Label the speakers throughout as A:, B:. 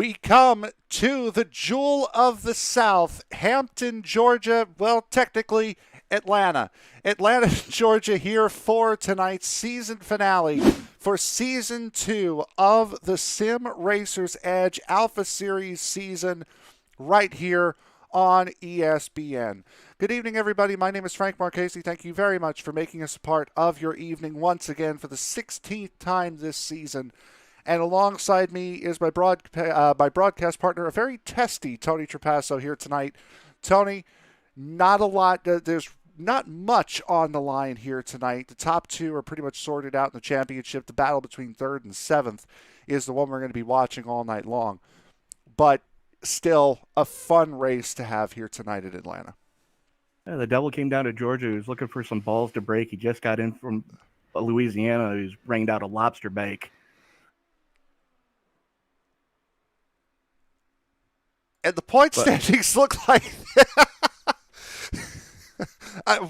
A: We come to the Jewel of the South, Hampton, Georgia. Well, technically, Atlanta. Atlanta, Georgia here for tonight's season finale for Season 2 of the Sim Racers Edge Alpha Series season right here on ESPN. Good evening, everybody. My name is Frank Marchese. Thank you very much for making us a part of your evening once again for the 16th time this season. And alongside me is my broadcast partner, a very testy Tony Trapasso here tonight. Tony, not a lot. There's not much on the line here tonight. The top two are pretty much sorted out in the championship. The battle between third and seventh is the one we're going to be watching all night long. But still a fun race to have here tonight in Atlanta.
B: Yeah, the devil came down to Georgia. He was looking for some balls to break. He just got in from Louisiana. He's rained out a lobster bake.
A: And the point standings look like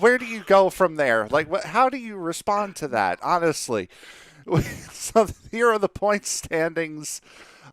A: where do you go from there? Like, how do you respond to that, honestly? So here are the point standings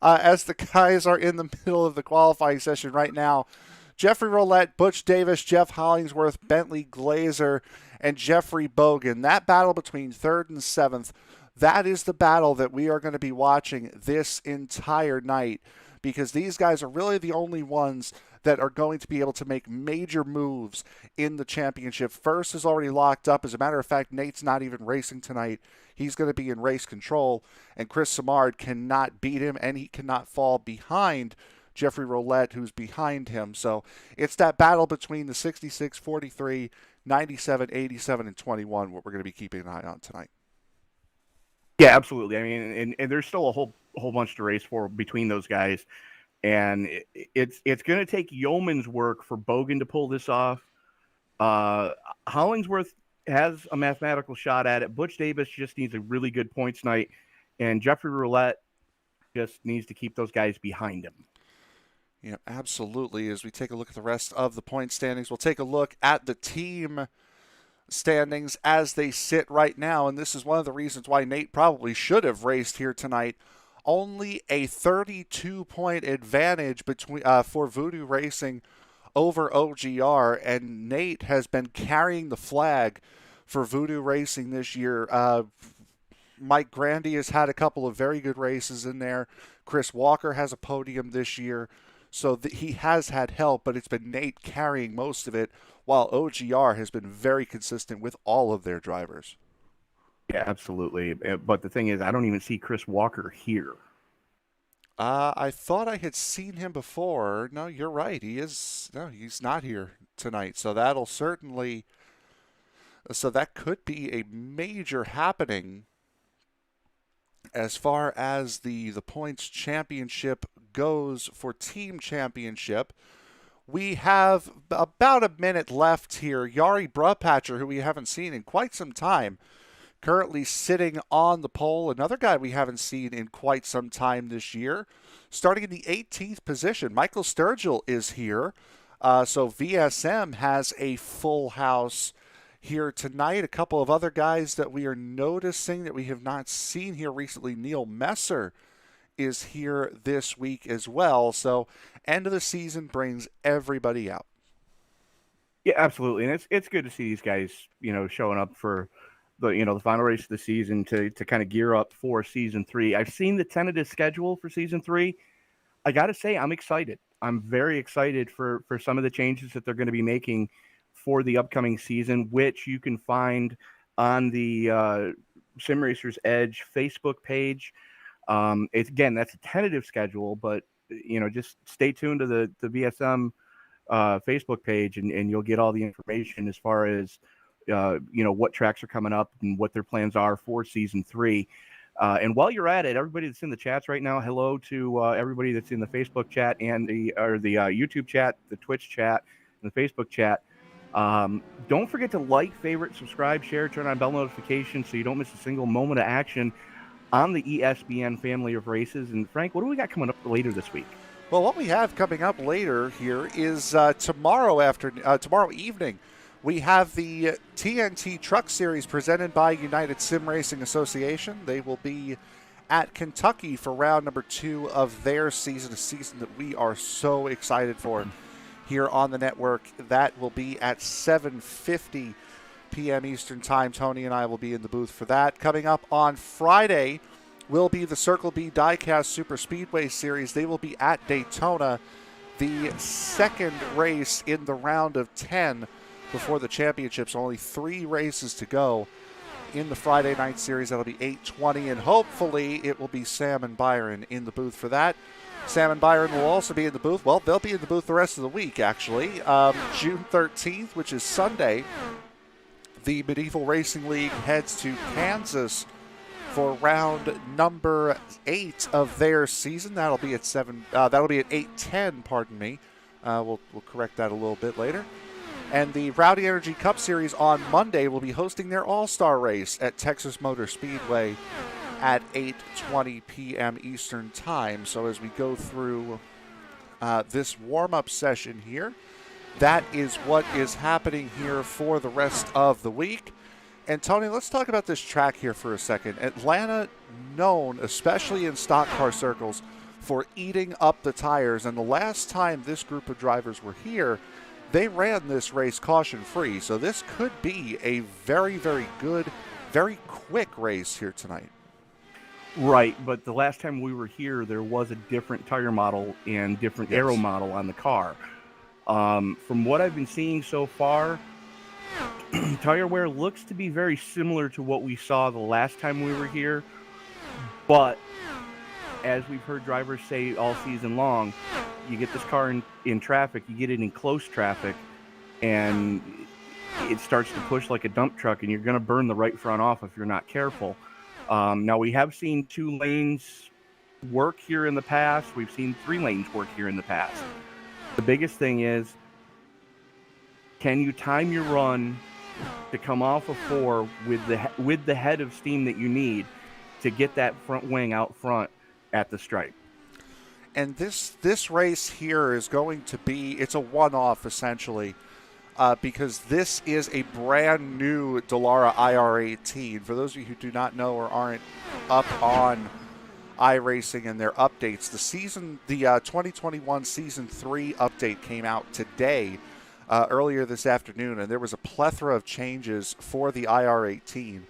A: as the guys are in the middle of the qualifying session right now. Jeffrey Roulette, Butch Davis, Jeff Hollingsworth, Bentley Glazer, and Jeffrey Bogan. That battle between third and seventh, that is the battle that we are going to be watching this entire night, because these guys are really the only ones that are going to be able to make major moves in the championship. First is already locked up. As a matter of fact, Nate's not even racing tonight. He's going to be in race control, and Chris Simard cannot beat him, and he cannot fall behind Jeffrey Roulette, who's behind him. So it's that battle between the 66, 43, 97, 87, and 21, what we're going to be keeping an eye on tonight.
B: Yeah, absolutely. I mean, and there's still a whole bunch to race for between those guys, and it's going to take yeoman's work for Bogan to pull this off. Hollingsworth has a mathematical shot at it. Butch Davis just needs a really good points night, and Jeffrey Roulette just needs to keep those guys behind him.
A: Yeah, absolutely. As we take a look at the rest of the point standings, we'll take a look at the team standings as they sit right now, and this is one of the reasons why Nate probably should have raced here tonight. Only a 32-point advantage between for Voodoo Racing over OGR, and Nate has been carrying the flag for Voodoo Racing this year. Mike Grandy has had a couple of very good races in there. Chris Walker has a podium this year. So he has had help, but it's been Nate carrying most of it, while OGR has been very consistent with all of their drivers.
B: Yeah, absolutely. But the thing is, I don't even see Chris Walker here.
A: I thought I had seen him before. No, you're right. He's not here tonight. So that could be a major happening as far as the points championship goes for team championship. We have about a minute left here. Yari Brupatcher, who we haven't seen in quite some time, currently sitting on the pole. Another guy we haven't seen in quite some time this year. Starting in the 18th position, Michael Sturgill is here. So VSM has a full house here tonight. A couple of other guys that we are noticing that we have not seen here recently. Neil Messer is here this week as well. So end of the season brings everybody out.
B: Yeah, absolutely. And it's good to see these guys, showing up for the final race of the season to kind of gear up for season 3. I've seen the tentative schedule for season 3. I got to say, I'm excited. I'm very excited for some of the changes that they're going to be making for the upcoming season, which you can find on the Sim Racers Edge Facebook page. That's a tentative schedule, but just stay tuned to the VSM Facebook page, and you'll get all the information as far as what tracks are coming up and what their plans are for season 3. And while you're at it, everybody that's in the chats right now, hello to everybody that's in the Facebook chat and the YouTube chat, the Twitch chat, and the Facebook chat. Don't forget to like, favorite, subscribe, share, turn on bell notifications so you don't miss a single moment of action on the ESPN family of races. And Frank, what do we got coming up later this week?
A: Well, what we have coming up later here is tomorrow evening. We have the TNT Truck Series presented by United Sim Racing Association. They will be at Kentucky for round number 2 of their season, a season that we are so excited for here on the network. That will be at 7:50 p.m. Eastern Time. Tony and I will be in the booth for that. Coming up on Friday will be the Circle B Diecast Super Speedway Series. They will be at Daytona, the second race in the round of 10 before the championships. Only 3 races to go in the Friday night series. That'll be 8:20, and hopefully it will be Sam and Byron in the booth for that. Sam and Byron will also be in the booth. Well, they'll be in the booth the rest of the week, actually. June 13th, which is Sunday, the Medieval Racing League heads to Kansas for round number 8 of their season. That'll be at 8:10. Pardon me. We'll correct that a little bit later. And the Rowdy Energy Cup Series on Monday will be hosting their All-Star race at Texas Motor Speedway at 8:20 p.m. Eastern Time. So as we go through this warm-up session here, that is what is happening here for the rest of the week. And Tony, let's talk about this track here for a second. Atlanta, known, especially in stock car circles, for eating up the tires. And the last time this group of drivers were here, they ran this race caution-free. So this could be a very, very good, very quick race here tonight.
B: Right, but the last time we were here, there was a different tire model and different aero model on the car. From what I've been seeing so far, tire wear looks to be very similar to what we saw the last time we were here. But as we've heard drivers say all season long, you get this car in traffic, you get it in close traffic, and it starts to push like a dump truck, and you're going to burn the right front off if you're not careful. Now, we have seen 2 lanes work here in the past. We've seen 3 lanes work here in the past. The biggest thing is, can you time your run to come off of 4 with the head of steam that you need to get that front wing out front at the stripe?
A: And this race here is going to be, it's a one-off essentially, because this is a brand new Dallara IR18. For those of you who do not know or aren't up on iRacing and their updates, the 2021 Season 3 update came out today, earlier this afternoon, and there was a plethora of changes for the IR18.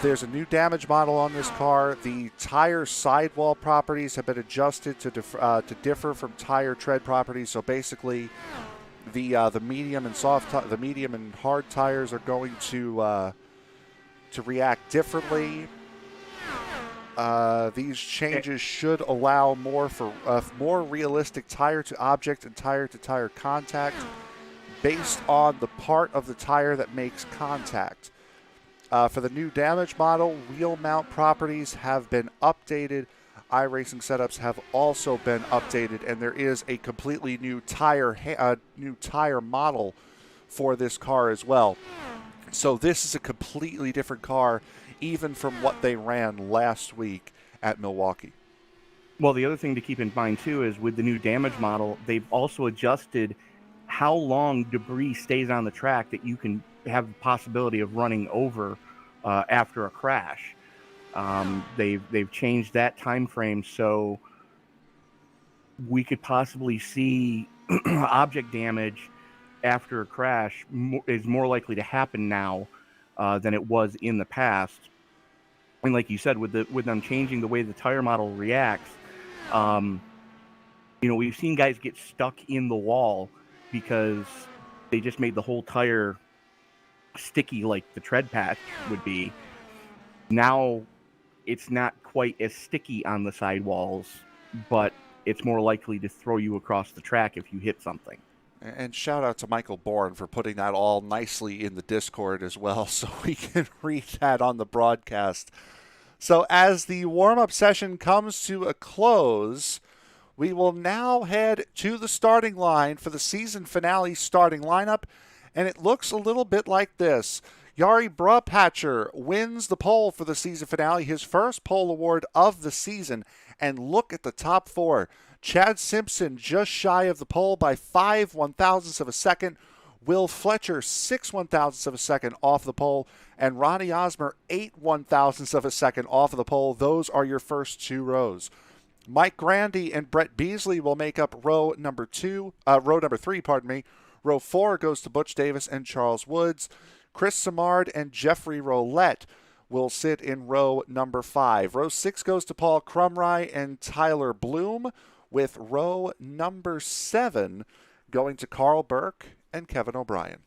A: There's a new damage model on this car. The tire sidewall properties have been adjusted to differ from tire tread properties. So basically, the medium and the medium and hard tires are going to react differently. These changes should allow more for more realistic tire-to-object and tire-to-tire contact based on the part of the tire that makes contact. For the new damage model, wheel mount properties have been updated. iRacing setups have also been updated, and there is a completely new tire model for this car as well. So this is a completely different car, even from what they ran last week at Milwaukee.
B: Well, the other thing to keep in mind, too, is with the new damage model, they've also adjusted how long debris stays on the track that you can have the possibility of running over after a crash. They've changed that time frame, so we could possibly see object damage after a crash is more likely to happen now than it was in the past. And like you said, with them changing the way the tire model reacts, we've seen guys get stuck in the wall because they just made the whole tire sticky like the tread patch would be. Now it's not quite as sticky on the sidewalls, but it's more likely to throw you across the track if you hit something.
A: And shout out to Michael Bourne for putting that all nicely in the Discord as well, so we can read that on the broadcast. So as the warm-up session comes to a close, we will now head to the starting line for the season finale starting lineup, and it looks a little bit like this. Jari Brupatcher wins the pole for the season finale, his first pole award of the season. And look at the top 4. Chad Simpson just shy of the pole by 5 1/1000ths of a second. Will Fletcher, 6 1,000ths of a second off the pole, and Ronnie Osmer, 8 1,000ths of a second off of the pole. Those are your first 2 rows. Mike Grandy and Brett Beasley will make up row number 3, pardon me. Row 4 goes to Butch Davis and Charles Woods. Chris Simard and Jeffrey Roulette will sit in row number 5. Row 6 goes to Paul Crumry and Tyler Bloom, with row number 7 going to Carl Burke and Kevin O'Brien.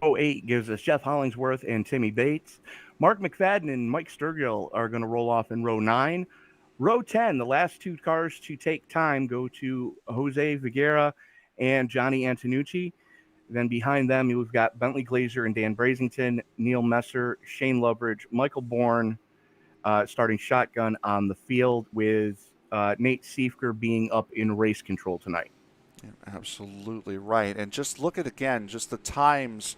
B: Row 8 gives us Jeff Hollingsworth and Timmy Bates. Mark Mcfadden and Mike Sturgill are going to roll off in row 9. Row 10, the last 2 cars to take time go to Jose Viguera and Johnny Antonucci. Then behind them, we've got Bentley Glazer and Dan Brazington, Neil Messer, Shane Lovridge, Michael Bourne starting shotgun on the field, with Nate Siefker being up in race control tonight.
A: Yeah, absolutely right. And just look at, again, just the times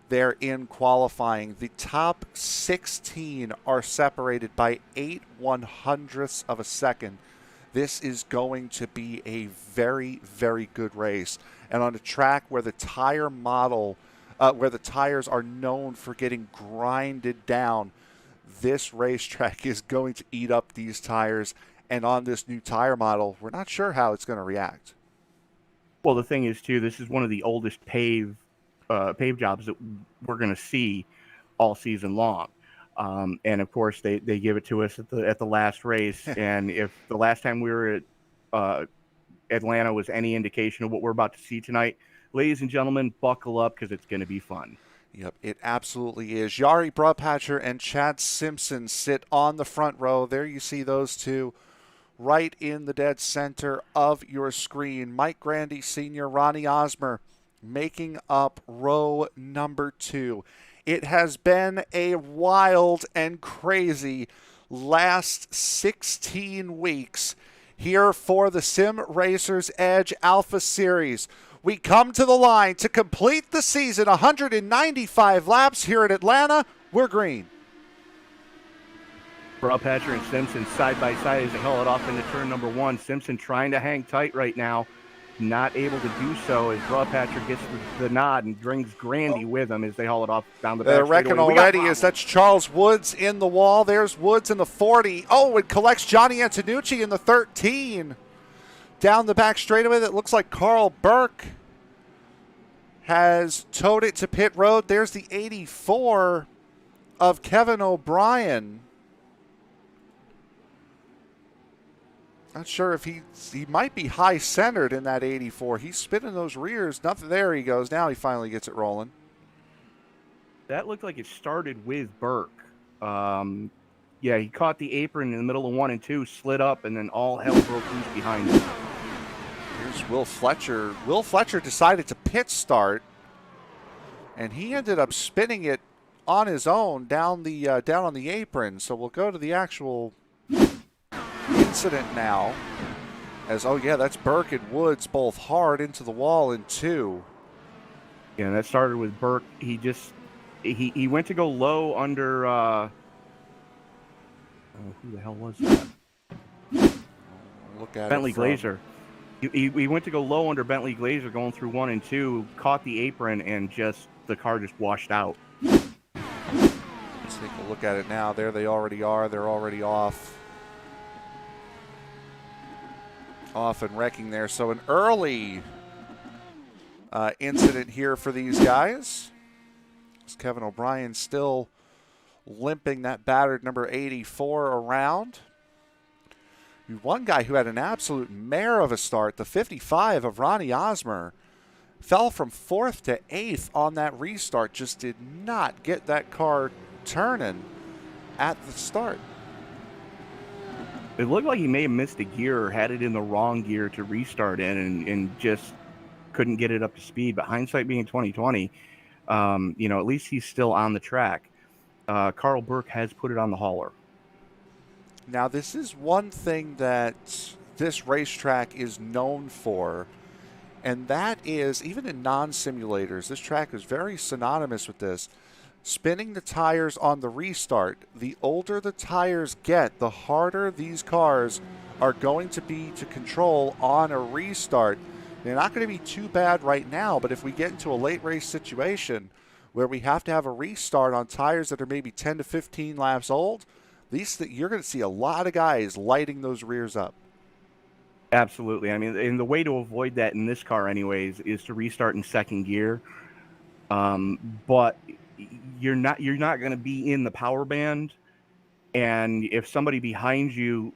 A: there in qualifying. The top 16 are separated by 8 100ths of a second. This is going to be a very, very good race. And on a track where the tire model, where the tires are known for getting grinded down, this racetrack is going to eat up these tires. And on this new tire model, we're not sure how it's going to react.
B: Well, the thing is, too, this is one of the oldest pave jobs that we're going to see all season long. And of course, they give it to us at the last race. And if the last time we were at Atlanta was any indication of what we're about to see tonight, ladies and gentlemen, buckle up, because it's going to be fun.
A: Yep, it absolutely is. Yari Brupatcher and Chad Simpson sit on the front row. There you see those two right in the dead center of your screen. Mike Grandy Sr., Ronnie Osmer making up row number 2. It has been a wild and crazy last 16 weeks here for the Sim Racers Edge Alpha Series. We come to the line to complete the season, 195 laps here at Atlanta. We're green.
B: Brupatcher and Simpson side by side as they haul it off into turn number 1. Simpson trying to hang tight right now, not able to do so as Brupatcher gets the nod and brings Grandy with him as they haul it off down the back.
A: They're wrecking already as that's Charles Woods in the wall. There's Woods in the 40. Oh, it collects Johnny Antonucci in the 13. Down the back straightaway, that looks like Carl Burke has towed it to pit road. There's the 84 of Kevin O'Brien. Not sure if he might be high-centered in that 84. He's spinning those rears. Nothing. There he goes. Now he finally gets it rolling.
B: That looked like it started with Burke. Yeah, he caught the apron in the middle of 1 and 2, slid up, and then all hell broke loose behind him.
A: Here's Will Fletcher. Will Fletcher decided to pit start, and he ended up spinning it on his own down on the apron. So we'll go to the actual incident now. As that's Burke and Woods both hard into the wall in 2.
B: Yeah, that started with Burke. He went to go low under who the hell was that?
A: Look at
B: Bentley Glazer. He went to go low under Bentley Glazer going through 1 and 2, caught the apron, and the car just washed out.
A: Let's take a look at it now. There they already are. They're already off and wrecking there. So an early incident here for these guys. It's Kevin O'Brien still limping that battered number 84 around. One guy who had an absolute mare of a start, the 55 of Ronnie Osmer, fell from 4th to 8th on that restart. Just did not get that car turning at the start.
B: It looked like he may have missed a gear or had it in the wrong gear to restart in and just couldn't get it up to speed. But hindsight being 2020, at least he's still on the track. Carl Burke has put it on the hauler.
A: Now, this is one thing that this racetrack is known for, and that is, even in non-simulators, this track is very synonymous with this. Spinning the tires on the restart. The older the tires get, the harder these cars are going to be to control on a restart. They're not going to be too bad right now, but if we get into a late race situation where we have to have a restart on tires that are maybe 10 to 15 laps old, you're going to see a lot of guys lighting those rears up.
B: Absolutely. I mean, and the way to avoid that in this car anyways is to restart in second gear. But you're not going to be in the power band. And if somebody behind you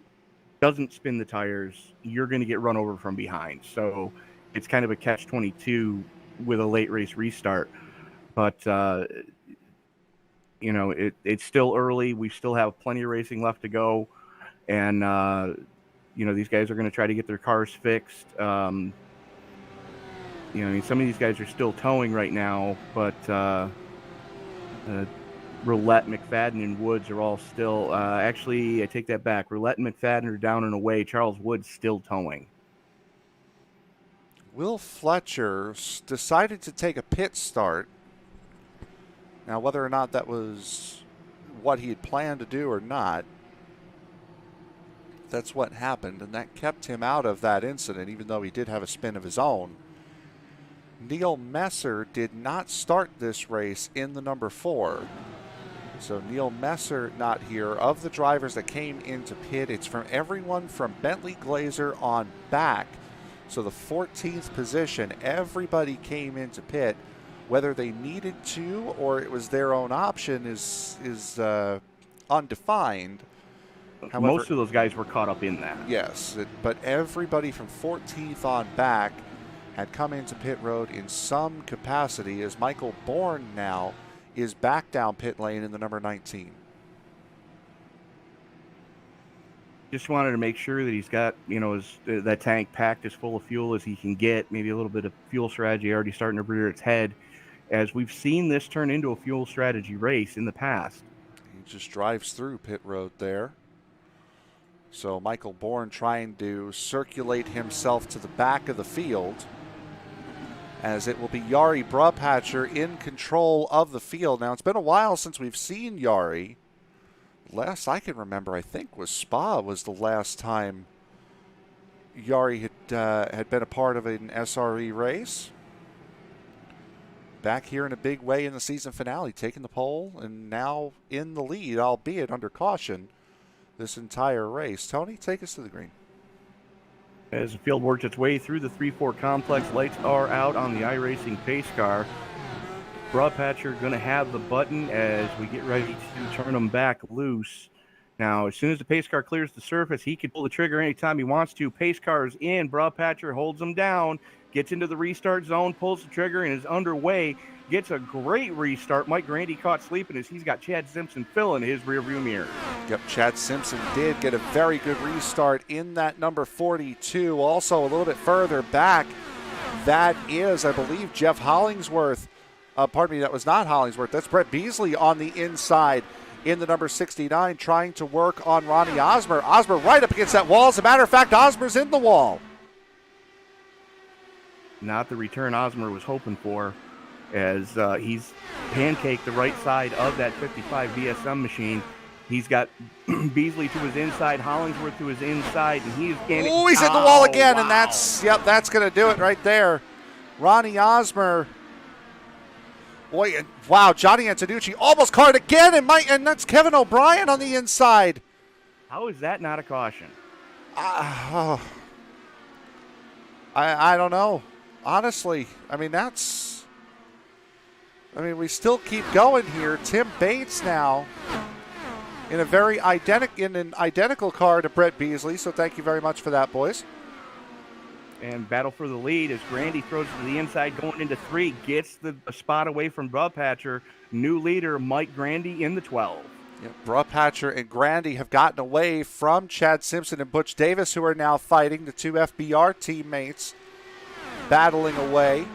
B: doesn't spin the tires, you're going to get run over from behind. So it's kind of a catch-22 with a late race restart. But, it's still early. We still have plenty of racing left to go. And, these guys are going to try to get their cars fixed. Some of these guys are still towing right now, but Roulette, Mcfadden, and Woods are all still. Actually, I take that back. Roulette and Mcfadden are down and away. Charles Woods still towing.
A: Will Fletcher decided to take a pit start. Now, whether or not that was what he had planned to do or not, that's what happened, and that kept him out of that incident, even though he did have a spin of his own. Neil Messer did not start this race in the number 4. So Neil Messer not here. Of the drivers that came into pit, it's from everyone from Bentley Glazer on back. So the 14th position, everybody came into pit. Whether they needed to or it was their own option is undefined. However,
B: most of those guys were caught up in that.
A: Yes, but everybody from 14th on back had come into pit road in some capacity, as Michael Bourne now is back down pit lane in the number 19.
B: Just wanted to make sure that he's got, that tank packed as full of fuel as he can get. Maybe a little bit of fuel strategy already starting to rear its head, as we've seen this turn into a fuel strategy race in the past.
A: He just drives through pit road there. So Michael Bourne trying to circulate himself to the back of the field, as it will be Jari Bruphatcher in control of the field. Now, it's been a while since we've seen Jari. Last I can remember, I think, was Spa was the last time Jari had been a part of an SRE race. Back here in a big way in the season finale, taking the pole and now in the lead, albeit under caution, this entire race. Tony, take us to the green.
B: As the field works its way through the 3-4 complex, lights are out on the iRacing pace car. Bruphatcher going to have the button as we get ready to turn him back loose. Now, as soon as the pace car clears the surface, he can pull the trigger anytime he wants to. Pace car is in. Bruphatcher holds him down, gets into the restart zone, pulls the trigger, and is underway. Gets a great restart. Mike Grandy caught sleeping as he's got Chad Simpson filling his rearview mirror.
A: Yep, Chad Simpson did get a very good restart in that number 42. Also a little bit further back, that is, I believe, Jeff Hollingsworth. Pardon me, that was not Hollingsworth. That's Brett Beasley on the inside in the number 69, trying to work on Ronnie Osmer. Osmer right up against that wall. As a matter of fact, Osmer's in the wall.
B: Not the return Osmer was hoping for, as he's pancaked the right side of that 55 VSM machine. He's got Beasley to his inside, Hollingsworth to his inside, and he's getting...
A: Oh, he's in the wall again, wow. And that's going to do it right there. Ronnie Osmer. Boy, wow, Johnny Antonucci almost caught it again, and that's Kevin O'Brien on the inside.
B: How is that not a caution?
A: I don't know. Honestly, we still keep going here. Tim Bates now in an identical car to Brett Beasley, so thank you very much for that, boys.
B: And battle for the lead as Grandy throws to the inside going into 3, gets the spot away from Bruphatcher. New leader Mike Grandy in the 12.
A: Yep, Bruphatcher and Grandy have gotten away from Chad Simpson and Butch Davis, who are now fighting, the 2 FBR teammates battling away.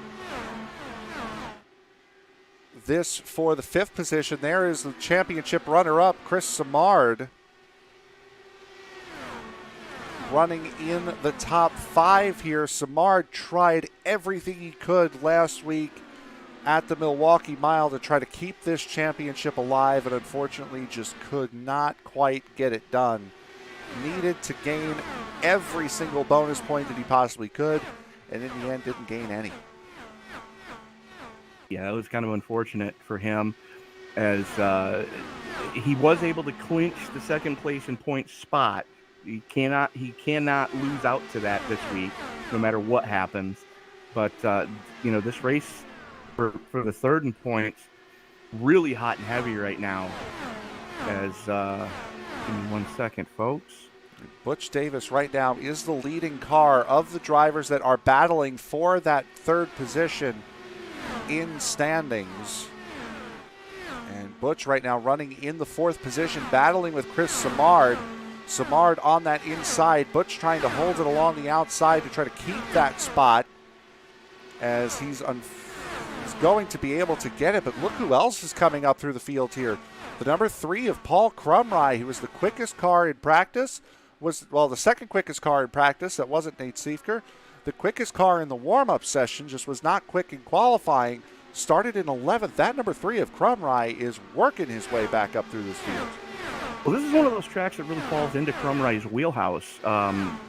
A: This for the 5th position. There is the championship runner-up, Chris Simard, running in the top 5 here. Simard tried everything he could last week at the Milwaukee Mile to try to keep this championship alive, and unfortunately just could not quite get it done. Needed to gain every single bonus point that he possibly could, and in the end didn't gain any.
B: Yeah, it was kind of unfortunate for him, as he was able to clinch the second place in points spot. He cannot lose out to that this week, no matter what happens. But this race for the third in points, really hot and heavy right now. As give me 1 second, folks.
A: Butch Davis right now is the leading car of the drivers that are battling for that third position in standings. And Butch right now running in the fourth position, battling with Chris Simard. Simard on that inside. Butch trying to hold it along the outside to try to keep that spot, as he's going to be able to get it. But look who else is coming up through the field here. The number 3 of Paul Crumry, who was the quickest car in practice, the second quickest car in practice. That wasn't Nate Siefker. The quickest car in the warm-up session, just was not quick in qualifying. Started in 11th. That number 3 of Crumry is working his way back up through this field.
B: Well, this is one of those tracks that really falls into Crumry's wheelhouse.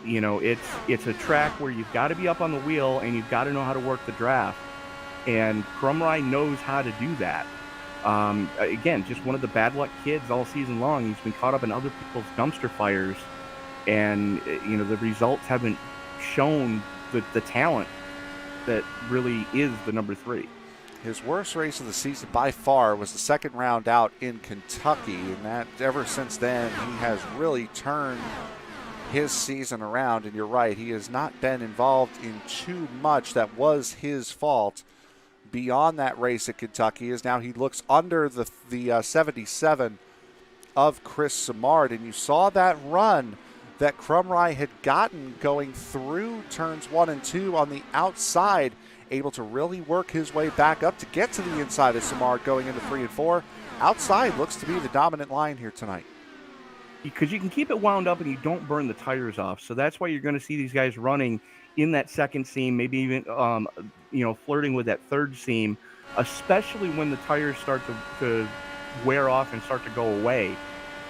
B: It's a track where you've got to be up on the wheel and you've got to know how to work the draft. And Crumry knows how to do that. Again, just one of the bad luck kids all season long. He's been caught up in other people's dumpster fires, and the results haven't shown the talent that really is the number 3.
A: His worst race of the season by far was the second round out in Kentucky, and that ever since then he has really turned his season around. And you're right, he has not been involved in too much that was his fault beyond that race at Kentucky, as now he looks under the 77 of Chris Simard. And you saw that run that Crumry had gotten going through turns 1 and 2 on the outside, able to really work his way back up to get to the inside of Simard going into 3 and 4. Outside looks to be the dominant line here tonight.
B: Because you can keep it wound up and you don't burn the tires off. So that's why you're going to see these guys running in that second seam, maybe even flirting with that third seam, especially when the tires start to wear off and start to go away.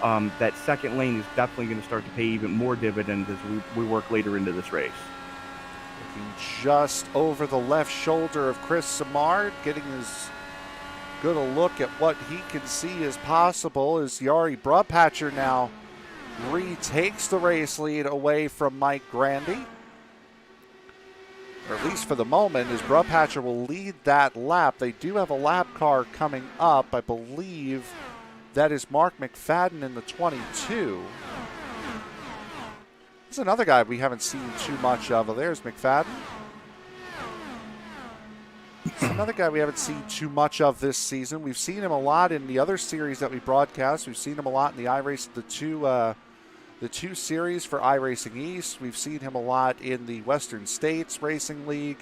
B: That second lane is definitely going to start to pay even more dividends as we work later into this race.
A: Looking just over the left shoulder of Chris Simard, getting as good a look at what he can see as possible, as Yari Brubhatcher now retakes the race lead away from Mike Grandy. Or at least for the moment, as Brubhatcher will lead that lap. They do have a lap car coming up. I believe that is Mark Mcfadden in the 22. There's another guy we haven't seen too much of. There's McFadden. It's another guy we haven't seen too much of this season. We've seen him a lot in the other series that we broadcast. We've seen him a lot in the iRace, the two series for iRacing East. We've seen him a lot in the Western States Racing League.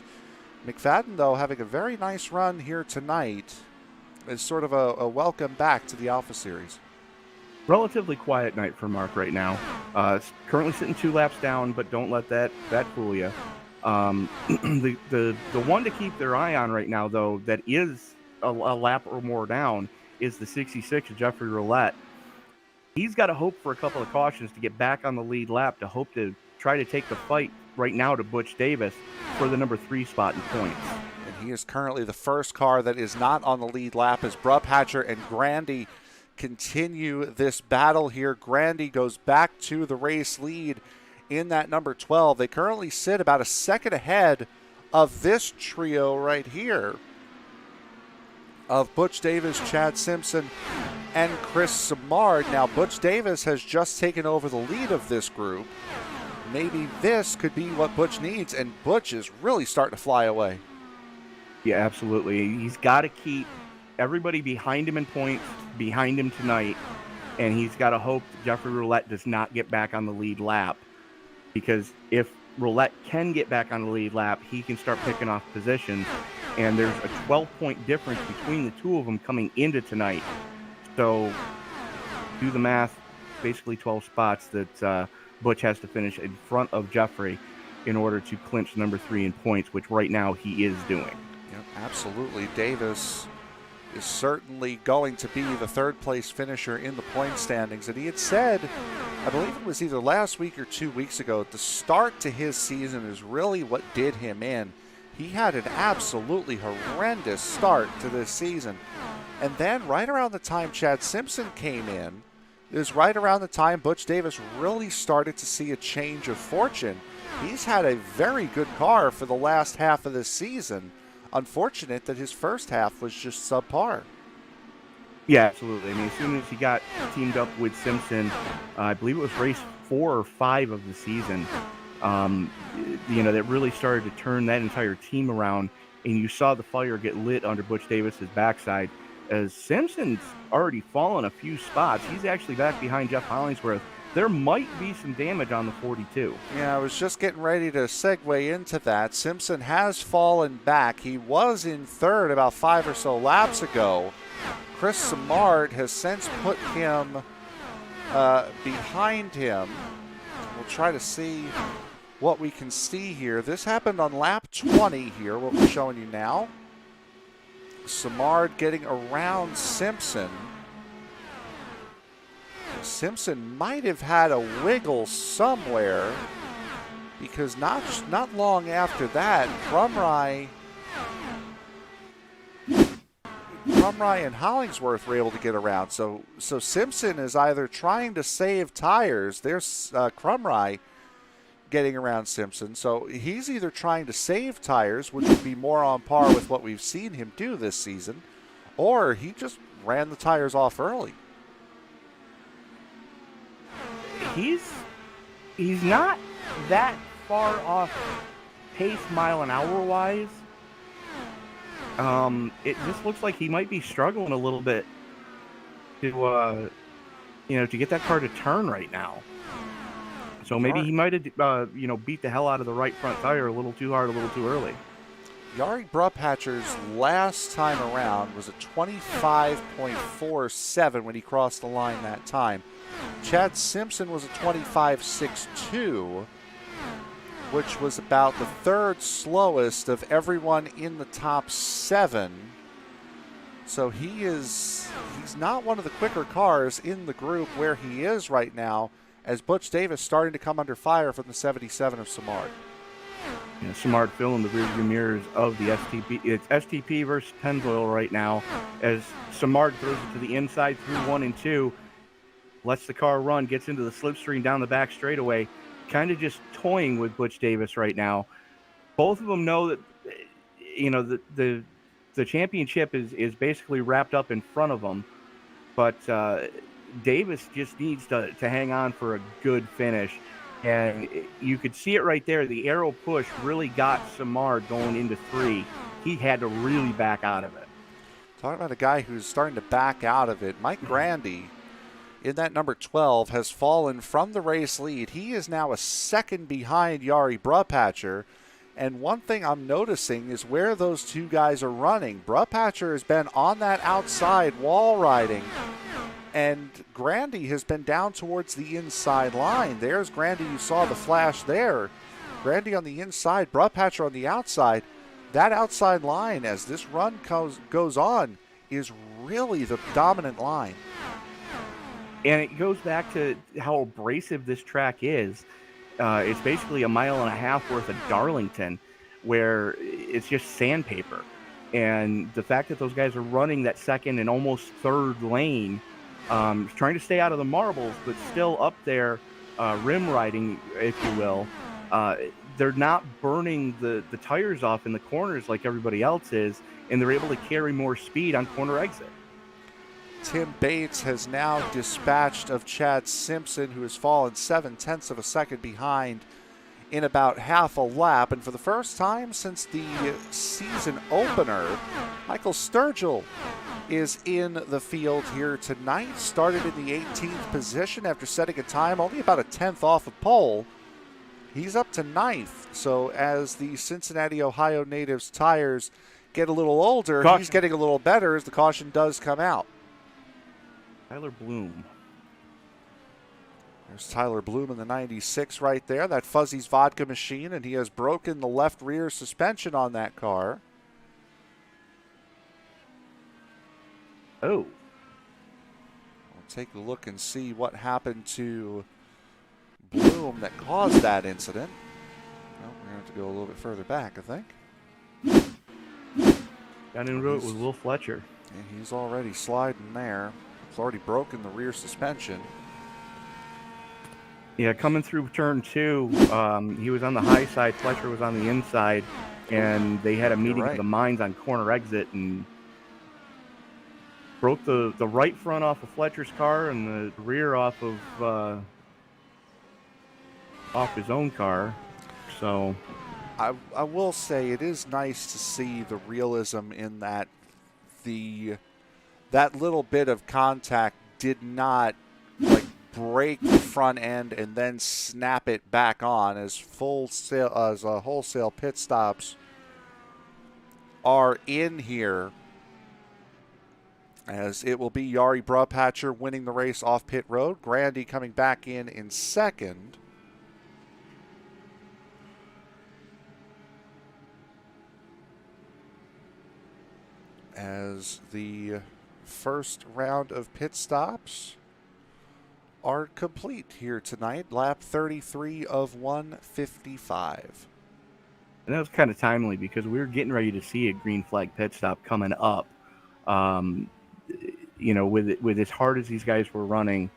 A: McFadden, though, having a very nice run here tonight as sort of a welcome back to the Alpha Series.
B: Relatively quiet night for Mark right now. It's currently sitting 2 laps down, but don't let that fool you. The one to keep their eye on right now, though, that is a lap or more down, is the 66 of Jeffrey Roulette. He's got to hope for a couple of cautions to get back on the lead lap to hope to try to take the fight right now to Butch Davis for the number 3 spot in points.
A: And he is currently the first car that is not on the lead lap as Brubhatcher and Grandy continue this battle here. Grandy goes back to the race lead in that number 12. They currently sit about a second ahead of this trio right here of Butch Davis, Chad Simpson, and Chris Simard. Now, Butch Davis has just taken over the lead of this group. Maybe this could be what Butch needs, and Butch is really starting to fly away.
B: Yeah, absolutely. He's got to keep everybody behind him in points, behind him tonight, and he's got to hope that Jeffrey Roulette does not get back on the lead lap, because if Roulette can get back on the lead lap, he can start picking off positions, and there's a 12-point difference between the two of them coming into tonight. So do the math, basically 12 spots that Butch has to finish in front of Jeffrey in order to clinch number 3 in points, which right now he is doing.
A: Yep, absolutely. Davis is certainly going to be the third place finisher in the point standings. And he had said I believe it was either last week or 2 weeks ago, the start to his season is really what did him in. He had an absolutely horrendous start to this season. And then right around the time Chad Simpson came in, it was right around the time Butch Davis really started to see a change of fortune. He's had a very good car for the last half of this season. Unfortunate that his first half was just subpar.
B: Yeah, absolutely. I mean, as soon as he got teamed up with Simpson, I believe it was race 4 or 5 of the season, that really started to turn that entire team around, and you saw the fire get lit under Butch Davis's backside. As Simpson's already fallen a few spots, he's actually back behind Jeff Hollingsworth. There might be some damage on the 42.
A: Yeah, I was just getting ready to segue into that. Simpson has fallen back. He was in third about 5 or so laps ago. Chris Simard has since put him behind him. We'll try to see what we can see here. This happened on lap 20 here, what we're showing you now. Simard getting around Simpson. Simpson might have had a wiggle somewhere because not long after that, Crumry and Hollingsworth were able to get around. So Simpson is either trying to save tires. There's Crumry getting around Simpson. So he's either trying to save tires, which would be more on par with what we've seen him do this season, or he just ran the tires off early.
B: He's not that far off pace mile an hour wise. It just looks like he might be struggling a little bit to get that car to turn right now. So maybe he might have, beat the hell out of the right front tire a little too hard, a little too early.
A: Yari Bruphatcher's last time around was a 25.47 when he crossed the line that time. Chad Simpson was a 25.62, which was about the third slowest of everyone in the top 7. So he's not one of the quicker cars in the group where he is right now, as Butch Davis starting to come under fire from the 77 of Simard.
B: Simard filling the rearview mirrors of the STP. It's STP versus Pennzoil right now, as Simard throws it to the inside through 1 and 2, lets the car run, gets into the slipstream down the back straightaway, kind of just toying with Butch Davis right now. Both of them know that, the championship is basically wrapped up in front of them, but Davis just needs to hang on for a good finish. And you could see it right there. The aero push really got Simard going into 3. He had to really back out of it.
A: Talking about a guy who's starting to back out of it. Mike Grandy, in that number 12, has fallen from the race lead. He is now a second behind Yari Bruphatcher. And one thing I'm noticing is where those two guys are running. Bruphatcher has been on that outside wall riding, and Grandy has been down towards the inside line. There's Grandy, you saw the flash there. Grandy on the inside, Bruphatcher on the outside. That outside line, as this run goes on, is really the dominant line.
B: And it goes back to how abrasive this track is. It's basically a mile and a half worth of Darlington, where it's just sandpaper. And the fact that those guys are running that second and almost third lane, trying to stay out of the marbles, but still up there, rim riding, if you will. They're not burning the tires off in the corners like everybody else is, and they're able to carry more speed on corner exit.
A: Tim Bates has now dispatched of Chad Simpson, who has fallen 0.7 of a second behind in about half a lap. And for the first time since the season opener, Michael Sturgill is in the field here tonight. Started in the 18th position after setting a time only about a 10th off of pole. He's up to 9th. So as the Cincinnati, Ohio natives tires get a little older, He's getting a little better as the caution does come out.
B: Tyler Bloom.
A: There's Tyler Bloom in the 96 right there. That Fuzzy's vodka machine, and he has broken the left rear suspension on that car.
B: Oh.
A: We'll take a look and see what happened to Bloom that caused that incident. Well, we're going to have to go a little bit further back, I think.
B: Got into it with Will Fletcher.
A: And he's already sliding there. He's already broken the rear suspension.
B: Yeah, coming through turn 2, he was on the high side, Fletcher was on the inside, and they had a meeting of the minds on corner exit and broke the right front off of Fletcher's car and the rear off of his own car. So
A: I will say it is nice to see the realism in that that little bit of contact did not like break the front end and then snap it back on as wholesale pit stops are in here, as it will be Jari Brupatcher winning the race off pit road, Grandy coming back in second. As the first round of pit stops are complete here tonight. Lap 33 of 155.
B: And that was kind of timely because we were getting ready to see a green flag pit stop coming up. With as hard as these guys were running,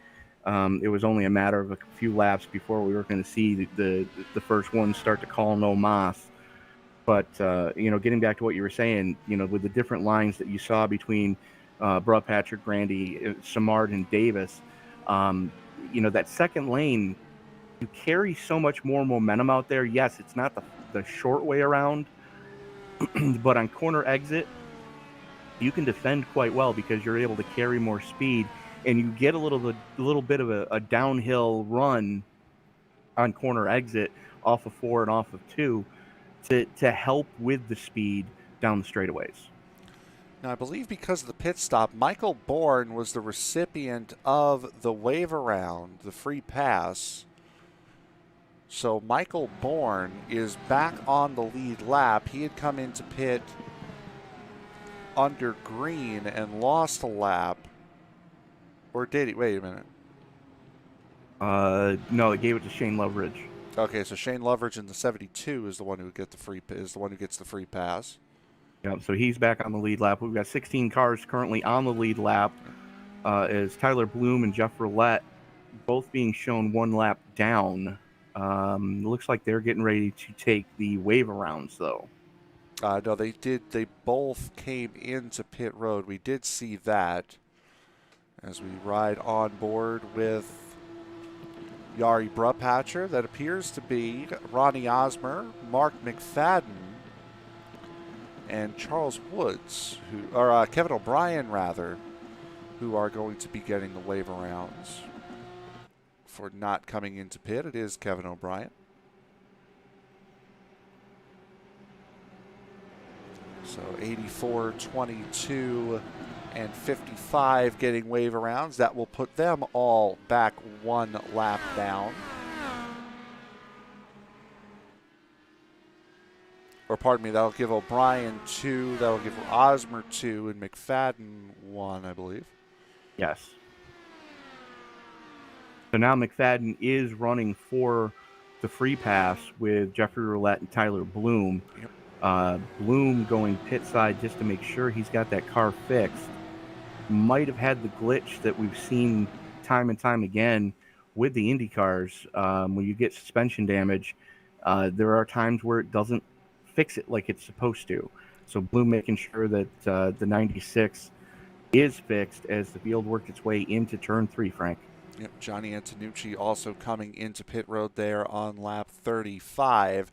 B: it was only a matter of a few laps before we were going to see the first one start to call no mas. But, getting back to what you were saying, with the different lines that you saw between Brupatcher, Grandy, Simard, and Davis, that second lane, you carry so much more momentum out there. Yes, it's not the short way around, but on corner exit, you can defend quite well because you're able to carry more speed, and you get a little bit of a downhill run on corner exit off of 4 and off of 2 to help with the speed down the straightaways.
A: Now, I believe because of the pit stop, Michael Bourne was the recipient of the wave around, the free pass. So Michael Bourne is back on the lead lap. He had come into pit under green and lost a lap. Or did he? Wait a minute.
B: No, it gave it to Shane Loveridge.
A: Okay, so Shane Loveridge in the 72 is the one who gets the free pass.
B: Yeah, so he's back on the lead lap. We've got 16 cars currently on the lead lap, as Tyler Bloom and Jeff Roulette both being shown one lap down. Looks like they're getting ready to take the wave arounds, though.
A: No, they did. They both came into pit road. We did see that as we ride on board with Jari Brupatcher. That appears to be Ronnie Osmer, Mark Mcfadden, and Charles Woods, Kevin O'Brien, rather, who are going to be getting the wave arounds for not coming into pit. It is Kevin O'Brien. So 84, 22, and 55 getting wave arounds. That will put them all back one lap down. Or pardon me, that'll give O'Brien 2, that'll give Osmer 2, and McFadden 1, I believe.
B: Yes. So now McFadden is running for the free pass with Jeffrey Roulette and Tyler Bloom.
A: Yep.
B: Bloom going pit side just to make sure he's got that car fixed. Might have had the glitch that we've seen time and time again with the Indy cars. When you get suspension damage, there are times where it doesn't fix it like it's supposed to. So Bloom making sure that the 96 is fixed as the field worked its way into turn 3, Frank.
A: Yep, Johnny Antonucci also coming into pit road there on lap 35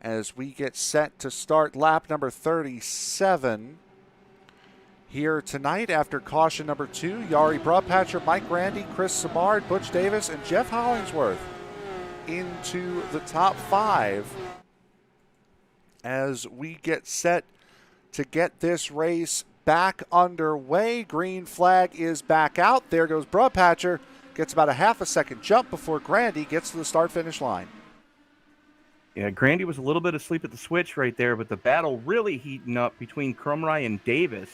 A: as we get set to start lap number 37 here tonight after caution number 2. Jari Brupatcher, Mike Randy, Chris Simard, Butch Davis, and Jeff Hollingsworth into the top 5 as we get set to get this race back underway. Green flag is back out. There goes Brupatcher. Gets about a half a second jump before Grandy gets to the start-finish line.
B: Yeah, Grandy was a little bit asleep at the switch right there, but the battle really heating up between Crumry and Davis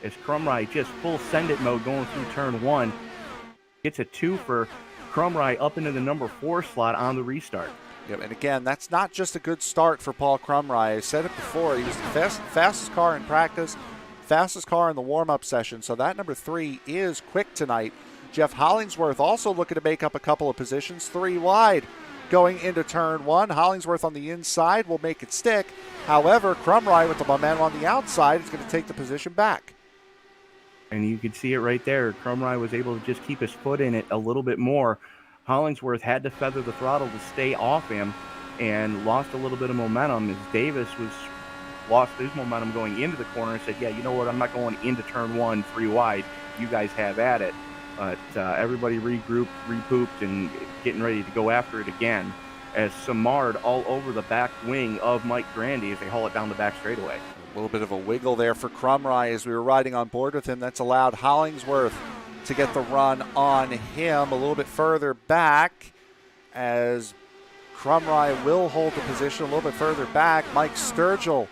B: as Crumry just full send-it mode going through turn 1. Gets a 2 for Crumry up into the number 4 slot on the restart.
A: Yep, and again, that's not just a good start for Paul Crumry. I said it before, he was the fastest car in practice, fastest car in the warm-up session, so that number 3 is quick tonight. Jeff Hollingsworth also looking to make up a couple of positions, 3 wide going into turn 1. Hollingsworth on the inside will make it stick. However, Crumry with the momentum on the outside is going to take the position back.
B: And you could see it right there. Crumry was able to just keep his foot in it a little bit more. Hollingsworth had to feather the throttle to stay off him and lost a little bit of momentum as Davis lost his momentum going into the corner and said, yeah, you know what, I'm not going into turn 1 3 wide. You guys have at it. But everybody regrouped, repooped, and getting ready to go after it again as Simard all over the back wing of Mike Grandy as they haul it down the back straightaway.
A: A little bit of a wiggle there for Crumry as we were riding on board with him. That's allowed Hollingsworth to get the run on him a little bit further back as Crumry will hold the position a little bit further back. Mike Sturgill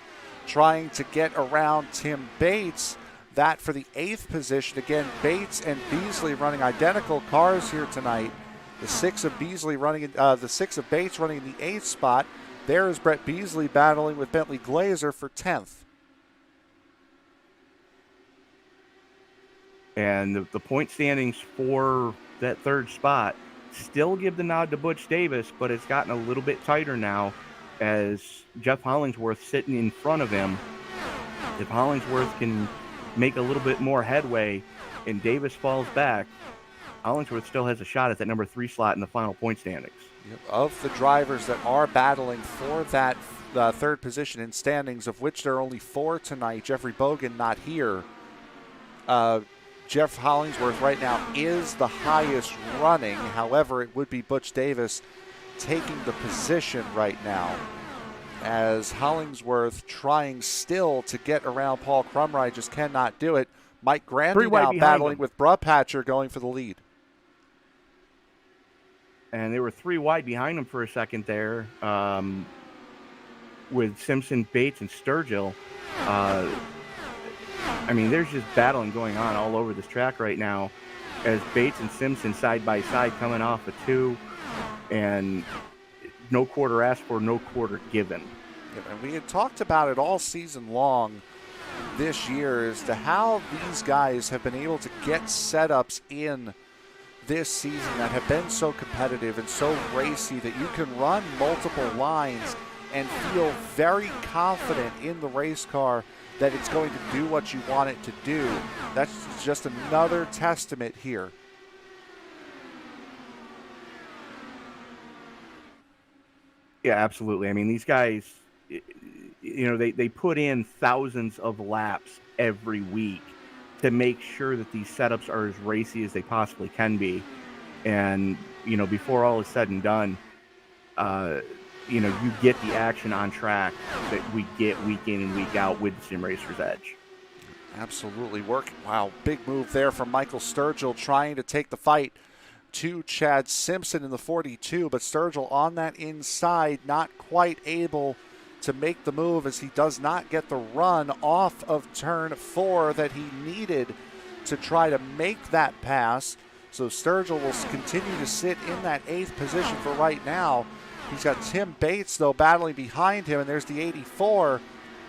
A: trying to get around Tim Bates. That for the 8th position. Again, Bates and Beasley running identical cars here tonight. The 6 of Beasley running, the 6 of Bates running in the 8th spot. There is Brett Beasley battling with Bentley Glazer for 10th.
B: And the point standings for that 3rd spot still give the nod to Butch Davis, but it's gotten a little bit tighter now as Jeff Hollingsworth sitting in front of him. If Hollingsworth can make a little bit more headway and Davis falls back, Hollingsworth still has a shot at that number 3 slot in the final point standings.
A: Yep. Of the drivers that are battling for that 3rd position in standings, of which there are only 4 tonight, Jeffrey Bogan not here, Jeff Hollingsworth right now is the highest running. However, it would be Butch Davis taking the position right now as Hollingsworth trying still to get around Paul Crumry, just cannot do it. Mike Grandy now battling with Brubhatcher going for the lead.
B: And they were 3 wide behind him for a second there with Simpson, Bates, and Sturgill. I mean, there's just battling going on all over this track right now as Bates and Simpson side by side coming off a 2 and no quarter asked for, no quarter given.
A: Yeah, and we had talked about it all season long this year as to how these guys have been able to get setups in this season that have been so competitive and so racy that you can run multiple lines and feel very confident in the race car that it's going to do what you want it to do. That's just another testament here.
B: Yeah, absolutely. I mean, these guys, you know, they put in thousands of laps every week to make sure that these setups are as racy as they possibly can be. And, you know, before all is said and done, you know, you get the action on track that we get week in and week out with the Sim Racer's Edge.
A: Absolutely working. Wow, big move there from Michael Sturgill trying to take the fight to Chad Simpson in the 42, but Sturgill on that inside, not quite able to make the move as he does not get the run off of turn 4 that he needed to try to make that pass. So Sturgill will continue to sit in that 8th position for right now. He's got Tim Bates, though, battling behind him, and there's the 84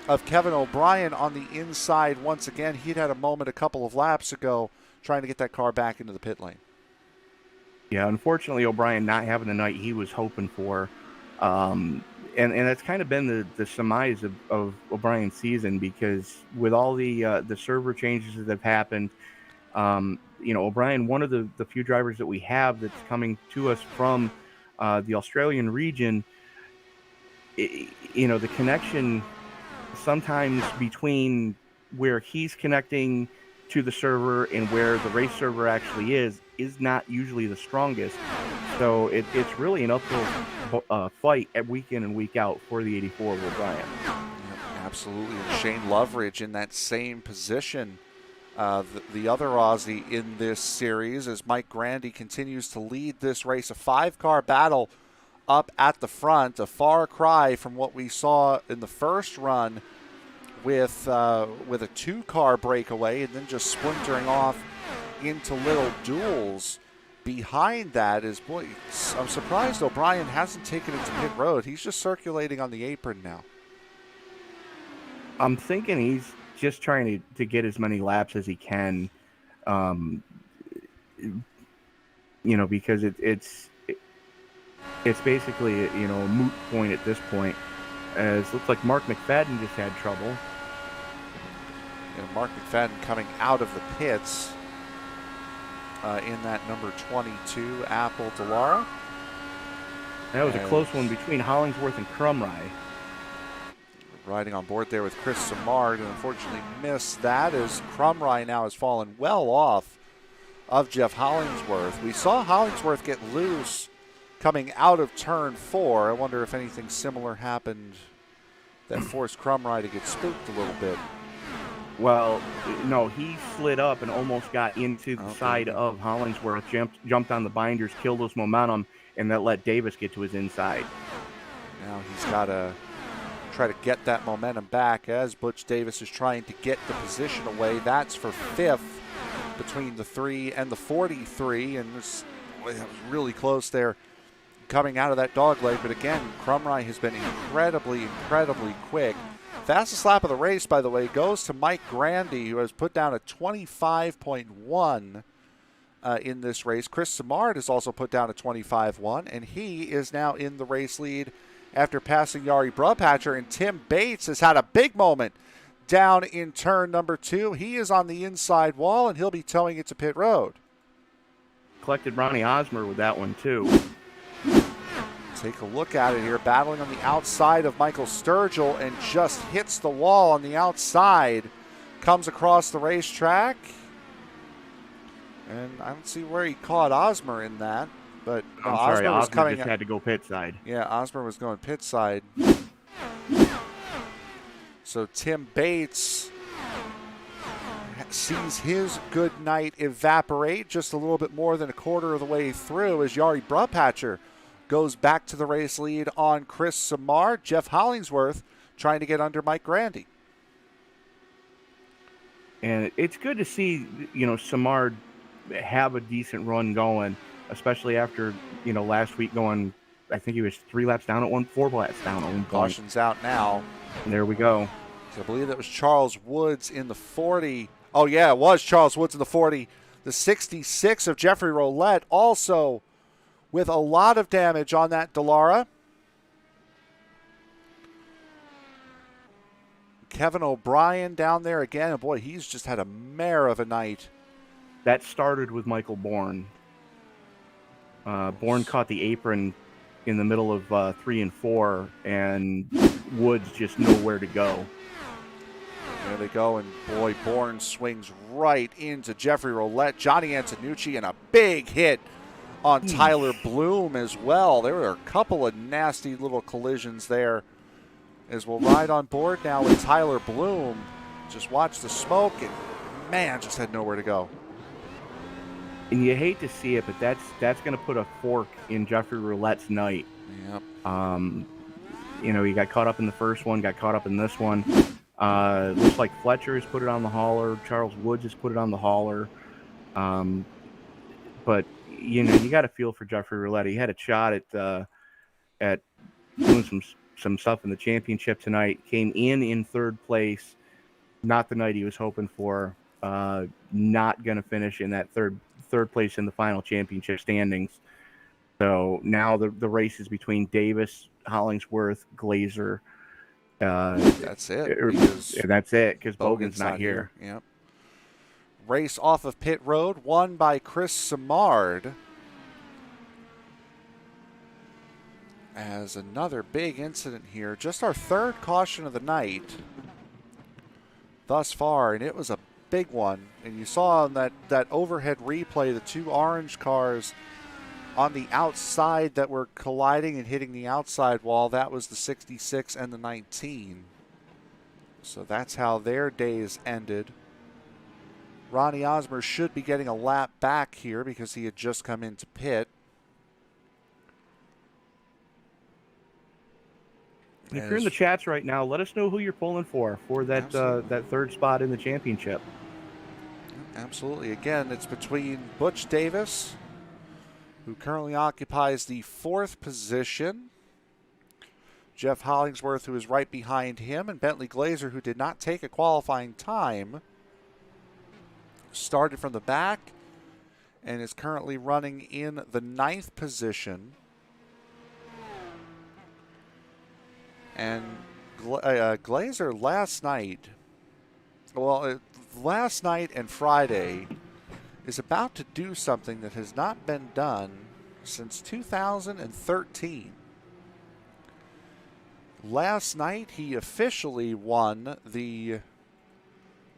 A: of Kevin O'Brien on the inside once again. He'd had a moment a couple of laps ago trying to get that car back into the pit lane.
B: Yeah, unfortunately, O'Brien not having the night he was hoping for. And that's kind of been the surmise of O'Brien's season, because with all the server changes that have happened, you know, O'Brien, one of the few drivers that we have that's coming to us from the Australian region, you know, the connection sometimes between where he's connecting to the server and where the race server actually is not usually the strongest. So it's really an uphill fight at week in and week out for the 84 of O'Brien.
A: Yep, absolutely. And Shane Loveridge in that same position, the other Aussie in this series, as Mike Grandy continues to lead this race. A 5-car battle up at the front, a far cry from what we saw in the first run with a 2-car breakaway and then just splintering off into little duels behind that is, boy, I'm surprised O'Brien hasn't taken it to pit road. He's just circulating on the apron now.
B: I'm thinking he's just trying to get as many laps as he can, because it's basically a moot point at this point. As looks like Mark Mcfadden just had trouble.
A: Mark Mcfadden coming out of the pits in that number 22 Apple Dallara.
B: That was a close one between Hollingsworth and Crumry.
A: Riding on board there with Chris Simard, and unfortunately missed that as Crumry now has fallen well off of Jeff Hollingsworth. We saw Hollingsworth get loose coming out of turn 4. I wonder if anything similar happened that forced Crumry to get spooked a little bit.
B: Well, no, he slid up and almost got into the side of Hollingsworth, jumped on the binders, killed his momentum, and that let Davis get to his inside.
A: Now he's got to try to get that momentum back as Butch Davis is trying to get the position away. That's for 5th between the 3 and the 43, and this was really close there coming out of that dog leg. But again, Crumry has been incredibly quick. Fastest lap of the race, by the way, goes to Mike Grandy, who has put down a 25.1 in this race. Chris Simard has also put down a 25.1, and he is now in the race lead after passing Jari Brupatcher. And Tim Bates has had a big moment down in turn number 2. He is on the inside wall, and he'll be towing it to pit road.
B: Collected Ronnie Osmer with that one, too.
A: Take a look at it here, battling on the outside of Michael Sturgill, and just hits the wall on the outside. Comes across the racetrack. And I don't see where he caught Osmer in that. But
B: I'm sorry, Osmer just had to go pit side.
A: Yeah, Osmer was going pit side. So Tim Bates sees his good night evaporate just a little bit more than a quarter of the way through as Jari Brupatcher goes back to the race lead on Chris Simard. Jeff Hollingsworth trying to get under Mike Grandy.
B: And it's good to see, Simard have a decent run going, especially after, last week going, I think he was 4 laps down at one point.
A: Caution's out now.
B: And there we go.
A: I believe that was Charles Woods in the 40. Oh, yeah, it was Charles Woods in the 40. The 66 of Jeffrey Roulette also with a lot of damage on that Dallara. Kevin O'Brien down there again. And boy, he's just had a mare of a night.
B: That started with Michael Bourne. Bourne caught the apron in the middle of 3 and 4, and Woods just nowhere to go.
A: There they go, and boy, Bourne swings right into Jeffrey Roulette. Johnny Antonucci, and a big hit on Tyler Bloom as well. There were a couple of nasty little collisions there. As we'll ride on board now with Tyler Bloom. Just watch the smoke, and man, just had nowhere to go.
B: And you hate to see it, but that's going to put a fork in Jeffrey Roulette's night.
A: Yep.
B: He got caught up in the first one, got caught up in this one. Looks like Fletcher has put it on the hauler. Charles Woods has put it on the hauler. But you got to feel for Jeffrey Roulette. He had a shot at doing some stuff in the championship tonight. Came in third place. Not the night he was hoping for. Not going to finish in that third place in the final championship standings. So now the race is between Davis, Hollingsworth, Glazer.
A: That's it.
B: That's it because Bogan's not here.
A: Yep. Race off of pit road, won by Chris Simard. As another big incident here, just our third caution of the night thus far, and it was a big one. And you saw on that overhead replay the two orange cars on the outside that were colliding and hitting the outside wall. That was the 66 and the 19. So that's how their days ended. Ronnie Osmer should be getting a lap back here because he had just come into pit.
B: If you're in the chats right now, let us know who you're pulling for that that third spot in the championship.
A: Absolutely. Again, it's between Butch Davis who currently occupies the 4th position. Jeff Hollingsworth, who is right behind him, and Bentley Glazer, who did not take a qualifying time, started from the back and is currently running in the 9th position. And Glazer last night and Friday is about to do something that has not been done since 2013. Last night, he officially won the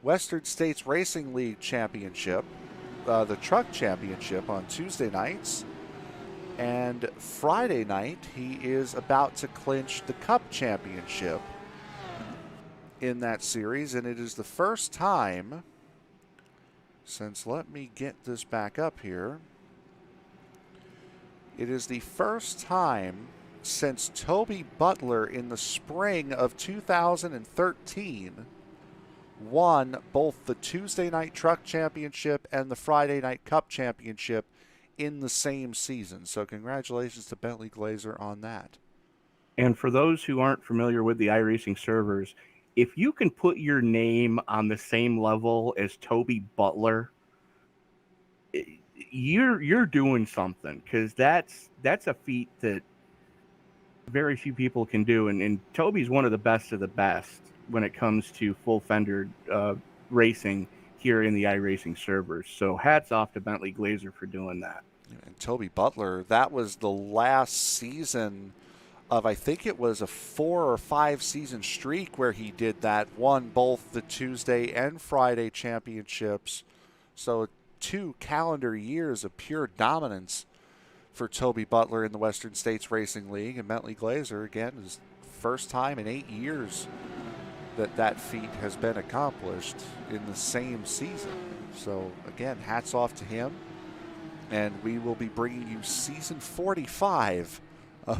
A: Western States Racing League Championship, the Truck Championship on Tuesday nights. And Friday night, he is about to clinch the Cup Championship in that series. And it is the first time since, let me get this back up here. It is the first time since Toby Butler in the spring of 2013 won both the Tuesday Night Truck Championship and the Friday Night Cup Championship in the same season. So congratulations to Bentley Glazer on that.
B: And for those who aren't familiar with the iRacing servers, if you can put your name on the same level as Toby Butler, you're doing something, because that's a feat that very few people can do, and Toby's one of the best when it comes to full fender racing here in the iRacing servers. So hats off to Bentley Glazer for doing that.
A: And Toby Butler, that was the last season of, I think it was a 4 or 5 season streak where he did that, won both the Tuesday and Friday championships. So 2 calendar years of pure dominance for Toby Butler in the Western States Racing League. And Bentley Glazer, again, is first time in 8 years that feat has been accomplished in the same season. So, again, hats off to him. And we will be bringing you season 45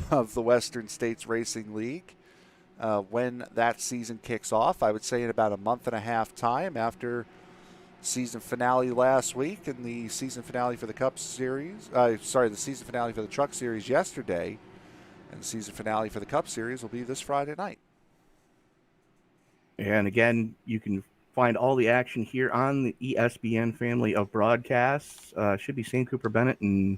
A: of the Western States Racing League when that season kicks off. I would say in about a month and a half time after season finale last week and the season finale for the Cup Series. The season finale for the Truck Series yesterday. And the season finale for the Cup Series will be this Friday night.
B: And again, you can find all the action here on the ESPN family of broadcasts. Should be St. Cooper Bennett and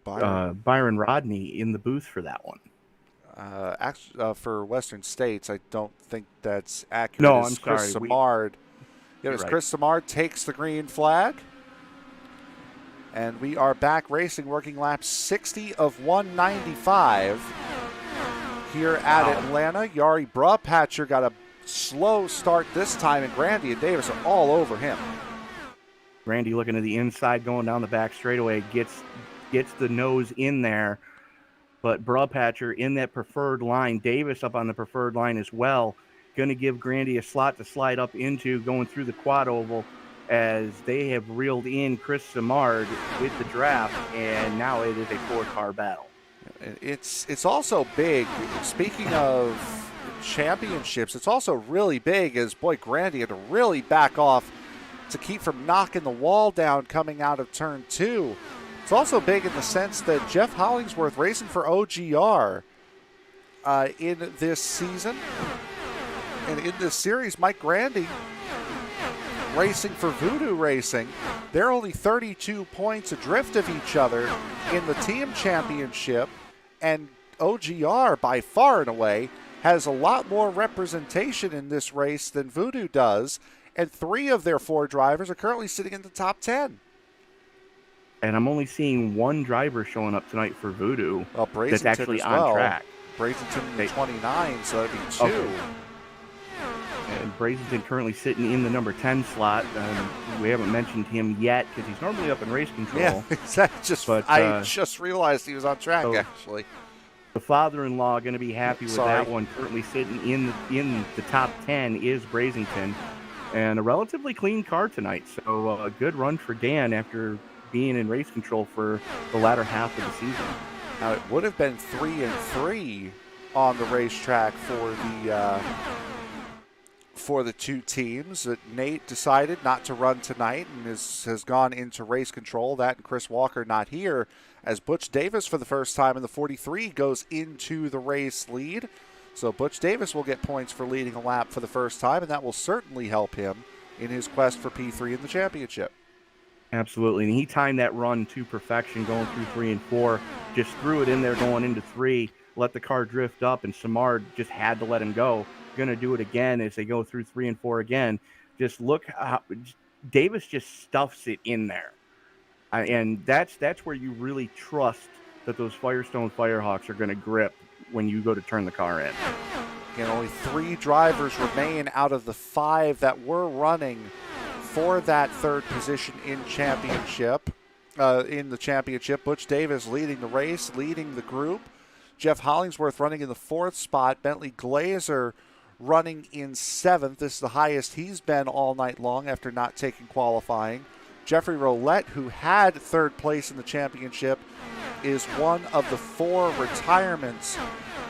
B: Byron Rodney in the booth for that one.
A: For Western States, I don't think that's accurate.
B: No,
A: I'm sorry. Chris Simard.
B: Right.
A: Chris Simard takes the green flag. And we are back racing, working laps 60 of 195 here at Atlanta. Yari Brabpatcher got a slow start this time, and Grandy and Davis are all over him.
B: Grandy looking to the inside, going down the back straightaway, gets the nose in there. But Brabpatcher in that preferred line, Davis up on the preferred line as well, going to give Grandy a slot to slide up into, going through the quad oval, as they have reeled in Chris Simard with the draft, and now it is a 4-car battle.
A: It's also big. Speaking of championships, it's also really big as, Grandy had to really back off to keep from knocking the wall down coming out of turn 2. It's also big in the sense that Jeff Hollingsworth racing for OGR in this season. And in this series, Mike Grandy racing for Voodoo Racing. They're only 32 points adrift of each other in the team championship. And OGR, by far and away, has a lot more representation in this race than Voodoo does. And 3 of their 4 drivers are currently sitting in the top 10.
B: And I'm only seeing 1 driver showing up tonight for Voodoo that's actually on track.
A: Brazington 29, so that'd be 2.
B: Okay. And Brazington currently sitting in the number 10 slot. We haven't mentioned him yet because he's normally up in race control.
A: Yeah, exactly. I just realized he was on track, actually.
B: The father-in-law going to be happy with that one. Currently sitting in the top 10 is Brazington. And a relatively clean car tonight. So a good run for Dan after being in race control for the latter half of the season.
A: Now, it would have been 3-3 on the racetrack for the for the two teams. Nate decided not to run tonight and has gone into race control. That and Chris Walker not here, as Butch Davis for the first time in the 43 goes into the race lead. So Butch Davis will get points for leading a lap for the first time, and that will certainly help him in his quest for P3 in the championship.
B: Absolutely. And he timed that run to perfection going through 3 and 4, just threw it in there going into 3, let the car drift up, and Simard just had to let him go. Going to do it again as they go through 3 and 4 again. Just look how Davis just stuffs it in there. And that's where you really trust that those Firestone Firehawks are going to grip when you go to turn the car in.
A: Again, only 3 drivers remain out of the 5 that were running for that third position in the championship. Butch Davis leading the race, leading the group. Jeff Hollingsworth running in the 4th spot. Bentley Glazer running in 7th. This is the highest he's been all night long after not taking qualifying. Jeffrey Roulette, who had 3rd place in the championship, is one of the 4 retirements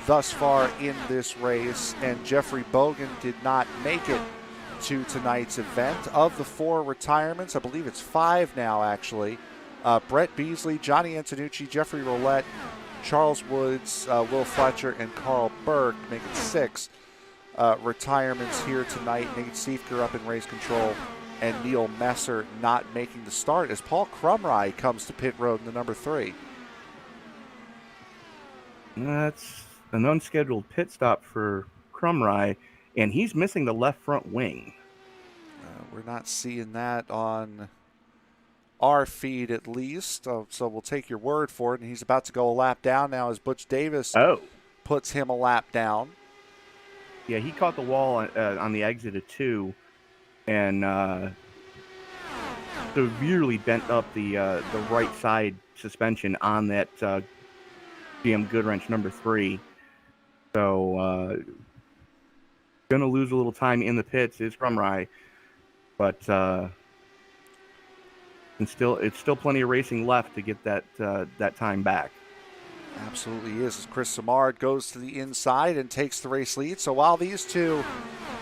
A: thus far in this race, and Jeffrey Bogan did not make it to tonight's event. Of the 4 retirements, I believe it's 5 now actually. Brett Beasley, Johnny Antonucci, Jeffrey Roulette, Charles Woods, Will Fletcher, and Carl Berg make it 6 retirements here tonight. Nate Siefker up in race control, and Neil Messer not making the start as Paul Crumry comes to pit road in the number 3.
B: That's an unscheduled pit stop for Crumry, and he's missing the left front wing.
A: We're not seeing that on our feed at least, so we'll take your word for it. And he's about to go a lap down now as Butch Davis puts him a lap down.
B: Yeah, he caught the wall on the exit of 2 and severely bent up the right side suspension on that GM Goodwrench number 3. So going to lose a little time in the pits is Crumry, but it's still plenty of racing left to get that time back.
A: Absolutely is. As Chris Simard goes to the inside and takes the race lead. So while these two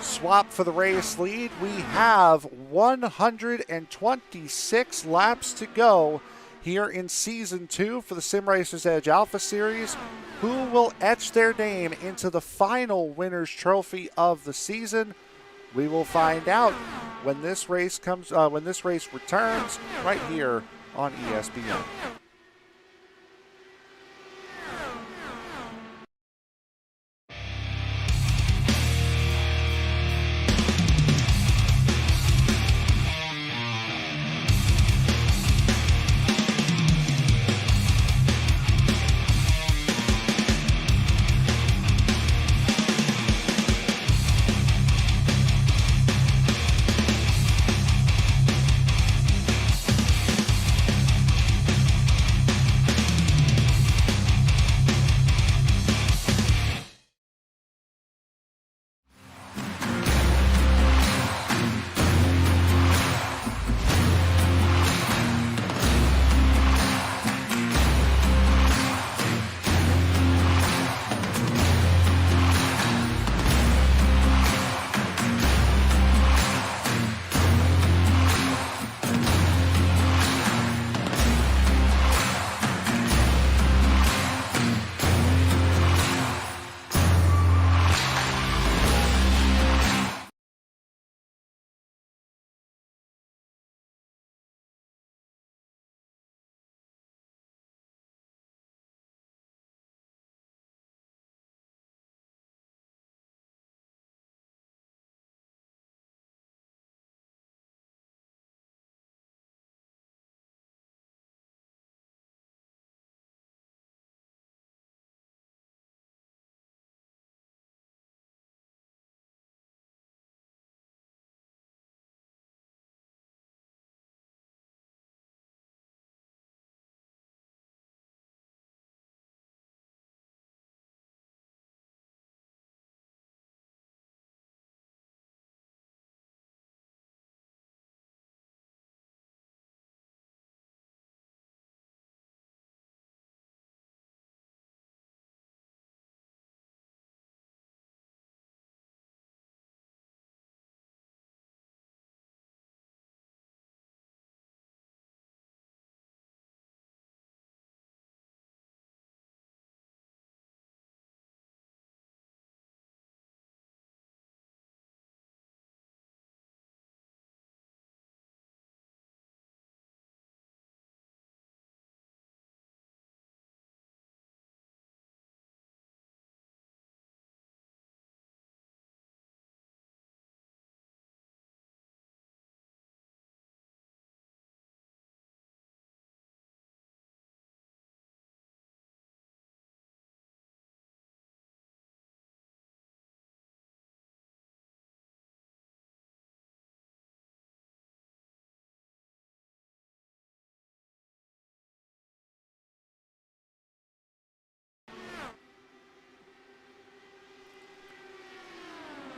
A: swap for the race lead, we have 126 laps to go here in Season 2 for the Sim Racers Edge Alpha Series. Who will etch their name into the final winner's trophy of the season? We will find out when this race returns right here on ESPN.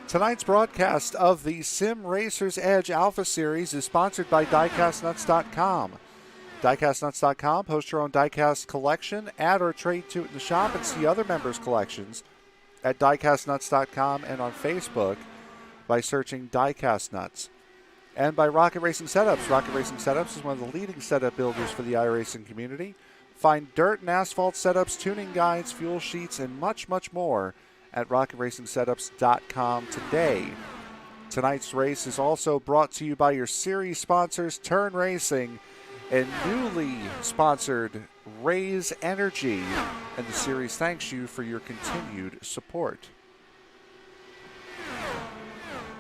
A: Tonight's broadcast of the Sim Racer's Edge Alpha Series is sponsored by DiecastNuts.com. DiecastNuts.com, post your own diecast collection, add or trade to it in the shop, and see other members' collections at DiecastNuts.com and on Facebook by searching Diecast Nuts. And by Rocket Racing Setups. Rocket Racing Setups is one of the leading setup builders for the iRacing community. Find dirt and asphalt setups, tuning guides, fuel sheets, and much, much more at RocketRacingSetups.com today. Tonight's race is also brought to you by your series sponsors, Turn Racing, and newly sponsored Raise Energy. And the series thanks you for your continued support.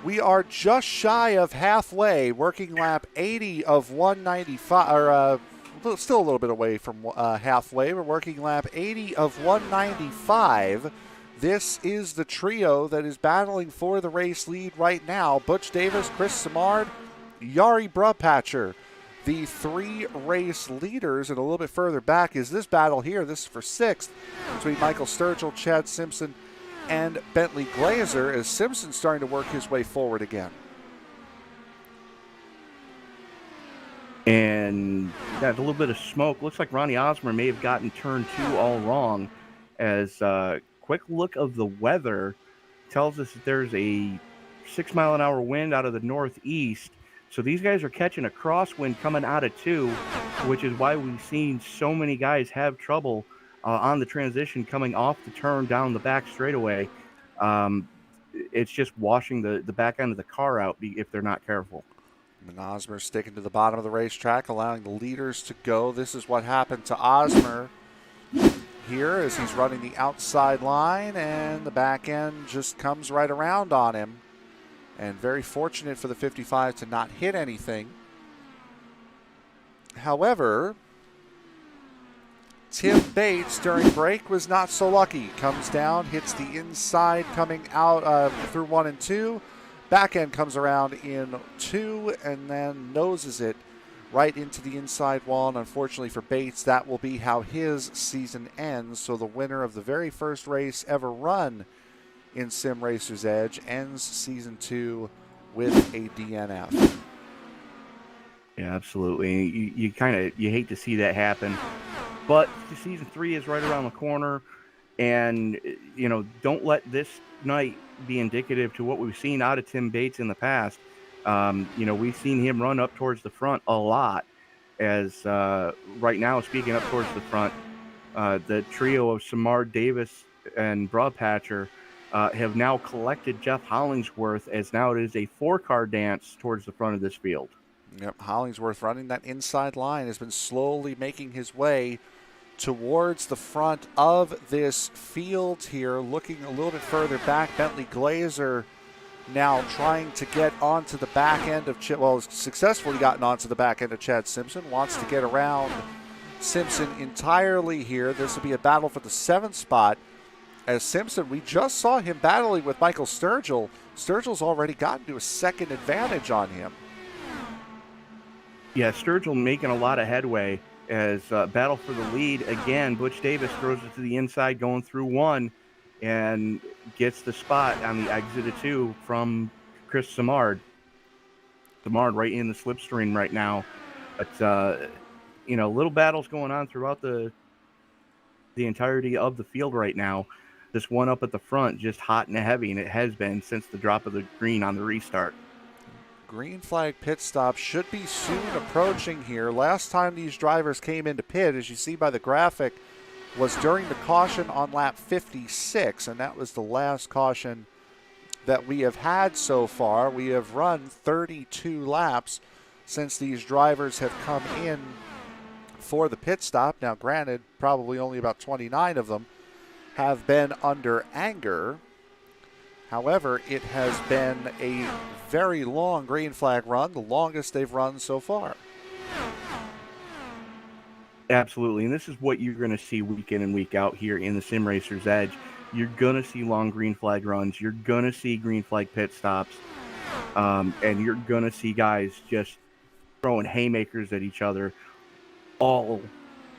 A: We are just shy of halfway, working lap 80 of 195, or still a little bit away from halfway. We're working lap 80 of 195. This is the trio that is battling for the race lead right now. Butch Davis, Chris Simard, Yari Brubpatcher. The three race leaders, and a little bit further back is this battle here. This is for sixth between Michael Sturgill, Chad Simpson, and Bentley Glazer, as Simpson's starting to work his way forward again.
B: And got a little bit of smoke. Looks like Ronnie Osmer may have gotten turn 2 all wrong, as quick look of the weather tells us that there's a 6-mile-an-hour wind out of the northeast. So these guys are catching a crosswind coming out of 2, which is why we've seen so many guys have trouble on the transition coming off the turn down the back straightaway. It's just washing the back end of the car out if they're not careful.
A: And Osmer sticking to the bottom of the racetrack, allowing the leaders to go. This is what happened to Osmer here as he's running the outside line, and the back end just comes right around on him. And very fortunate for the 55 to not hit anything. However, Tim Bates during break was not so lucky. Comes down, hits the inside coming out through 1 and 2. Back end comes around in 2 and then noses it right into the inside wall. And unfortunately for Bates, that will be how his season ends. So the winner of the very first race ever run in Sim Racer's Edge ends season 2 with a DNF.
B: Yeah, absolutely. You hate to see that happen, but season 3 is right around the corner, and don't let this night be indicative to what we've seen out of Tim Bates in the past. We've seen him run up towards the front a lot. As right now, speaking up towards the front, the trio of Simard, Davis, and Brubpatcher have now collected Jeff Hollingsworth, as now it is a 4-car dance towards the front of this field.
A: Yep, Hollingsworth running that inside line has been slowly making his way towards the front of this field here, looking a little bit further back. Bentley Glazer now trying to get onto the back end of successfully gotten onto the back end of Chad Simpson, wants to get around Simpson entirely here. This will be a battle for the 7th spot. As Simpson, we just saw him battling with Michael Sturgill. Sturgill's already gotten to a second advantage on him.
B: Yeah, Sturgill making a lot of headway as battle for the lead. Again, Butch Davis throws it to the inside going through 1 and gets the spot on the exit of 2 from Chris Simard. Simard right in the slipstream right now. But, little battles going on throughout the entirety of the field right now. This one up at the front just hot and heavy, and it has been since the drop of the green on the restart.
A: Green flag pit stop should be soon approaching here. Last time these drivers came into pit, as you see by the graphic, was during the caution on lap 56, and that was the last caution that we have had so far. We have run 32 laps since these drivers have come in for the pit stop. Now, granted, probably only about 29 of them have been under anger. However, it has been a very long green flag run, the longest they've run so far.
B: Absolutely, and this is what you're going to see week in and week out here in the Sim Racer's Edge. You're going to see long green flag runs. You're going to see green flag pit stops. And you're going to see guys just throwing haymakers at each other all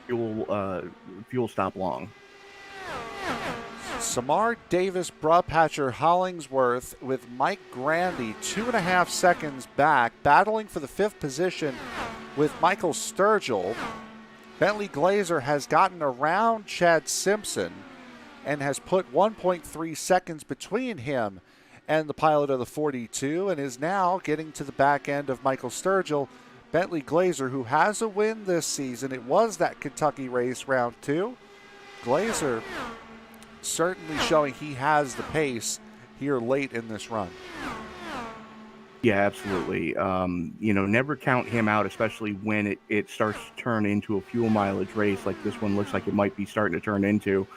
B: fuel stop long.
A: Simard, Davis, Brubhatcher, Hollingsworth with Mike Grandy 2.5 seconds back, battling for the 5th position with Michael Sturgill. Bentley Glazer has gotten around Chad Simpson and has put 1.3 seconds between him and the pilot of the 42, and is now getting to the back end of Michael Sturgill. Bentley Glazer, who has a win this season. It was that Kentucky race, round 2. Glazer certainly showing he has the pace here late in this run.
B: Yeah, absolutely. Never count him out, especially when it starts to turn into a fuel mileage race like this one looks like it might be starting to turn into.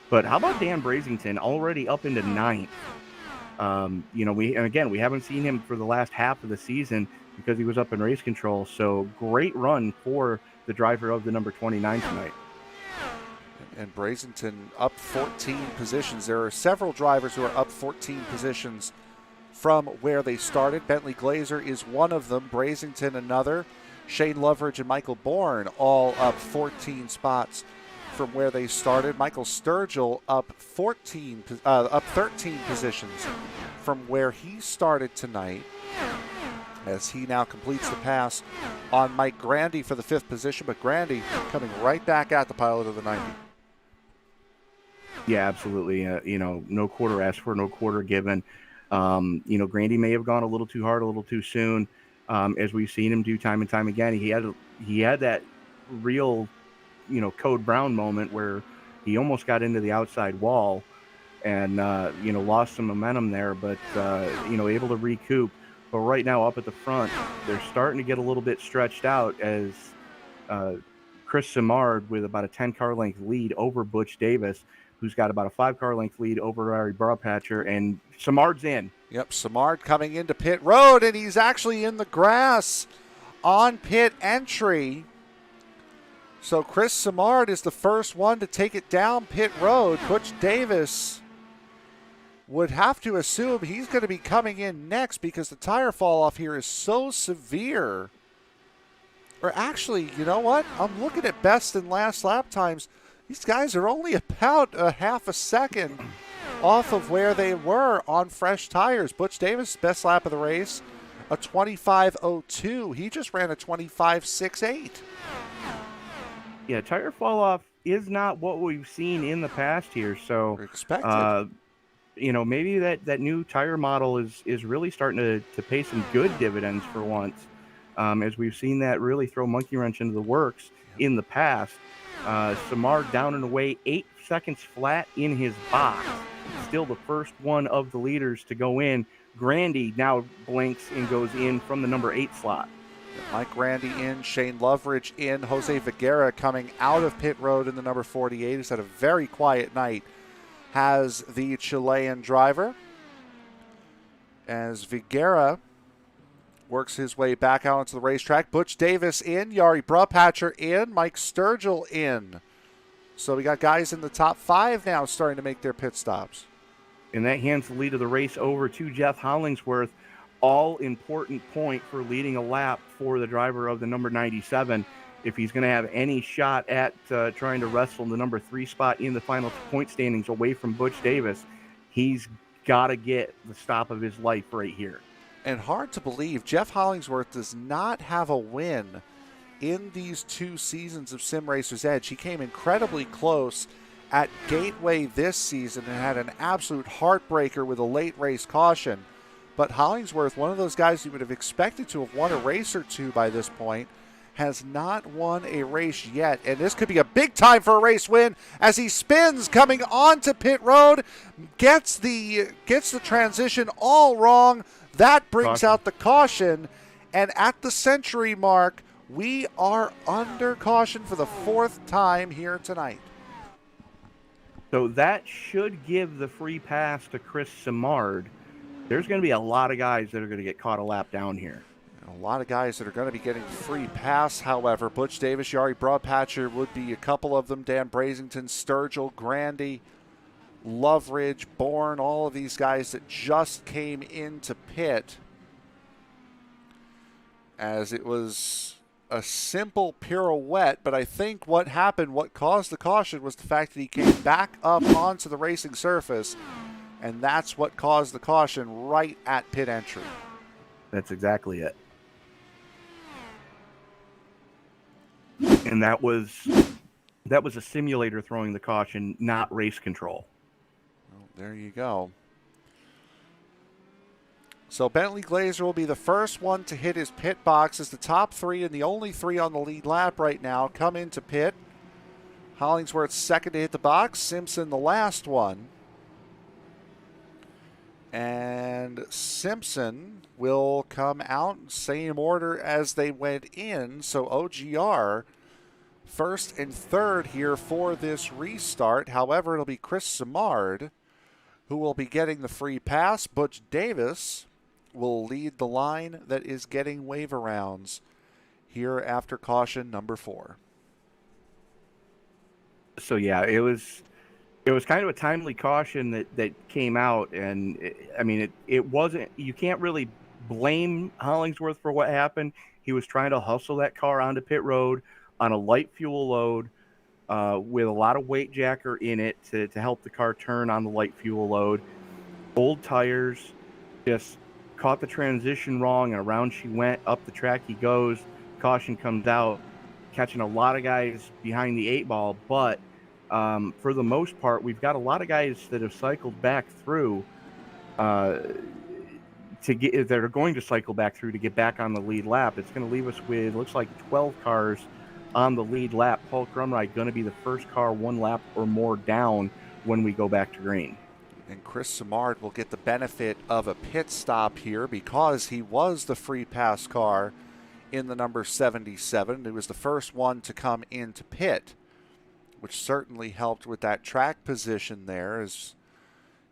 B: But how about Dan Brazington already up into 9th? We haven't seen him for the last half of the season because he was up in race control. So great run for the driver of the number 29 tonight.
A: And Brazington up 14 positions. There are several drivers who are up 14 positions from where they started. Bentley Glazer is one of them. Brazington another. Shane Loveridge and Michael Bourne all up 14 spots from where they started. Michael Sturgill up 13 positions from where he started tonight, as he now completes the pass on Mike Grandy for the 5th position. But Grandy coming right back at the pilot of the 90.
B: Yeah, absolutely. No quarter asked for, no quarter given. Grandy may have gone a little too hard, a little too soon, as we've seen him do time and time again. He had that real, Code Brown moment where he almost got into the outside wall and, lost some momentum there, but, able to recoup. But right now up at the front, they're starting to get a little bit stretched out as Chris Simard with about a 10-car length lead over Butch Davis, who's got about a 5-car length lead over Larry Brubhatcher, and Simard's in.
A: Yep, Simard coming into pit road, and he's actually in the grass on pit entry. So Chris Simard is the first one to take it down pit road. Butch Davis would have to assume he's going to be coming in next because the tire fall off here is so severe. Or actually, you know what? I'm looking at best and last lap times. These guys are only about a half a second off of where they were on fresh tires. Butch Davis, best lap of the race, a 25.02. He just ran a 25.68.
B: Yeah, tire fall off is not what we've seen in the past here. So
A: expected.
B: Maybe that new tire model is really starting to pay some good dividends for once, as we've seen that really throw monkey wrench into the works in the past. Simard down and away, 8 seconds flat in his box. Still the first one of the leaders to go in. Grandy now blinks and goes in from the number 8 slot.
A: Mike Grandy in, Shane Loveridge in, Jose Viguera coming out of pit road in the number 48. He's had a very quiet night, has the Chilean driver. As Viguera works his way back out onto the racetrack. Butch Davis in, Yari Brubhatcher in, Mike Sturgill in. So we got guys in the top 5 now starting to make their pit stops.
B: And that hands the lead of the race over to Jeff Hollingsworth. All important point for leading a lap for the driver of the number 97. If he's going to have any shot at trying to wrestle the number 3 spot in the final point standings away from Butch Davis, he's got to get the stop of his life right here.
A: And hard to believe, Jeff Hollingsworth does not have a win in these 2 seasons of Sim Racer's Edge. He came incredibly close at Gateway this season and had an absolute heartbreaker with a late race caution. But Hollingsworth, one of those guys you would have expected to have won a race or 2 by this point, has not won a race yet. And this could be a big time for a race win as he spins coming onto pit road, gets the transition all wrong. That brings out the caution. And at the century mark, we are under caution for the 4th time here tonight.
B: So that should give the free pass to Chris Simard. There's going to be a lot of guys that are going to get caught a lap down here.
A: A lot of guys that are going to be getting free pass, however. Butch Davis, Yari Brubhatcher would be a couple of them. Dan Brazington, Sturgill, Grandy, Loveridge, Bourne, all of these guys that just came into pit as it was a simple pirouette, but I think what happened, what caused the caution, was the fact that he came back up onto the racing surface, and that's what caused the caution right at pit entry.
B: That's exactly it. And that was a simulator throwing the caution, not race control.
A: Well, there you go. So Bentley Glazer will be the first one to hit his pit box as the top three and the only three on the lead lap right now come into pit. Hollingsworth second to hit the box, Simpson the last one. And Simpson will come out same order as they went in. So OGR first and third here for this restart. However, it'll be Chris Simard who will be getting the free pass. Butch Davis will lead the line that is getting wave arounds here after caution number 4.
B: So yeah, it was kind of a timely caution that came out, and it wasn't. You can't really blame Hollingsworth for what happened. He was trying to hustle that car onto pit road on a light fuel load with a lot of weight jacker in it to help the car turn on the light fuel load. Old tires, just caught the transition wrong, and around she went. Up the track he goes. Caution comes out, catching a lot of guys behind the 8-ball, but for the most part, we've got a lot of guys that have cycled back through that are going to cycle back through to get back on the lead lap. It's going to leave us with, looks like 12 cars on the lead lap. Paul Crumride going to be the first car one lap or more down when we go back to green.
A: And Chris Simard will get the benefit of a pit stop here because he was the free pass car in the number 77. He was the first one to come into pit, which certainly helped with that track position there as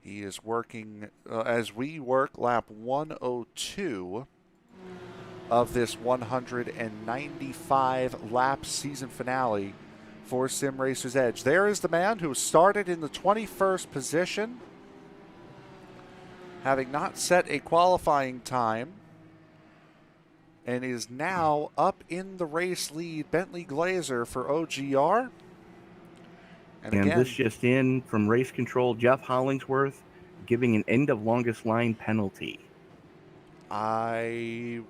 A: he is working, as we work lap 102 of this 195 lap season finale for Sim Racer's Edge. There is the man who started in the 21st position, having not set a qualifying time, and is now up in the race lead. Bentley Glazer for OGR.
B: And again, this just in from race control, Jeff Hollingsworth giving an end of longest line penalty.
A: Why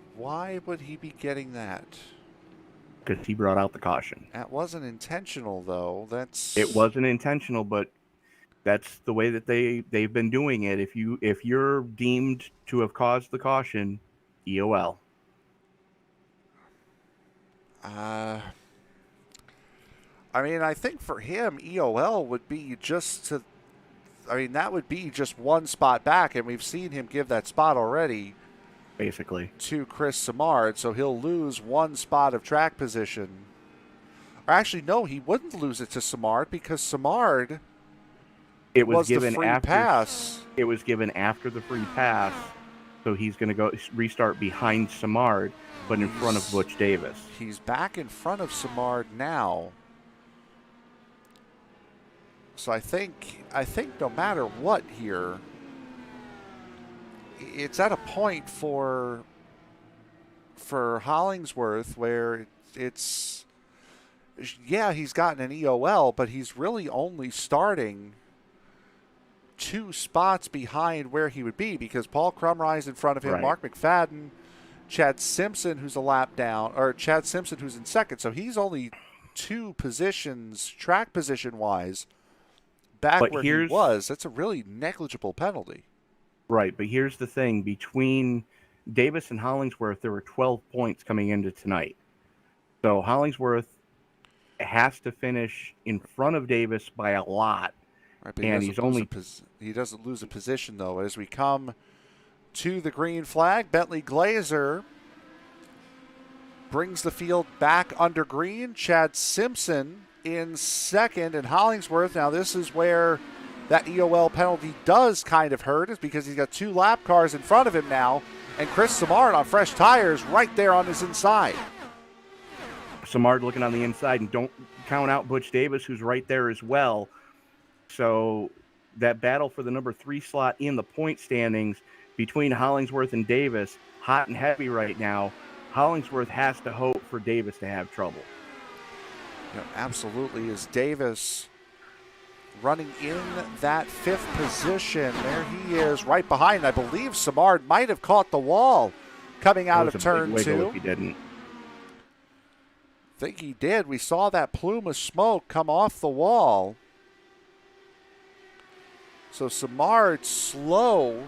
A: would he be getting that?
B: Because he brought out the caution.
A: That wasn't intentional, though.
B: It wasn't intentional, but that's the way that they've been doing it. If you're deemed to have caused the caution, EOL.
A: I think for him, EOL would be that would be just one spot back, and we've seen him give that spot already.
B: Basically.
A: To Chris Simard, so he'll lose one spot of track position. Or actually, no, he wouldn't lose it to Simard because Simard was given the free pass.
B: It was given after the free pass, so he's going to go restart behind Simard, but in front of Butch Davis.
A: He's back in front of Simard now. So I think no matter what here, it's at a point for Hollingsworth where he's gotten an EOL, but he's really only starting 2 spots behind where he would be because Paul Crumride's in front of him, right. Mark Mcfadden, Chad Simpson, who's a lap down, or Chad Simpson, who's in second. So he's only 2 positions, track position-wise, back where he was. That's a really negligible penalty.
B: Right, but here's the thing. Between Davis and Hollingsworth, there were 12 points coming into tonight. So Hollingsworth has to finish in front of Davis by a lot.
A: Right, but he doesn't lose a position, though. As we come to the green flag, Bentley Glazer brings the field back under green. Chad Simpson in second, and Hollingsworth. Now this is where that EOL penalty does kind of hurt, is because he's got 2 lap cars in front of him now, and Chris Simard on fresh tires right there on his inside.
B: Simard looking on the inside, and don't count out Butch Davis, who's right there as well. So that battle for the number 3 slot in the point standings between Hollingsworth and Davis, hot and heavy right now. Hollingsworth has to hope for Davis to have trouble.
A: Absolutely, as Davis running in that 5th position. There he is right behind. I believe Simard might have caught the wall coming out of turn 2.
B: If he didn't.
A: I think he did. We saw that plume of smoke come off the wall. So Simard slow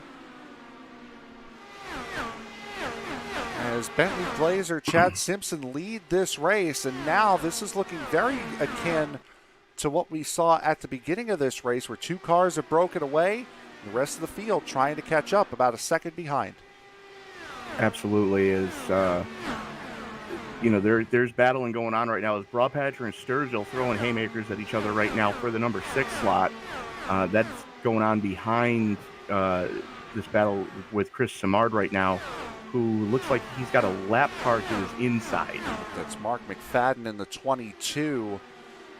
A: as Bentley Glazer, Chad Simpson lead this race, and now this is looking very akin to what we saw at the beginning of this race, where 2 cars have broken away, and the rest of the field trying to catch up about a second behind.
B: Absolutely is. There's battling going on right now as Brabhatcher and Sturgill throwing haymakers at each other right now for the number 6 slot. That's going on behind this battle with Chris Simard right now, who looks like he's got a lap car to his inside.
A: That's Mark Mcfadden in the 22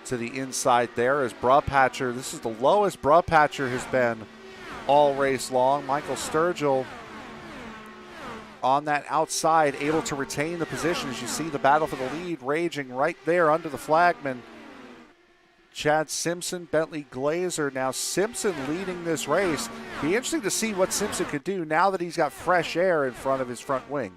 A: to the inside there as Brabhatcher. This is the lowest Brabhatcher has been all race long. Michael Sturgill on that outside, able to retain the position as you see the battle for the lead raging right there under the flagman. Chad Simpson, Bentley Glazer. Now Simpson leading this race. Be interesting to see what Simpson could do now that he's got fresh air in front of his front wing.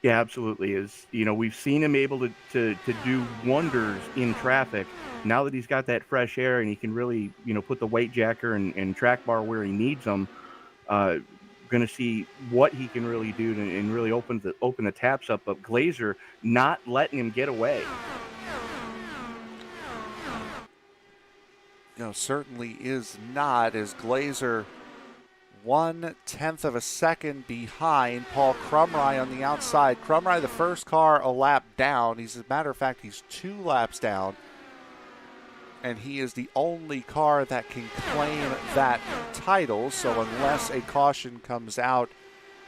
B: Yeah, absolutely. We've seen him able to do wonders in traffic. Now that he's got that fresh air and he can really, put the weight jacker and track bar where he needs them, going to see what he can really do and really open the taps up. But Glazer not letting him get away.
A: Certainly is not, as Glazer 1/10 of a second behind Paul Crumry on the outside. Crumry, the first car a lap down. As a matter of fact, he's 2 laps down. And he is the only car that can claim that title. So unless a caution comes out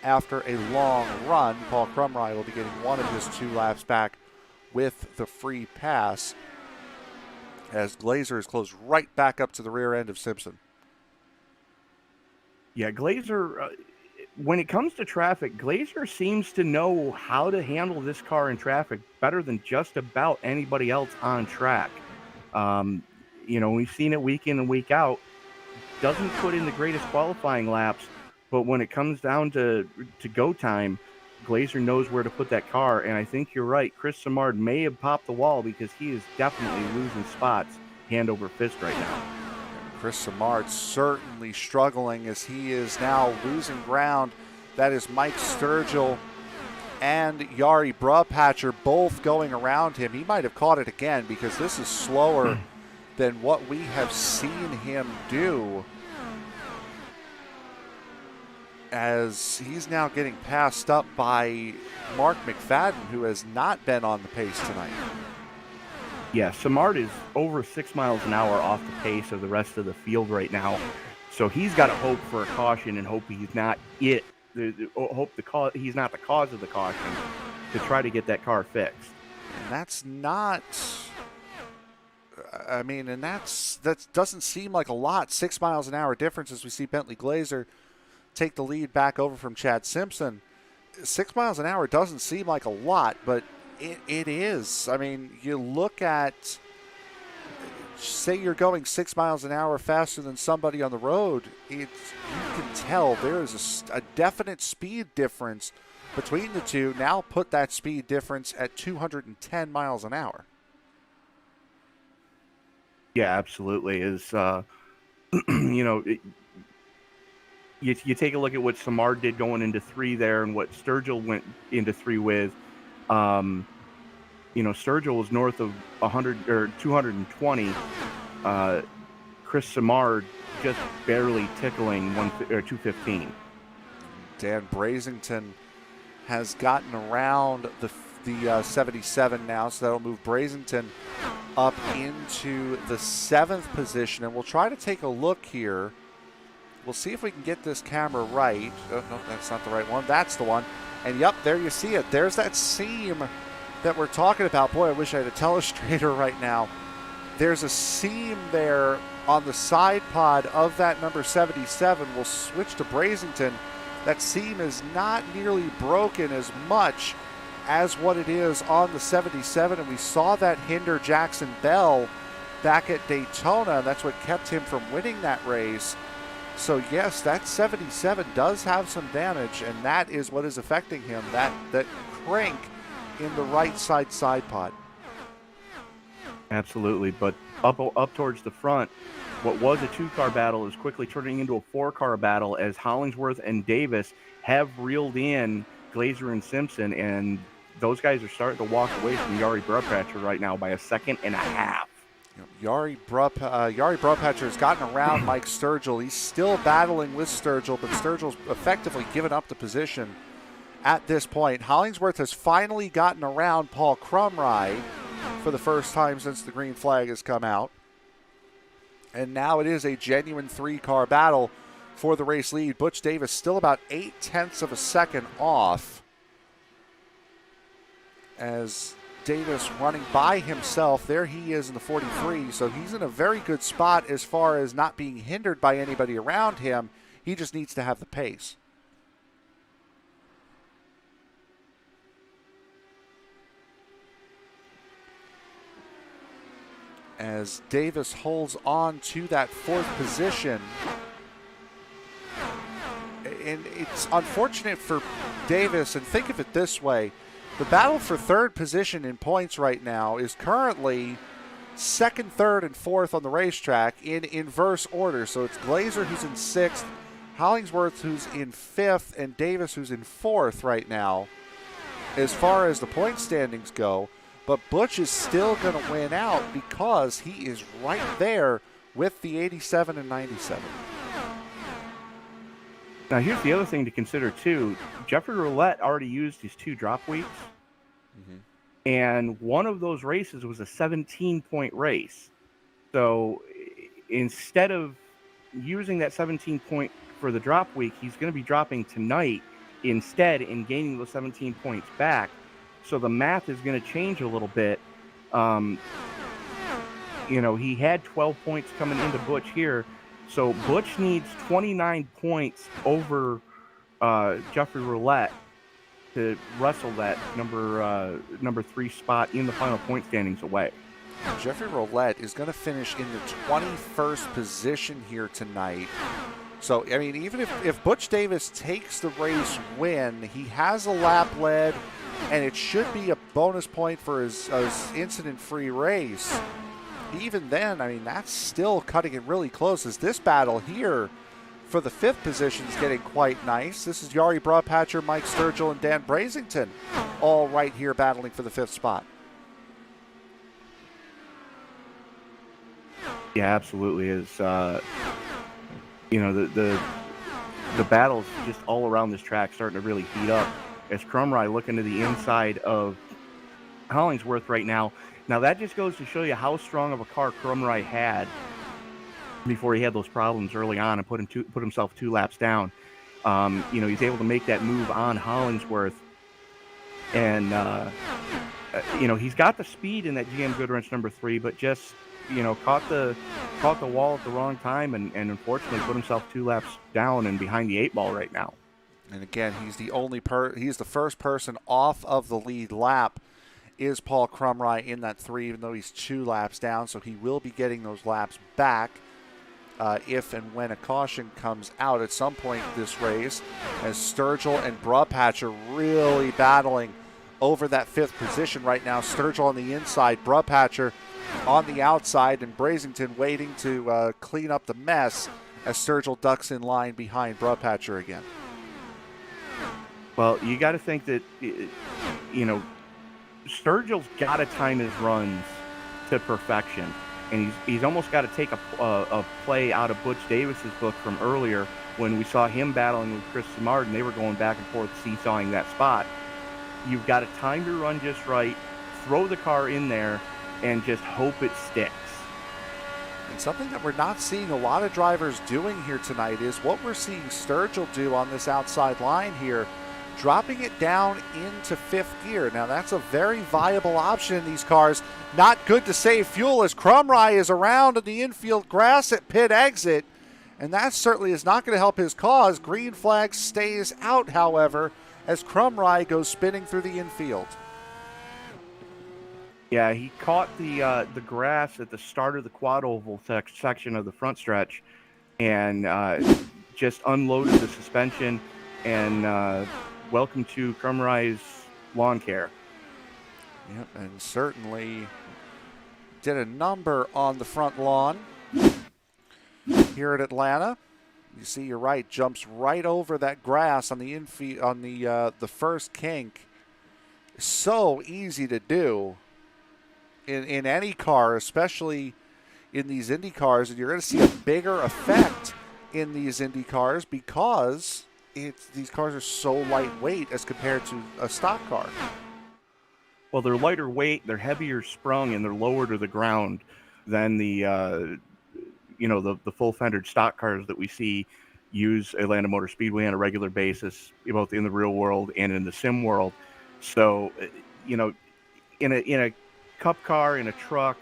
A: after a long run, Paul Crumry will be getting one of his 2 laps back with the free pass, as Glazer is close right back up to the rear end of Simpson.
B: Yeah, Glazer, when it comes to traffic, Glazer seems to know how to handle this car in traffic better than just about anybody else on track. We've seen it week in and week out. Doesn't put in the greatest qualifying laps, but when it comes down to go time, Glazer knows where to put that car, and I think you're right. Chris Simard may have popped the wall because he is definitely losing spots hand over fist right now.
A: Chris Simard certainly struggling as he is now losing ground. That is Mike Sturgill and Yari Brabhatcher both going around him. He might have caught it again because this is slower than what we have seen him do, as he's now getting passed up by Mark Mcfadden, who has not been on the pace tonight.
B: Yeah, Simard is over 6 miles an hour off the pace of the rest of the field right now. So he's got to hope for a caution and hope he's not he's not the cause of the caution to try to get that car fixed.
A: And that's not, that doesn't seem like a lot. 6 miles an hour difference as we see Bentley Glazer take the lead back over from Chad Simpson. 6 miles an hour doesn't seem like a lot, but it is. I mean, you look at, say you're going 6 miles an hour faster than somebody on the road, you can tell there is a definite speed difference between the two. Now put that speed difference at 210 miles an hour.
B: Yeah, absolutely. You take a look at what Simard did going into 3 there and what Sturgill went into 3 with. Sturgill was north of 100 or 220. Chris Simard just barely tickling 215.
A: Dan Brazington has gotten around the 77 now, so that'll move Brazington up into the 7th position. And we'll try to take a look here. We'll see if we can get this camera right. Oh, no, that's not the right one. That's the one. And yep, there you see it. There's that seam that we're talking about. Boy, I wish I had a telestrator right now. There's a seam there on the side pod of that number 77. We'll switch to Brazington. that seam is not nearly broken as much as what it is on the 77, and we saw that hinder Jackson Bell back at Daytona. That's what kept him from winning that race. So yes, that 77 does have some damage, and that is what is affecting him, that crank in the right side pod.
B: Absolutely, but up towards the front, what was a 2-car battle is quickly turning into a 4-car battle as Hollingsworth and Davis have reeled in Glazer and Simpson, and those guys are starting to walk away from Yari Brupatcher right now by a second and a half.
A: Yari Brupatcher has gotten around Mike Sturgill. He's still battling with Sturgill, but Sturgill's effectively given up the position at this point. Hollingsworth has finally gotten around Paul Crumry for the first time since the green flag has come out. And now it is a genuine 3-car battle for the race lead. Butch Davis still about 0.8 of a second off, as Davis running by himself. There he is in the 43, so he's in a very good spot as far as not being hindered by anybody around him. He just needs to have the pace. As Davis holds on to that 4th position. And it's unfortunate for Davis, and think of it this way. The battle for 3rd position in points right now is currently 2nd, 3rd, and 4th on the racetrack in inverse order. So it's Glazer who's in 6th, Hollingsworth who's in 5th, and Davis who's in 4th right now as far as the point standings go. But Butch is still going to win out because he is right there with the 87 and 97.
B: Now, here's the other thing to consider, too. Jeffrey Roulette already used his 2 drop weeks. Mm-hmm. And one of those races was a 17-point race. So instead of using that 17 point for the drop week, he's going to be dropping tonight instead and gaining those 17 points back. So the math is going to change a little bit. He had 12 points coming into Butch here. So Butch needs 29 points over Jeffrey Roulette to wrestle that number 3 spot in the final point standings away.
A: Jeffrey Roulette is going to finish in the 21st position here tonight. So, I mean, even if Butch Davis takes the race win, he has a lap lead, and it should be a bonus point for his incident-free race. Even then, I mean, that's still cutting it really close, as this battle here for the 5th position is getting quite nice. This is Yari Brupatcher, Mike Sturgill, and Dan Brazington all right here battling for the 5th spot.
B: Yeah, absolutely is. The battles just all around this track starting to really heat up as Crumry looking to the inside of Hollingsworth right now. Now, that just goes to show you how strong of a car Crumry had before he had those problems early on and put himself 2 laps down. He's able to make that move on Hollingsworth. And, he's got the speed in that GM Goodwrench number 3, but just, caught the wall at the wrong time and unfortunately put himself 2 laps down and behind the 8 ball right now.
A: And again, he's the first person off of the lead lap is Paul Crumry in that 3, even though he's 2 laps down. So he will be getting those laps back if and when a caution comes out at some point this race, as Sturgill and Brupatcher really battling over that 5th position right now. Sturgill on the inside, Brupatcher on the outside, and Brazington waiting to clean up the mess as Sturgill ducks in line behind Brupatcher again.
B: Well, you got to think that, Sturgill's got to time his runs to perfection. And he's almost got to take a play out of Butch Davis's book from earlier when we saw him battling with Chris Simard and they were going back and forth seesawing that spot. You've got to time your run just right, throw the car in there, and just hope it sticks.
A: And something that we're not seeing a lot of drivers doing here tonight is what we're seeing Sturgill do on this outside line here, dropping it down into 5th gear. Now, that's a very viable option in these cars. Not good to save fuel as Crumry is around in the infield grass at pit exit And that certainly is not going to help his cause. Green flag stays out, however, as Crumry goes spinning through the infield.
B: Yeah, he caught the grass at the start of the quad oval section of the front stretch, and just unloaded the suspension, and welcome to Crumry's lawn care.
A: Yep, and certainly did a number on the front lawn here at Atlanta. You see, you're right, jumps right over that grass on the infield on the first kink. So easy to do in any car, especially in these Indy cars, and you're going to see a bigger effect in these Indy cars because these cars are so lightweight as compared to a stock car.
B: Well, they're lighter weight, they're heavier sprung, and they're lower to the ground than the full fendered stock cars that we see use Atlanta Motor Speedway on a regular basis, both in the real world and in the sim world. So, in a cup car, in a truck,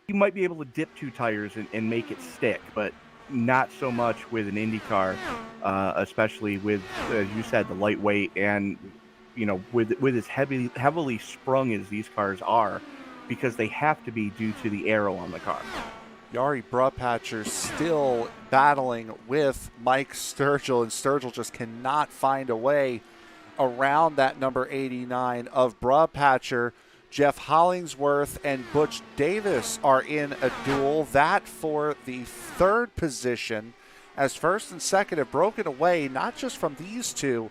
B: you might be able to dip 2 tires and make it stick, but not so much with an Indy car, especially with, as you said, the lightweight and with as heavily sprung as these cars are, because they have to be due to the aero on the car.
A: Jari Brupatcher still battling with Mike Sturgill, and Sturgill just cannot find a way around that number 89 of Brupatcher. Jeff Hollingsworth and Butch Davis are in a duel. That for the 3rd position, as first and second have broken away, not just from these two,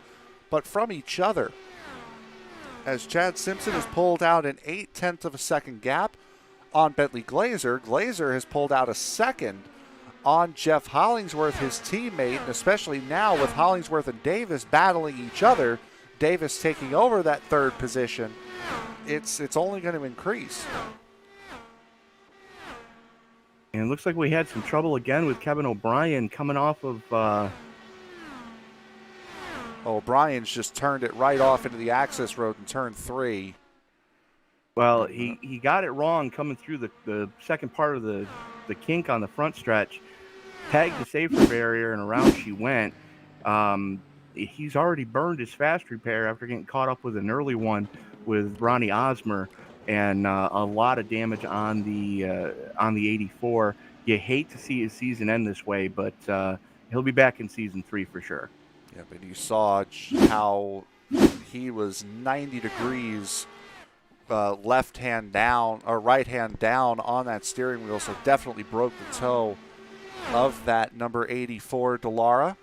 A: but from each other. As Chad Simpson has pulled out an 0.8 of a second gap on Bentley Glazer. Glazer has pulled out a second on Jeff Hollingsworth, his teammate, and especially now with Hollingsworth and Davis battling each other, Davis taking over that 3rd position, it's only going to increase.
B: And it looks like we had some trouble again with Kevin O'Brien coming off of...
A: O'Brien's just turned it right off into the access road in turn 3.
B: Well, he got it wrong coming through the second part of the kink on the front stretch, tagged the safety barrier, and around she went. He's already burned his fast repair after getting caught up with an early one with Ronnie Osmer, and a lot of damage on the 84. You hate to see his season end this way, but he'll be back in season 3 for sure.
A: Yeah, but you saw how he was 90 degrees left hand down or right hand down on that steering wheel, so definitely broke the toe of that number 84 Dallara.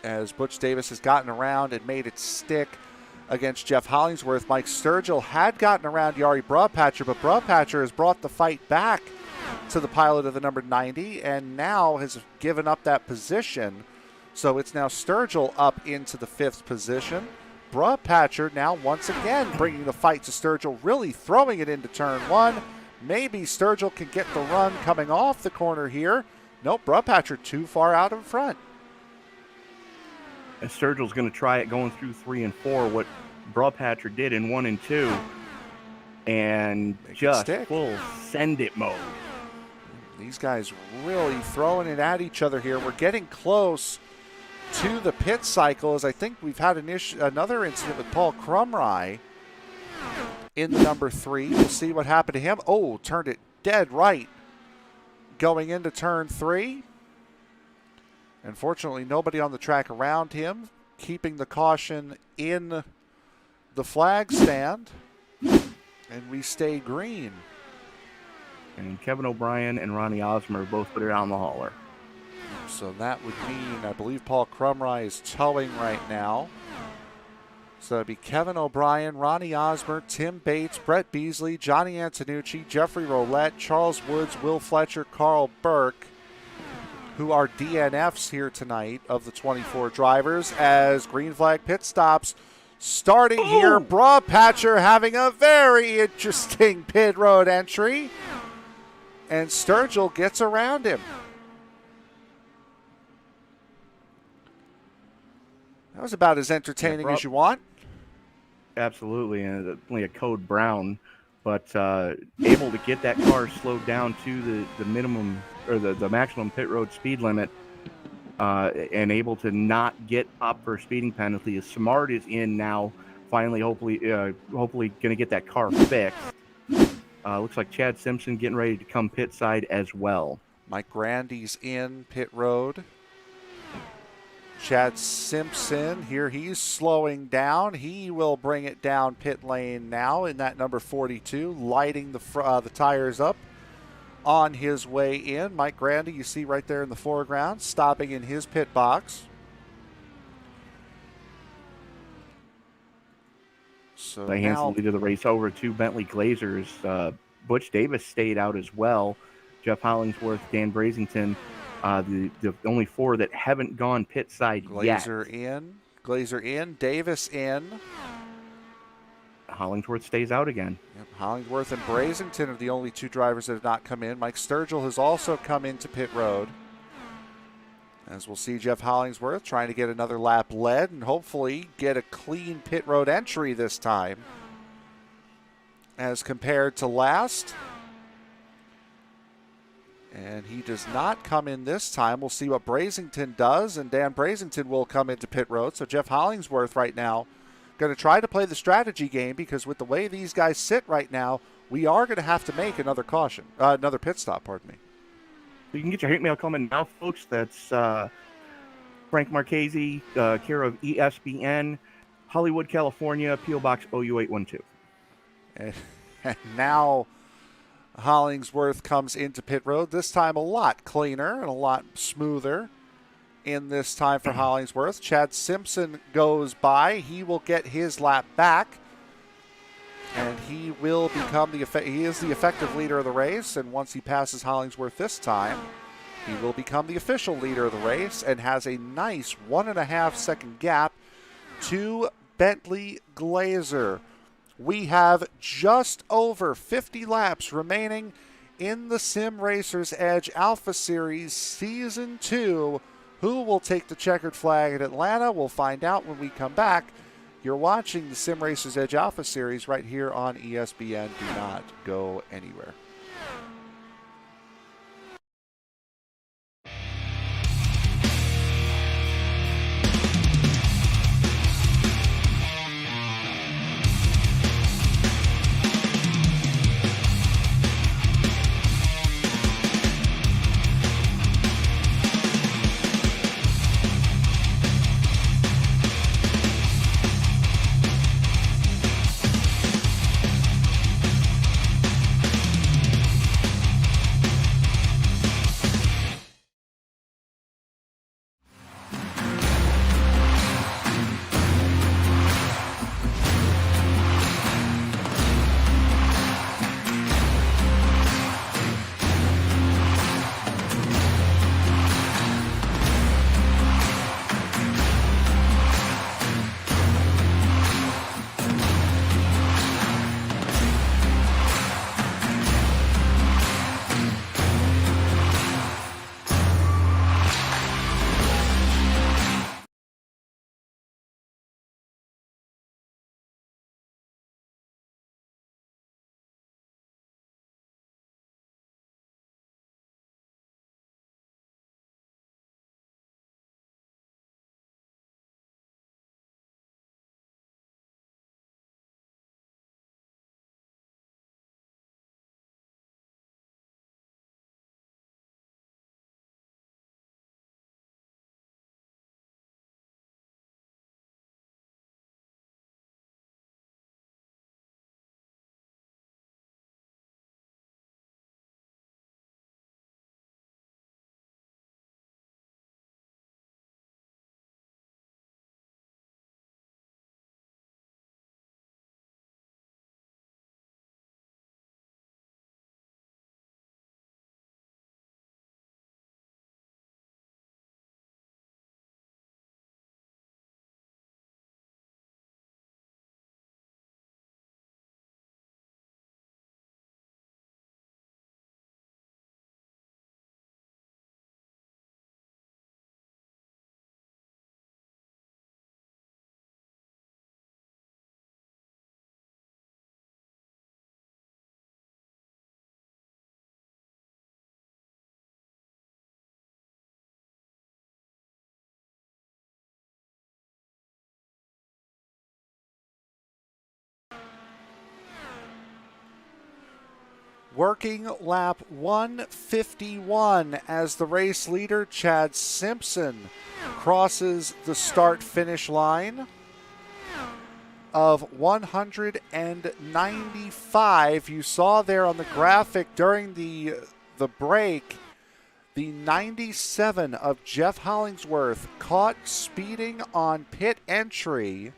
A: As Butch Davis has gotten around and made it stick against Jeff Hollingsworth. Mike Sturgill had gotten around Jari Brupatcher, but Brupatcher has brought the fight back to the pilot of the number 90 and now has given up that position. So it's now Sturgill up into the 5th position. Brupatcher now once again bringing the fight to Sturgill, really throwing it into turn 1. Maybe Sturgill can get the run coming off the corner here. Nope, Brupatcher too far out in front.
B: And Sturgill's going to try it going through 3 and 4, what Brupatcher did in 1 and 2, and just full send it mode.
A: These guys really throwing it at each other here. We're getting close to the pit cycle, as I think we've had another incident with Paul Crumry in the number 3. We'll see what happened to him. Oh, turned it dead right going into turn 3. Unfortunately, nobody on the track around him, keeping the caution in the flag stand, and we stay green.
B: And Kevin O'Brien and Ronnie Osmer both put it on the hauler.
A: So that would mean, I believe Paul Crumry is towing right now. So it'd be Kevin O'Brien, Ronnie Osmer, Tim Bates, Brett Beasley, Johnny Antonucci, Jeffrey Roulette, Charles Woods, Will Fletcher, Carl Burke, who are DNFs here tonight of the 24 drivers, as green flag pit stops starting here. Brupatcher having a very interesting pit road entry, and Sturgill gets around him. That was about as entertaining as you want.
B: Absolutely, and only a code brown, but able to get that car slowed down to the minimum or the maximum pit road speed limit, and able to not get up for a speeding penalty. As Simard is in now, finally, hopefully going to get that car fixed. Looks like Chad Simpson getting ready to come pit side as well.
A: Mike Grandy's in pit road. Chad Simpson here, he's slowing down. He will bring it down pit lane now in that number 42, lighting the tires up on his way in. Mike Grandy, you see right there in the foreground, stopping in his pit box. So
B: they hands the lead of the race over to Bentley Glazers. Butch Davis stayed out as well. Jeff Hollingsworth, Dan Brazington, the only four that haven't gone pit side yet.
A: Glazer in, Davis in.
B: Hollingsworth stays out again.
A: Yep, Hollingsworth and Brazington are the only two drivers that have not come in. Mike Sturgill has also come into pit road. As we'll see Jeff Hollingsworth trying to get another lap led and hopefully get a clean pit road entry this time as compared to last. And he does not come in this time. We'll see what Brazington does, and Dan Brazington will come into pit road. So Jeff Hollingsworth right now going to try to play the strategy game, because with the way these guys sit right now, we are going to have to make another another pit stop, pardon me.
B: You can get your hate mail coming now, folks. That's Frank Marchese, care of ESPN, Hollywood, California, P.O. Box OU812.
A: And now Hollingsworth comes into pit road, this time a lot cleaner and a lot smoother in this time for Hollingsworth. Chad Simpson goes by. He will get his lap back, and he will become he is the effective leader of the race, and once he passes Hollingsworth this time, he will become the official leader of the race and has a nice 1.5 second gap to Bentley Glazer. We have just over 50 laps remaining in the Sim Racers Edge Alpha Series Season 2. Who will take the checkered flag at Atlanta? We'll find out when we come back. You're watching the Sim Racers Edge Alpha Series right here on ESPN. Do not go anywhere. working lap 151 as the race leader, Chad Simpson, crosses the start-finish line of 195. You saw there on the graphic during the break, the 97 of Jeff Hollingsworth caught speeding on pit entry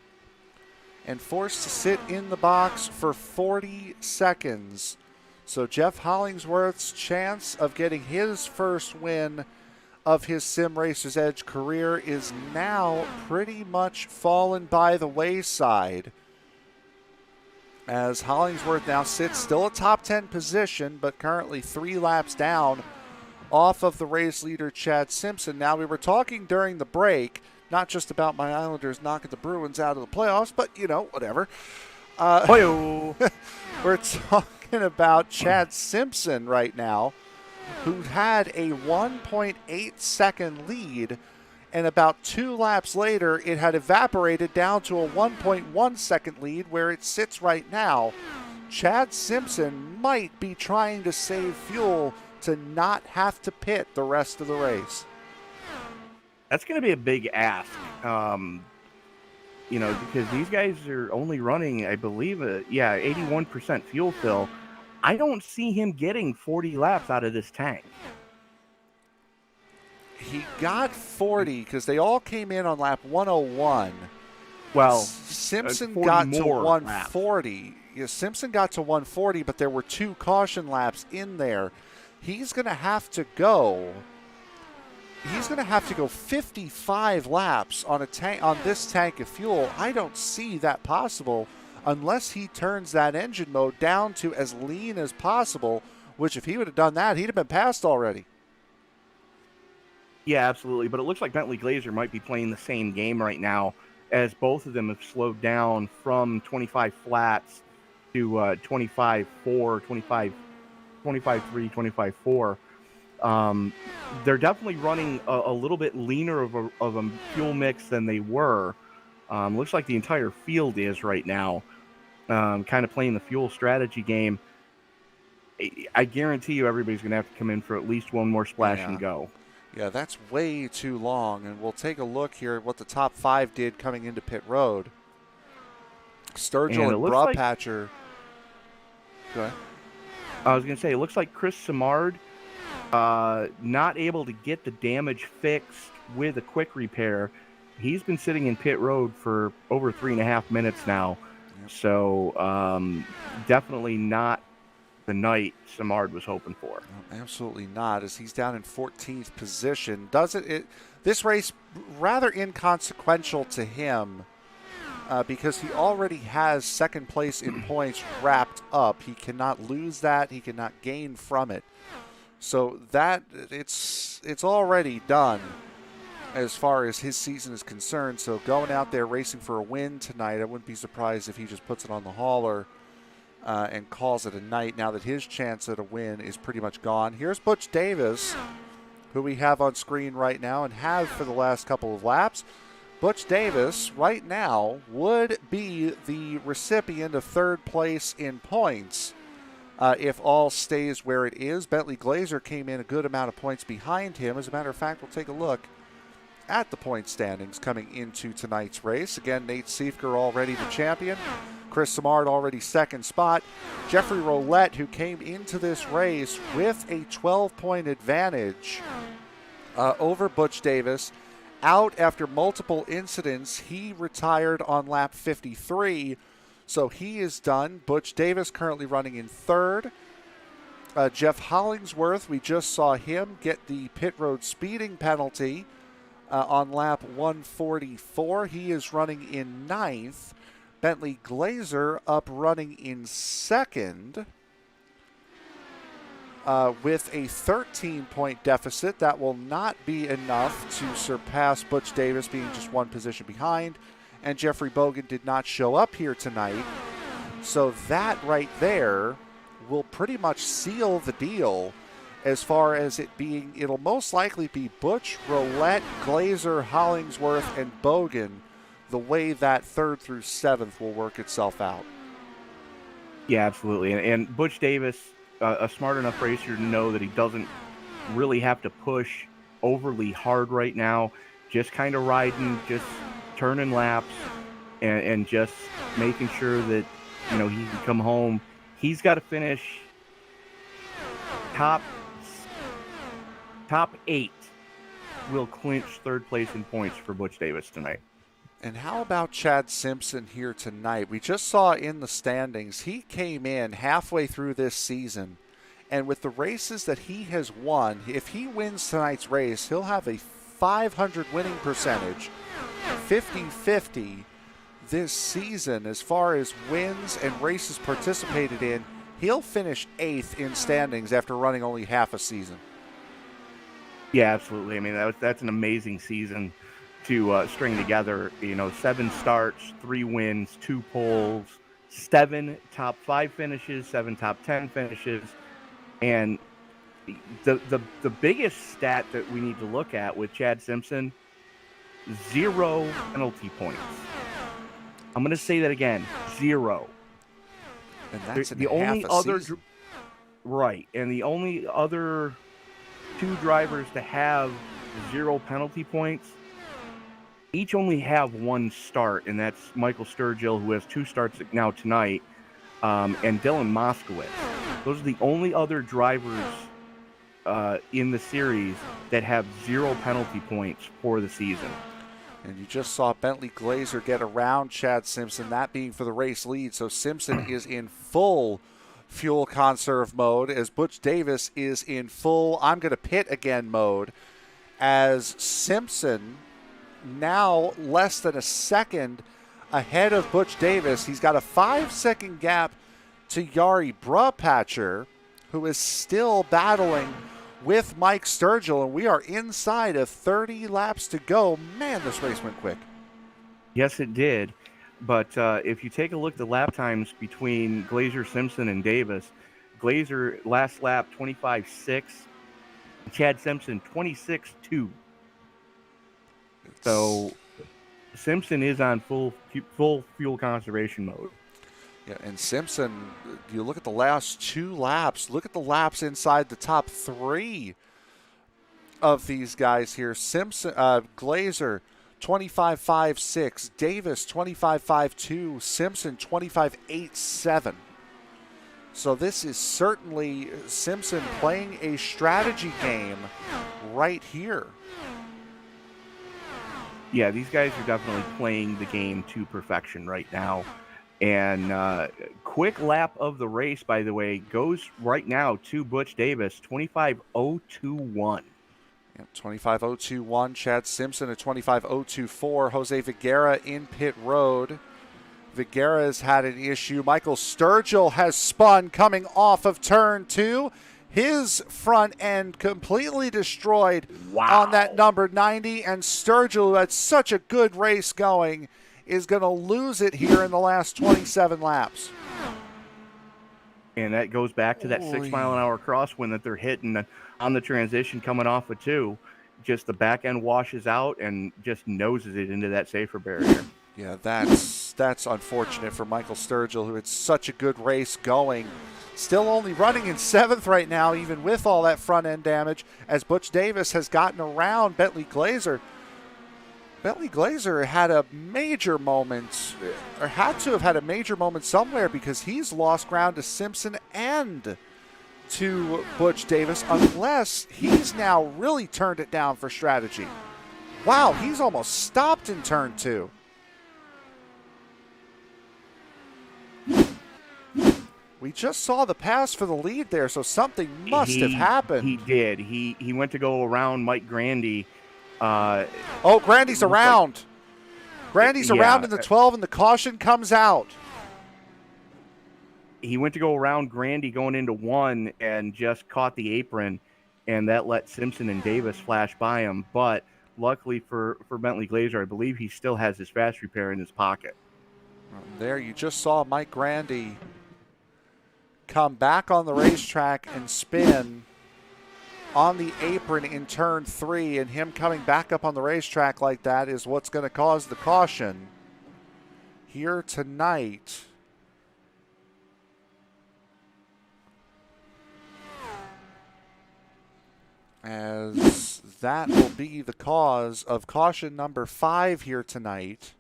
A: and forced to sit in the box for 40 seconds. So Jeff Hollingsworth's chance of getting his first win of his Sim Racers Edge career is now pretty much fallen by the wayside, as Hollingsworth now sits still a top 10 position, but currently 3 laps down off of the race leader, Chad Simpson. Now, we were talking during the break, not just about my Islanders knocking the Bruins out of the playoffs, but, whatever. We're talking about Chad Simpson right now, who had a 1.8 second lead, and about 2 laps later, it had evaporated down to a 1.1 second lead where it sits right now. Chad Simpson might be trying to save fuel to not have to pit the rest of the race.
B: That's going to be a big ask, because these guys are only running, I believe, 81% fuel fill. I don't see him getting 40 laps out of this tank.
A: He got 40 because they all came in on lap 101.
B: Well,
A: Simpson got to 140. Yeah, Simpson got to 140, but there were 2 caution laps in there. He's going to have to go. He's going to have to go 55 laps on this tank of fuel. I don't see that possible unless he turns that engine mode down to as lean as possible, which if he would have done that, he'd have been passed already.
B: Yeah, absolutely. But it looks like Bentley Glazer might be playing the same game right now, as both of them have slowed down from 25 flats to 25.4, 25.3, 25.4. They're definitely running a little bit leaner of a fuel mix than they were. Looks like the entire field is right now, kind of playing the fuel strategy game. I guarantee you everybody's going to have to come in for at least one more splash and go.
A: Yeah, that's way too long, and we'll take a look here at what the top 5 did coming into pit road. Sturgill and Brawpatcher. Go ahead.
B: I was going to say, it looks like Chris Simard not able to get the damage fixed with a quick repair. He's been sitting in pit road for over 3.5 minutes now. Yep. So definitely not the night Simard was hoping for.
A: No, absolutely not, as he's down in 14th position. This race rather inconsequential to him because he already has second place in points wrapped up. He cannot lose that. He cannot gain from it. So that it's already done as far as his season is concerned. So going out there racing for a win tonight, I wouldn't be surprised if he just puts it on the hauler and calls it a night now that his chance at a win is pretty much gone. Here's Butch Davis, who we have on screen right now and have for the last couple of laps. Butch Davis right now would be the recipient of 3rd place in points if all stays where it is. Bentley Glazer came in a good amount of points behind him. As a matter of fact, we'll take a look at the point standings coming into tonight's race. Again, Nate Siefker already the champion. Chris Simard already 2nd spot. Jeffrey Roulette, who came into this race with a 12-point advantage over Butch Davis, out after multiple incidents. He retired on lap 53, so he is done. Butch Davis currently running in 3rd. Jeff Hollingsworth, we just saw him get the pit road speeding penalty on lap 144. He is running in 9th. Bentley Glazer up running in 2nd with a 13-point deficit. That will not be enough to surpass Butch Davis being just 1 position behind. And Jeffrey Bogan did not show up here tonight. So that right there will pretty much seal the deal as far as it being, it'll most likely be Butch, Roulette, Glazer, Hollingsworth, and Bogan, the way that 3rd through 7th will work itself out.
B: Yeah, absolutely. And Butch Davis, a smart enough racer to know that he doesn't really have to push overly hard right now. Just kind of riding, just turning laps, and just making sure that, he can come home. He's got to finish top 8 will clinch third place in points for Butch Davis tonight.
A: And how about Chad Simpson here tonight? We just saw in the standings, he came in halfway through this season, and with the races that he has won, if he wins tonight's race, he'll have a 500 winning percentage, 50-50 this season as far as wins and races participated in. He'll finish 8th in standings after running only half a season.
B: Yeah, absolutely. I mean, that's an amazing season to string together. 7 starts, 3 wins, 2 poles, 7 top 5 finishes, 7 top 10 finishes. And the biggest stat that we need to look at with Chad Simpson, 0 penalty points. I'm going to say that again, 0.
A: And that's
B: the only other right, and the only other 2 drivers to have 0 penalty points each only have 1 start, and that's Michael Sturgill, who has 2 starts now tonight, and Dylan Moskowitz. Those are the only other drivers in the series that have 0 penalty points for the season.
A: And you just saw Bentley Glazer get around Chad Simpson, that being for the race lead. So Simpson is in full fuel conserve mode as Butch Davis is in full I'm going to pit again mode, as Simpson now less than a second ahead of Butch Davis. He's got a 5-second gap to Yari Brapatcher, who is still battling with Mike Sturgill, and we are inside of 30 laps to go. Man, this race went quick.
B: Yes, it did. But if you take a look at the lap times between Glazer, Simpson, and Davis, Glazer last lap 25.6, Chad Simpson 26.2. So Simpson is on full fuel conservation mode.
A: Yeah, and Simpson, you look at the last 2 laps, look at the laps inside the top 3 of these guys here. Simpson, Glazer, 25.56, Davis, 25.52, Simpson, 25.87. So this is certainly Simpson playing a strategy game right here.
B: Yeah, these guys are definitely playing the game to perfection right now. And quick lap of the race, by the way, goes right now to Butch Davis, 25.021.
A: Yep, 25.021. Chad Simpson at 25.024. Jose Vigera in pit road. Vigera has had an issue. Michael Sturgill has spun coming off of turn 2. His front end completely destroyed on that number 90. And Sturgill, who had such a good race going, is going to lose it here in the last 27 laps.
B: And that goes back to that 6 mile an hour crosswind that they're hitting on the transition coming off of 2. Just the back end washes out and just noses it into that safer barrier.
A: Yeah, that's unfortunate for Michael Sturgill, who had such a good race going. Still only running in 7th right now, even with all that front end damage, as Butch Davis has gotten around Bentley Glazer. Bentley Glazer had a major moment, or had to have had a major moment somewhere, because he's lost ground to Simpson and to Butch Davis, unless he's now really turned it down for strategy. Wow, he's almost stopped in turn 2. We just saw the pass for the lead there, so something must have happened.
B: He did. He went to go around Mike Grandy.
A: Grandy's around. Grandy's around in the 12, and the caution comes out.
B: He went to go around Grandy going into 1 and just caught the apron, and that let Simpson and Davis flash by him. But luckily for Bentley Glazer, I believe he still has his fast repair in his pocket.
A: There you just saw Mike Grandy come back on the racetrack and spin on the apron in turn 3, and him coming back up on the racetrack like that is what's going to cause the caution here tonight. as that will be the cause of caution number 5 here tonight.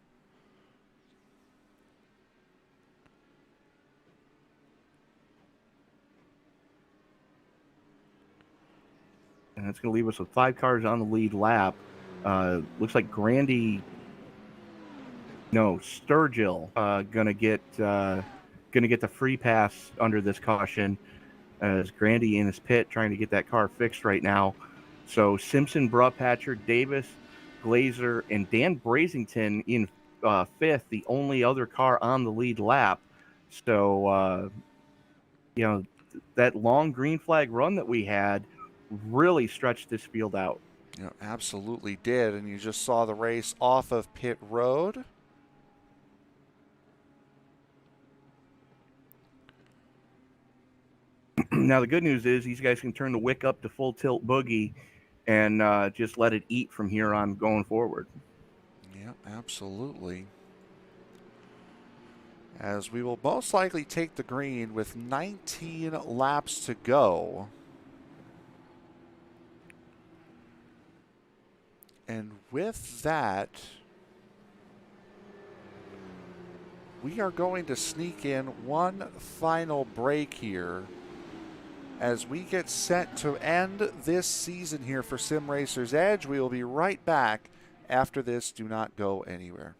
B: And it's going to leave us with 5 cars on the lead lap. Looks like Sturgill gonna get the free pass under this caution, as Grandy in his pit trying to get that car fixed right now. So Simpson, Brupatcher, Davis, Glazer, and Dan Brazington in 5th, the only other car on the lead lap. So that long green flag run that we had really stretched this field out.
A: Absolutely did, and you just saw the race off of pit road.
B: Now, the good news is these guys can turn the wick up to full tilt boogie and just let it eat from here on going forward.
A: Yeah, absolutely. As we will most likely take the green with 19 laps to go. And with that, we are going to sneak in one final break here as we get set to end this season here for Sim Racer's Edge. We will be right back after this. Do not go anywhere.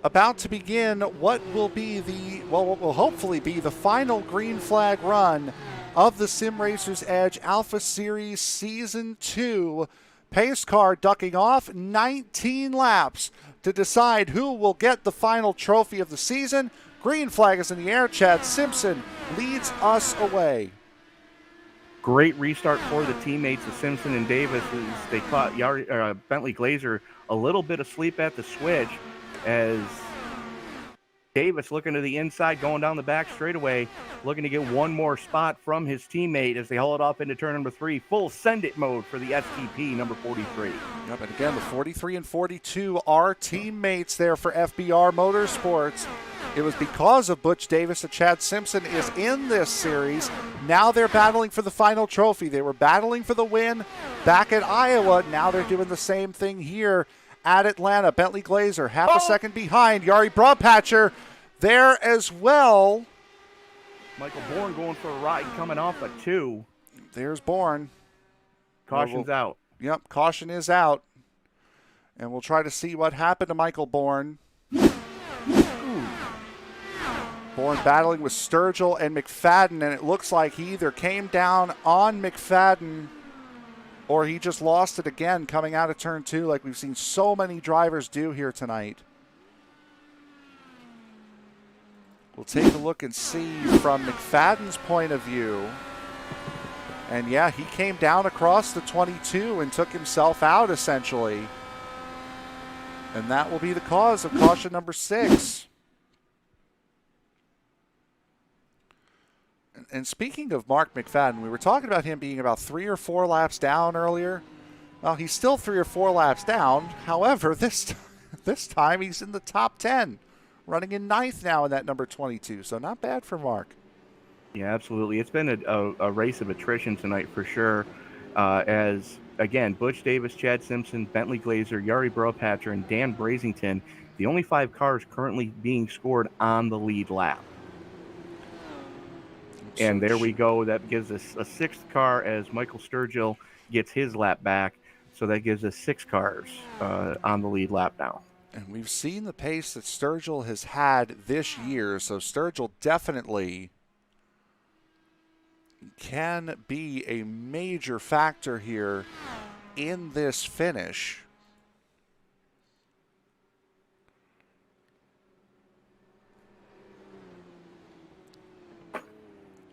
A: About to begin what will hopefully be the final green flag run of the Sim Racer's Edge Alpha Series Season 2. Pace car ducking off 19 laps to decide who will get the final trophy of the season. Green flag is in the air. Chad Simpson leads us away.
B: Great restart for the teammates of Simpson and Davis as they caught Bentley Glazer a little bit asleep at the switch, as Davis looking to the inside, going down the back straightaway, looking to get one more spot from his teammate as they haul it off into turn number 3. Full send it mode for the STP number 43.
A: Yep, and again, the 43 and 42 are teammates there for FBR Motorsports. It was because of Butch Davis that Chad Simpson is in this series. Now they're battling for the final trophy. They were battling for the win back at Iowa. Now they're doing the same thing here at Atlanta. Bentley Glazer, half a second behind. Yari Brobpatcher there as well.
B: Michael Bourne going for a ride coming off a 2.
A: There's Bourne.
B: Caution's out.
A: Yep, caution is out. And we'll try to see what happened to Michael Bourne. Bourne battling with Sturgill and Mcfadden, and it looks like he either came down on Mcfadden or he just lost it again coming out of turn 2 like we've seen so many drivers do here tonight. We'll take a look and see from Mcfadden's point of view. And yeah, he came down across the 22 and took himself out essentially. And that will be the cause of caution number 6. And speaking of Mark Mcfadden, we were talking about him being about 3 or 4 laps down earlier. Well, he's still 3 or 4 laps down. However, this time he's in the top 10, running in 9th now in that number 22. So not bad for Mark.
B: Yeah, absolutely. It's been a race of attrition tonight for sure. As, again, Butch Davis, Chad Simpson, Bentley Glazer, Yari Brobpatcher, and Dan Brazington, the only 5 cars currently being scored on the lead lap. And there we go. That gives us a 6th car as Michael Sturgill gets his lap back. So that gives us 6 cars on the lead lap now.
A: And we've seen the pace that Sturgill has had this year. So Sturgill definitely can be a major factor here in this finish.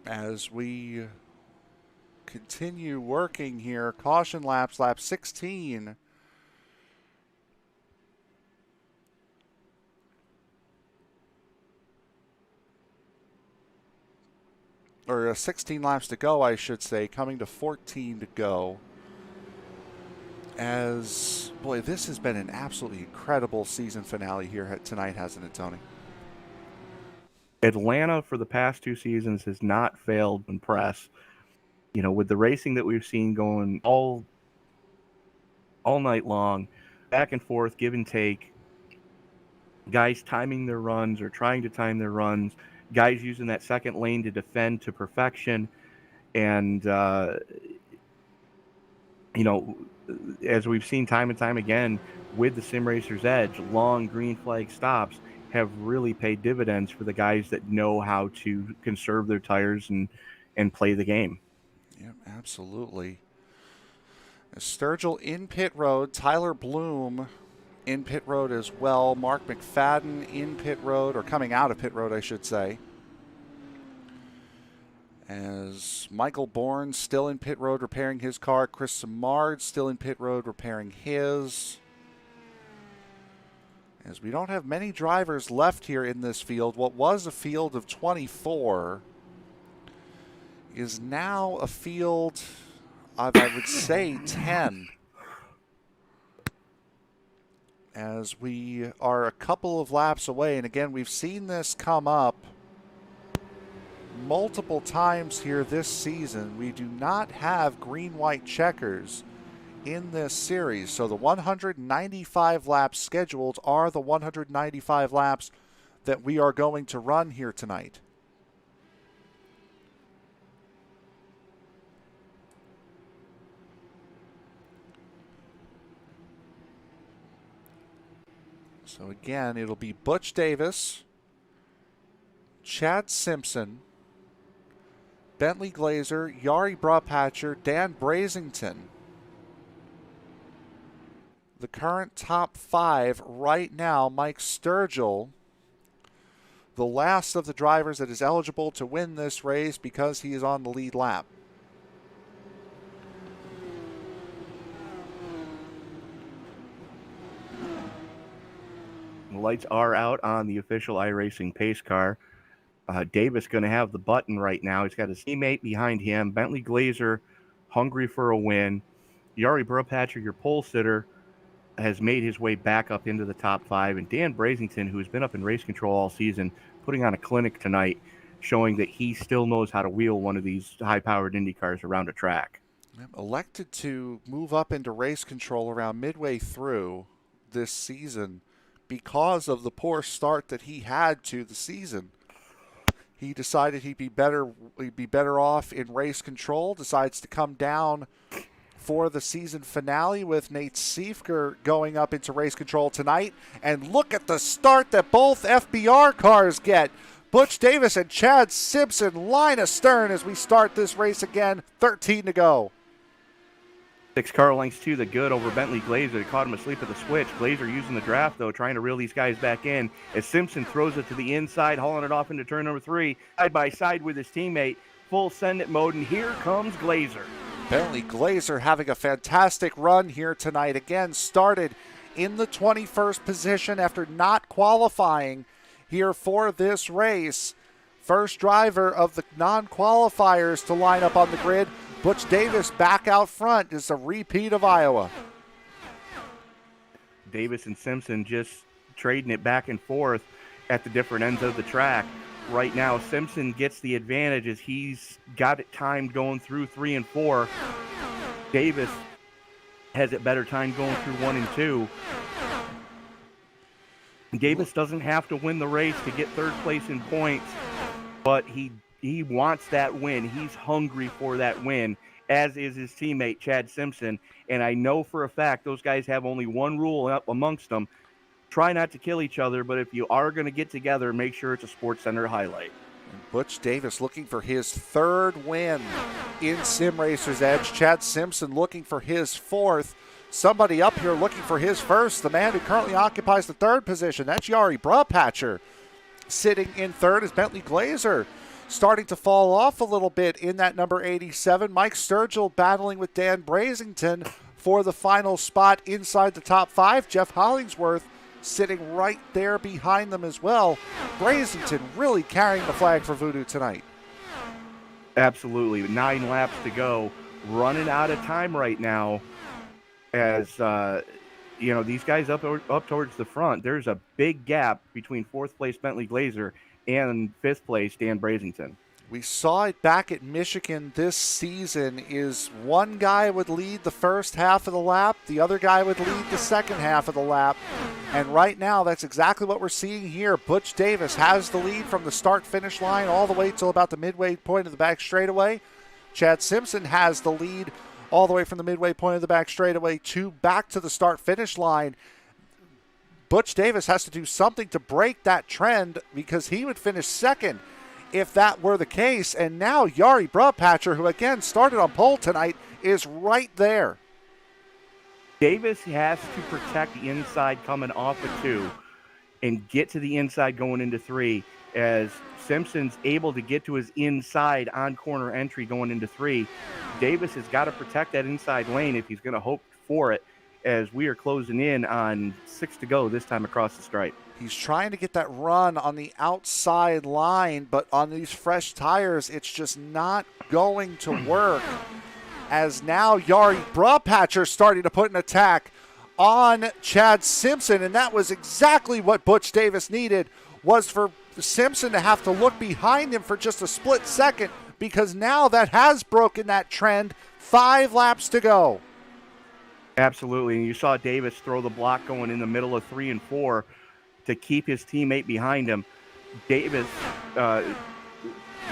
A: As we continue working here, caution laps, lap 16. Or 16 laps to go, I should say, coming to 14 to go. As, boy, this has been an absolutely incredible season finale here tonight, hasn't it, Tony?
B: Atlanta for the past 2 seasons has not failed to impress. You know, with the racing that we've seen going all night long, back and forth, give and take, guys timing their runs or trying to time their runs, guys using that second lane to defend to perfection. And, you know, as we've seen time and time again with the Sim Racer's Edge, long green flag stops have really paid dividends for the guys that know how to conserve their tires and play the game.
A: Yeah, absolutely. Sturgill in pit road, Tyler Bloom in pit road as well, Mark Mcfadden in pit road, or coming out of pit road, I should say. As Michael Bourne still in pit road repairing his car, Chris Simard still in pit road repairing his. As we don't have many drivers left here in this field, what was a field of 24 is now a field of, I would say, 10. As we are a couple of laps away, and again, we've seen this come up multiple times here this season. We do not have green-white checkers in this series. So the 195 laps scheduled are the 195 laps that we are going to run here tonight. So again, it'll be Butch Davis, Chad Simpson, Bentley Glazer, Yari Brobpatcher, Dan Brazington. The current top 5 right now, Mike Sturgill, the last of the drivers that is eligible to win this race because he is on the lead lap.
B: The lights are out on the official iRacing pace car. Davis going to have the button right now. He's got his teammate behind him. Bentley Glazer hungry for a win. Yari Brobpatcher, your pole sitter, has made his way back up into the top 5. And Dan Brazington, who's been up in race control all season, putting on a clinic tonight, showing that he still knows how to wheel one of these high-powered Indy cars around a track.
A: Elected to move up into race control around midway through this season because of the poor start that he had to the season. He decided he'd be better off in race control, decides to come down for the season finale with Nate Siefker going up into race control tonight. And look at the start that both FBR cars get. Butch Davis and Chad Simpson line astern as we start this race again. 13 to go.
B: 6 car lengths to the good over Bentley Glazer. Caught him asleep at the switch. Glazer using the draft, though, trying to reel these guys back in as Simpson throws it to the inside, hauling it off into turn number 3, side by side with his teammate. Full send it mode, and here comes Glazer.
A: Bentley Glazer having a fantastic run here tonight. Again, started in the 21st position after not qualifying here for this race. First driver of the non-qualifiers to line up on the grid. Butch Davis back out front. Is a repeat of Iowa.
B: Davis and Simpson just trading it back and forth at the different ends of the track. Right now, Simpson gets the advantage as he's got it timed going through 3 and 4. Davis has it better timed going through 1 and 2. Davis doesn't have to win the race to get third place in points, but he wants that win. He's hungry for that win, as is his teammate, Chad Simpson. And I know for a fact those guys have only one rule up amongst them. Try not to kill each other, but if you are going to get together, make sure it's a Sports Center highlight.
A: And Butch Davis looking for his 3rd win in Sim Racer's Edge. Chad Simpson looking for his 4th. Somebody up here looking for his 1st. The man who currently occupies the 3rd position, that's Yari Brupatcher. Sitting in 3rd is Bentley Glazer. Starting to fall off a little bit in that number 87. Mike Sturgill battling with Dan Brazington for the final spot inside the top 5. Jeff Hollingsworth sitting right there behind them as well. Brazington really carrying the flag for Voodoo tonight.
B: Absolutely. 9 laps to go. Running out of time right now as, these guys up towards the front. There's a big gap between 4th place Bentley Glazer and 5th place Dan Brazington.
A: We saw it back at Michigan this season is one guy would lead the first half of the lap, the other guy would lead the second half of the lap. And right now, that's exactly what we're seeing here. Butch Davis has the lead from the start-finish line all the way till about the midway point of the back straightaway. Chad Simpson has the lead all the way from the midway point of the back straightaway to back to the start-finish line. Butch Davis has to do something to break that trend because he would finish 2nd if that were the case. And now Yari Brupatcher, who again started on pole tonight, is right there.
B: Davis has to protect the inside coming off of 2 and get to the inside going into 3 as Simpson's able to get to his inside on corner entry going into 3. Davis has got to protect that inside lane if he's going to hope for it, as we are closing in on 6 to go this time across the stripe.
A: He's trying to get that run on the outside line, but on these fresh tires, it's just not going to work. As now Yari Brupatcher starting to put an attack on Chad Simpson, and that was exactly what Butch Davis needed, was for Simpson to have to look behind him for just a split second, because now that has broken that trend. 5 laps to go.
B: Absolutely, and you saw Davis throw the block going in the middle of 3 and 4 to keep his teammate behind him. Davis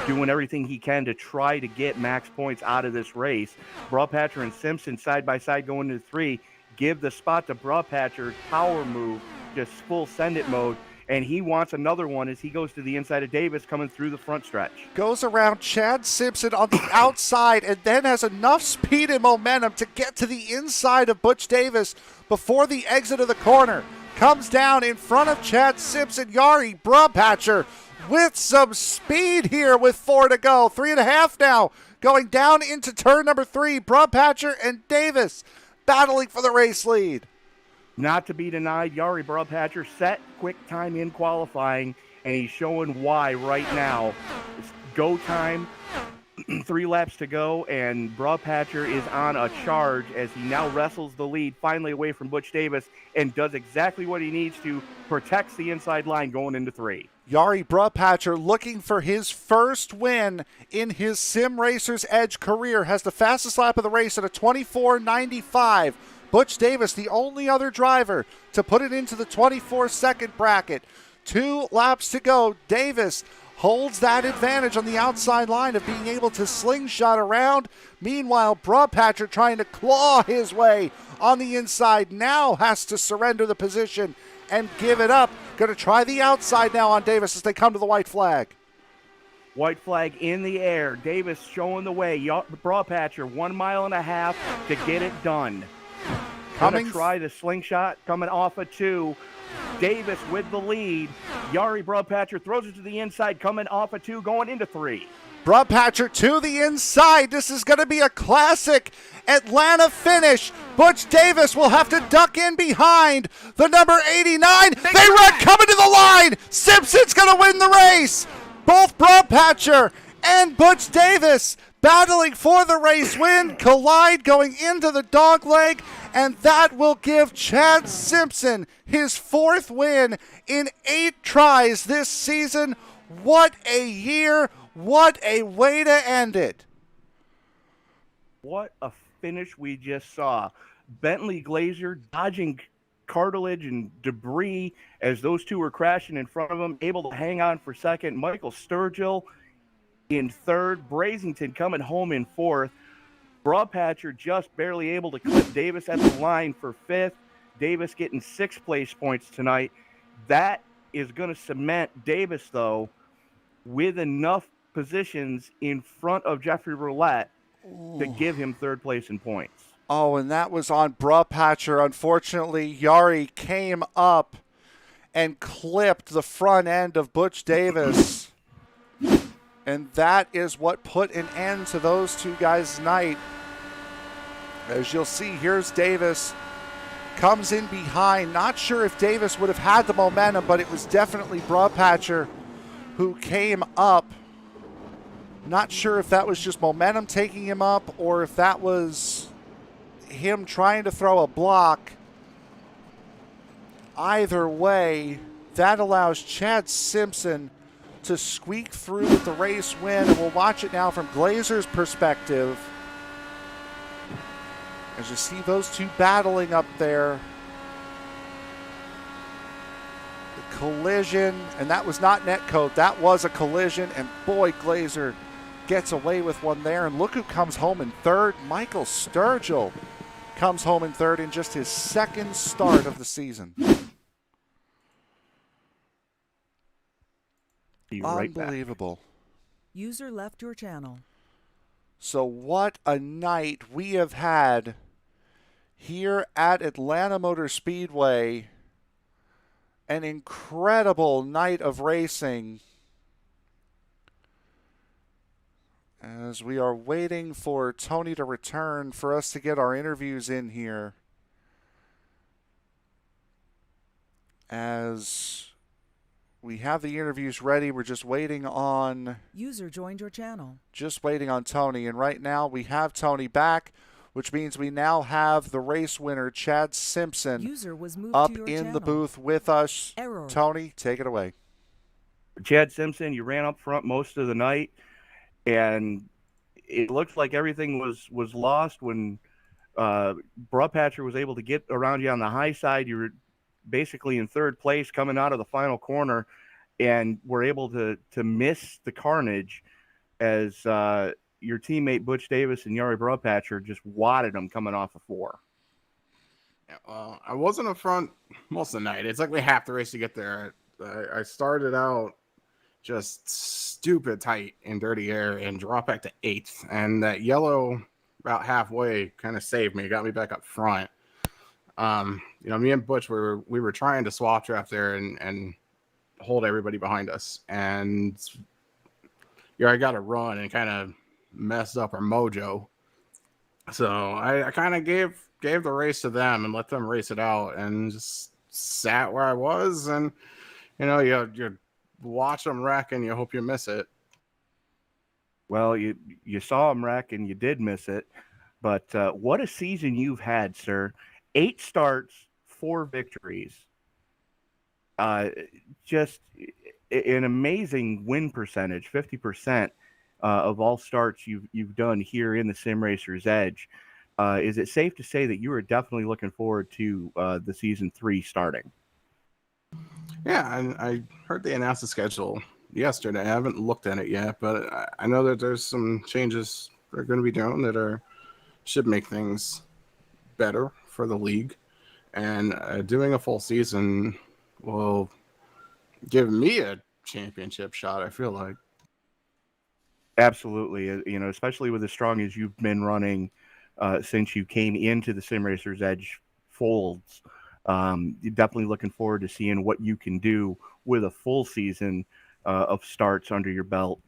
B: doing everything he can to try to get max points out of this race. Brupatcher and Simpson side by side going into 3. Give the spot to Brupatcher, power move, just full send it mode. And he wants another one as he goes to the inside of Davis coming through the front stretch.
A: Goes around Chad Simpson on the outside and then has enough speed and momentum to get to the inside of Butch Davis before the exit of the corner. Comes down in front of Chad Simpson. Yari Brupatcher with some speed here with 4 to go. 3.5 now. Going down into turn number 3. Brupatcher and Davis battling for the race lead.
B: Not to be denied, Yari Brupatcher set quick time in qualifying, and he's showing why right now. It's go time 3 laps to go, and Broadpatcher is on a charge as he now wrestles the lead finally away from Butch Davis and does exactly what he needs to, protects the inside line going into 3.
A: Jari Broadpatcher looking for his first win in his Sim Racers Edge career, has the fastest lap of the race at a 24.95. Butch Davis, the only other driver to put it into the 24-second bracket. 2 laps to go. Davis holds that advantage on the outside line of being able to slingshot around. Meanwhile, Broadpatcher trying to claw his way on the inside now has to surrender the position and give it up. Going to try the outside now on Davis as they come to the white flag.
B: White flag in the air. Davis showing the way. Broadpatcher 1.5 miles to get it done. Going to try the slingshot coming off of 2. Davis with the lead. Jari Broadpatcher throws it to the inside, coming off of 2, going into 3.
A: Broadpatcher to the inside. This is going to be a classic Atlanta finish. Butch Davis will have to duck in behind the number 89. They run coming to the line. Simpson's going to win the race. Both Broadpatcher and Butch Davis battling for the race win, collide going into the dogleg, and that will give Chad Simpson his 4th win in 8 tries this season. What a year. What a way to end it.
B: What a finish we just saw. Bentley Glazer dodging cartilage and debris as those two were crashing in front of him, able to hang on for second. Michael Sturgill in third. Brazington coming home in fourth. Broadpatcher just barely able to clip Davis at the line for fifth. Davis getting 6th place points tonight. That is going to cement Davis, though, with enough positions in front of Jeffrey Roulette to give him 3rd place in points.
A: Oh, and that was on Broadpatcher. Unfortunately, Jari came up and clipped the front end of Butch Davis. And that is what put an end to those two guys' night. As you'll see, here's Davis. Comes in behind. Not sure if Davis would have had the momentum, but it was definitely Broadpatcher who came up. Not sure if that was just momentum taking him up or if that was him trying to throw a block. Either way, that allows Chad Simpson to squeak through with the race win. And we'll watch it now from Glazer's perspective. As you see those two battling up there. The collision, and that was not netcoat, that was a collision, and boy, Glazer gets away with one there. And look who comes home in third. Michael Sturgill comes home in third in just his 2nd start of the season. Unbelievable.
C: User left your channel.
A: So what a night we have had here at Atlanta Motor Speedway. An incredible night of racing. As we are waiting for Tony to return for us to get our interviews in here. As we have the interviews ready, we're just waiting on...
C: User joined your channel.
A: Just waiting on Tony. And right now we have Tony back, which means we now have the race winner, Chad Simpson,
C: User was moved
A: up
C: to your
A: in
C: channel.
A: the booth with us.
C: Error.
A: Tony, take it away.
B: Chad Simpson, you ran up front most of the night, and it looked like everything was lost when Broadpatcher was able to get around you on the high side. You were basically in 3rd place coming out of the final corner, and were able to miss the carnage as your teammate Butch Davis and Jari Broadpatcher just wadded him coming off of 4.
D: Yeah, well, I wasn't up front most of the night. It took me half the race to get there. I started out just stupid tight in dirty air and dropped back to 8th. And that yellow about halfway kind of saved me, got me back up front. Me and Butch, we were trying to swap draft there and hold everybody behind us. And I got a run and kind of messed up our mojo. So I kind of gave the race to them and let them race it out and just sat where I was. And, you watch them wreck and you hope you miss it.
B: Well, you saw him wreck and you did miss it, but what a season you've had, sir! 8 starts, 4 victories. Just an amazing win percentage, 50% of all starts you've done here in the Sim Racer's Edge. Is it safe to say that you are definitely looking forward to the season 3 starting?
D: Yeah, and I heard they announced the schedule yesterday. I haven't looked at it yet, but I know that there's some changes they're going to be doing that should make things better for the league. And doing a full season will give me a championship shot, I feel like.
B: Absolutely. Especially with as strong as you've been running since you came into the Sim Racer's Edge folds. You're definitely looking forward to seeing what you can do with a full season of starts under your belt.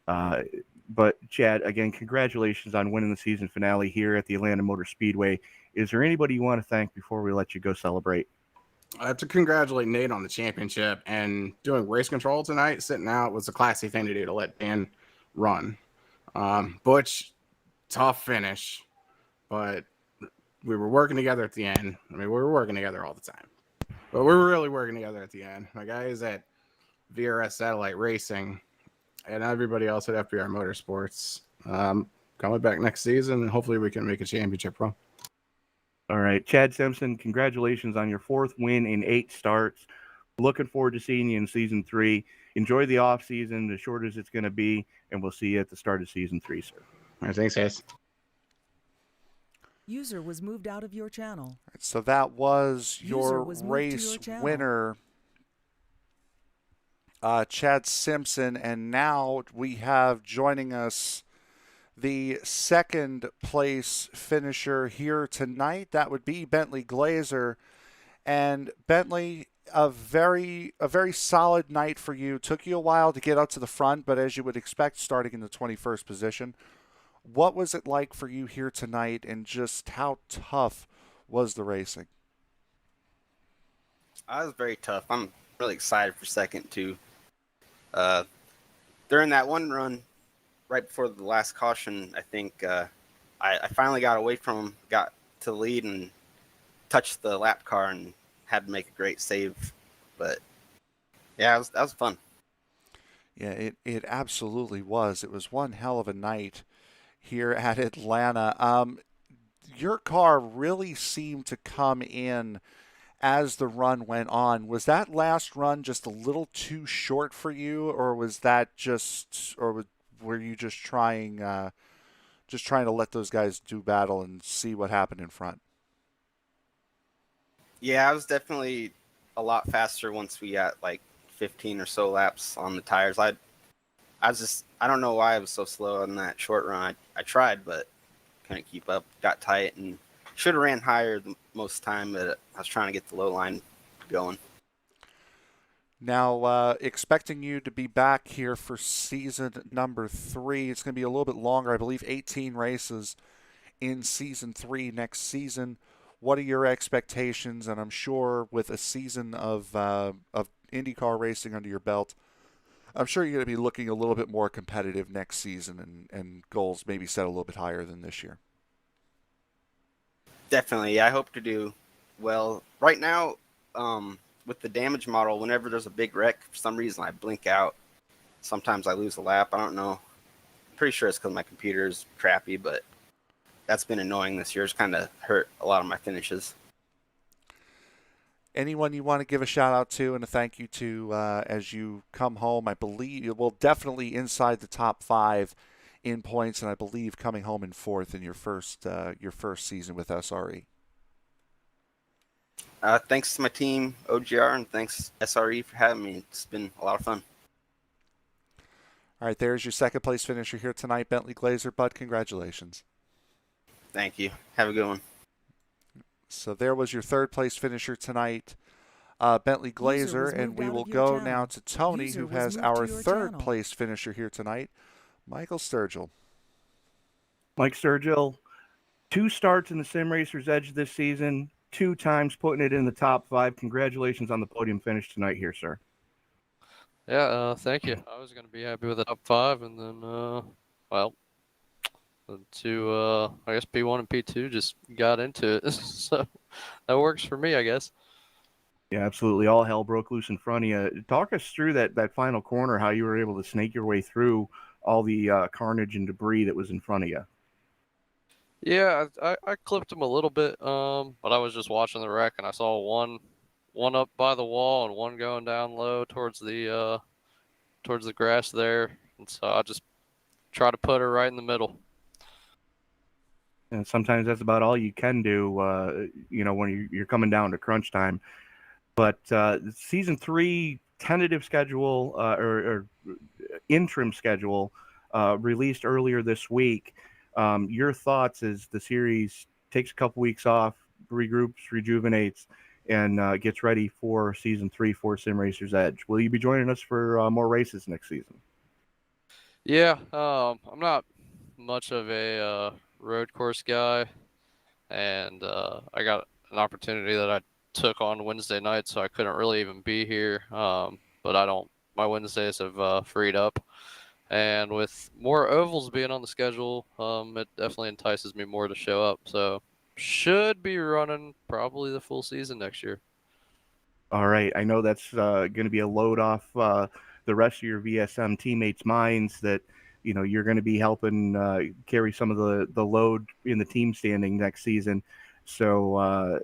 B: But Chad, again, congratulations on winning the season finale here at the Atlanta Motor Speedway. Is there anybody you want to thank before we let you go celebrate?
D: I have to congratulate Nate on the championship, and doing race control tonight, sitting out, was a classy thing to do, to let Dan run. Butch, tough finish, but we were working together at the end. I mean, we were working together all the time, but we were really working together at the end. My guy is at VRS Satellite Racing, and everybody else at FBR Motorsports. Coming back next season, and hopefully we can make a championship run.
B: All right, Chad Simpson, congratulations on your 4th win in 8 starts. Looking forward to seeing you in season 3. Enjoy the off season, as short as it's going to be, and we'll see you at the start of season 3, sir.
D: All right, thanks, guys.
C: User was moved out of your channel.
A: So that was your
C: User was moved to
A: race
C: your channel.
A: winner, Chad Simpson. And now we have joining us the 2nd place finisher here tonight. That would be Bentley Glazer. And Bentley, a very solid night for you. Took you a while to get up to the front, but as you would expect, starting in the 21st position. What was it like for you here tonight, and just how tough was the racing?
E: I was very tough. I'm really excited for second too. During that one run, right before the last caution, I think I finally got away from him, got to the lead, and touched the lap car, and had to make a great save. But yeah, that was fun.
A: Yeah, it absolutely was. It was one hell of a night here at Atlanta. Your car really seemed to come in as the run went on. Was that last run just a little too short for you, or was that just, or were you just trying to let those guys do battle and see what happened in front?
E: Yeah, I was definitely a lot faster once we got like 15 or so laps on the tires. I don't know why I was so slow on that short run. I tried, but couldn't keep up. Got tight and should have ran higher the most time, but I was trying to get the low line going.
A: Now, expecting you to be back here for season number 3. It's going to be a little bit longer. I believe 18 races in season 3 next season. What are your expectations? And I'm sure with a season of IndyCar racing under your belt, I'm sure you're going to be looking a little bit more competitive next season, and goals maybe set a little bit higher than this year.
E: Definitely. I hope to do well. Right now, with the damage model, whenever there's a big wreck, for some reason I blink out. Sometimes I lose a lap. I don't know. I'm pretty sure it's because my computer is crappy, but that's been annoying this year. It's kind of hurt a lot of my finishes.
A: Anyone you want to give a shout out to and a thank you to as you come home? I believe you will definitely inside the top 5 in points, and I believe coming home in 4th in your first season with SRE.
E: Thanks to my team, OGR, and thanks SRE for having me. It's been a lot of fun.
A: All right, there's your 2nd place finisher here tonight, Bentley Glazer. Bud, congratulations.
E: Thank you. Have a good one.
A: So there was your 3rd place finisher tonight, Bentley Glazer, and we will go now to Tony, who has our 3rd place finisher here tonight, Michael Sturgill.
B: Mike Sturgill, 2 starts in the Sim Racer's Edge this season, 2 times putting it in the top 5. Congratulations on the podium finish tonight here, sir.
F: Yeah, thank you. I was going to be happy with the top 5, and then well, the two, I guess P1 and P2 just got into it. So that works for me, I guess.
B: Yeah, absolutely. All hell broke loose in front of you. Talk us through that final corner, how you were able to snake your way through all the carnage and debris that was in front of you.
F: Yeah, I clipped him a little bit, but I was just watching the wreck and I saw one up by the wall and one going down low towards the grass there, and so I just try to put her right in the middle.
B: And sometimes that's about all you can do, when you're coming down to crunch time. But season 3 tentative schedule or interim schedule released earlier this week. Your thoughts as the series takes a couple weeks off, regroups, rejuvenates, and gets ready for season 3 for Sim Racer's Edge. Will you be joining us for more races next season?
F: Yeah, I'm not much of a road course guy, and I got an opportunity that I took on Wednesday night, so I couldn't really even be here. But my Wednesdays have freed up, and with more ovals being on the schedule, it definitely entices me more to show up. So should be running probably the full season next year.
B: All right. I know that's going to be a load off the rest of your VSM teammates' minds that, you're going to be helping carry some of the load in the team standing next season. So,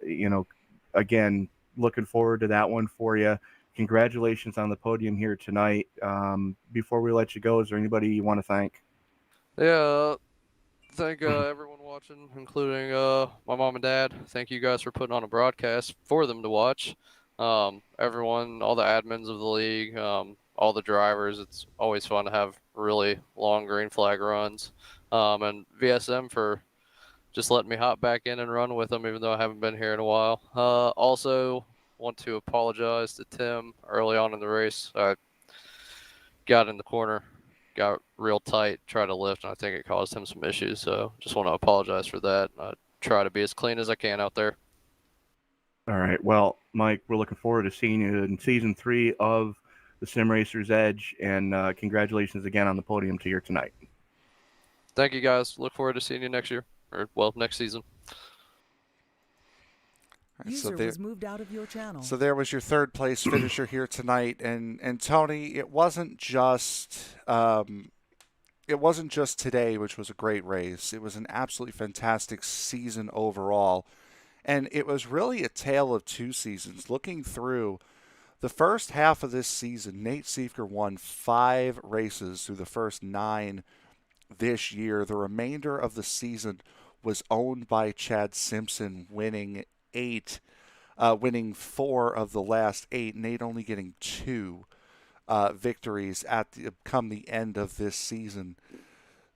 B: again, looking forward to that one for you. Congratulations on the podium here tonight. Before we let you go, is there anybody you want to thank?
F: Yeah, thank everyone watching, including my mom and dad. Thank you guys for putting on a broadcast for them to watch. Everyone, all the admins of the league, all the drivers. It's always fun to have really long green flag runs. And VSM for just letting me hop back in and run with them, even though I haven't been here in a while. Also, want to apologize to Tim early on in the race. I got in the corner, got real tight, tried to lift, and I think it caused him some issues. So just want to apologize for that. I try to be as clean as I can out there.
B: All right. Well, Mike, we're looking forward to seeing you in season 3 of the Sim Racer's Edge, and congratulations again on the podium to here tonight.
F: Thank you, guys. Look forward to seeing you next year, next season.
C: User was moved out of your channel.
A: So there was your third place finisher here tonight, and Tony, it wasn't just today, which was a great race. It was an absolutely fantastic season overall. And it was really a tale of two seasons. Looking through the first half of this season, Nate Siefker won 5 races through the first 9 this year. The remainder of the season was owned by Chad Simpson, winning 4 of the last 8. Nate only getting 2 victories come the end of this season.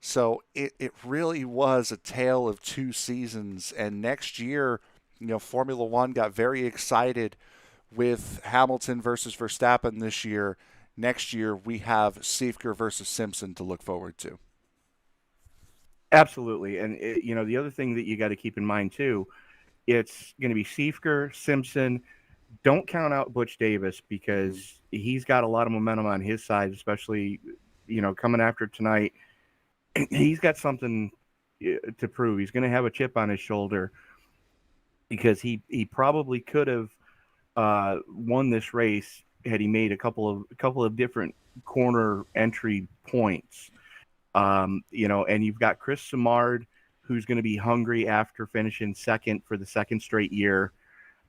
A: So it really was a tale of two seasons. And next year, Formula One got very excited with Hamilton versus Verstappen this year. Next year, we have Siefker versus Simpson to look forward to.
B: Absolutely. And, the other thing that you got to keep in mind, too, it's going to be Siefker, Simpson. Don't count out Butch Davis because he's got a lot of momentum on his side, especially, coming after tonight. He's got something to prove. He's going to have a chip on his shoulder because he probably could have won this race had he made a couple of different corner entry points. And you've got Chris Simard, who's going to be hungry after finishing second for the second straight year.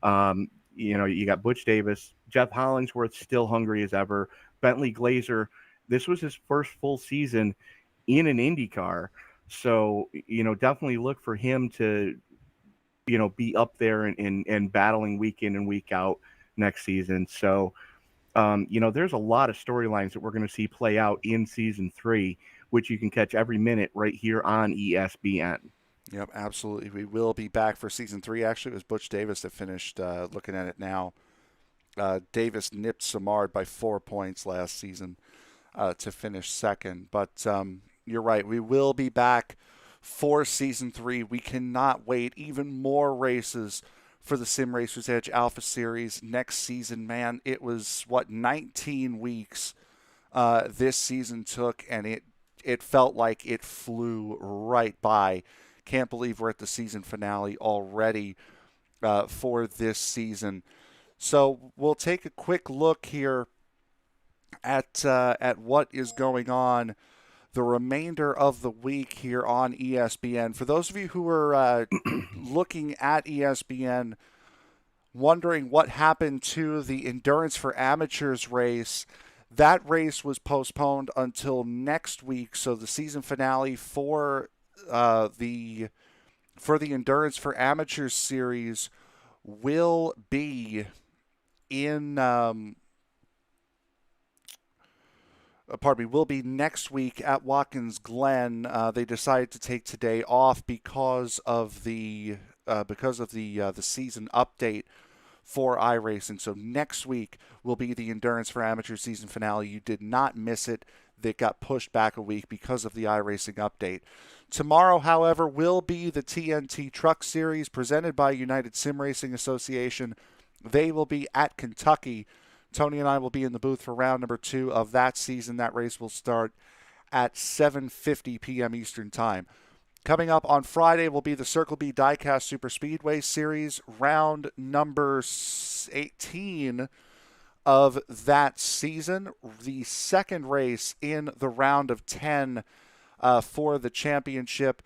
B: You got Butch Davis, Jeff Hollingsworth still hungry as ever. Bentley Glazer, this was his first full season in an IndyCar. So, definitely look for him to, be up there and battling week in and week out next season. So, there's a lot of storylines that we're going to see play out in season 3, which you can catch every minute right here on ESPN.
A: Yep, absolutely. We will be back for season 3. Actually, it was Butch Davis that finished, looking at it now. Davis nipped Simard by 4 points last season to finish second. But you're right. We will be back for season 3. We cannot wait. Even more races for the Sim Racers Edge Alpha Series next season. Man, it was, 19 weeks this season took, and it felt like it flew right by. Can't believe we're at the season finale already for this season. So we'll take a quick look here at what is going on the remainder of the week here on ESPN. For those of you who are looking at ESPN, wondering what happened to the Endurance for Amateurs race, that race was postponed until next week. So the season finale for the Endurance for Amateurs series will be in will be next week at Watkins Glen. They decided to take today off because of the season update for iRacing. So next week will be the Endurance for Amateur season finale. You did not miss it. That got pushed back a week because of the iRacing update. Tomorrow, however, will be the TNT Truck Series presented by United Sim Racing Association. They will be at Kentucky. Tony and I will be in the booth for round number 2 of that season. That race will start at 7:50 p.m. Eastern Time. Coming up on Friday will be the Circle B Diecast Super Speedway Series, round number 18 of that season. The second race in the round of 10 for the championship.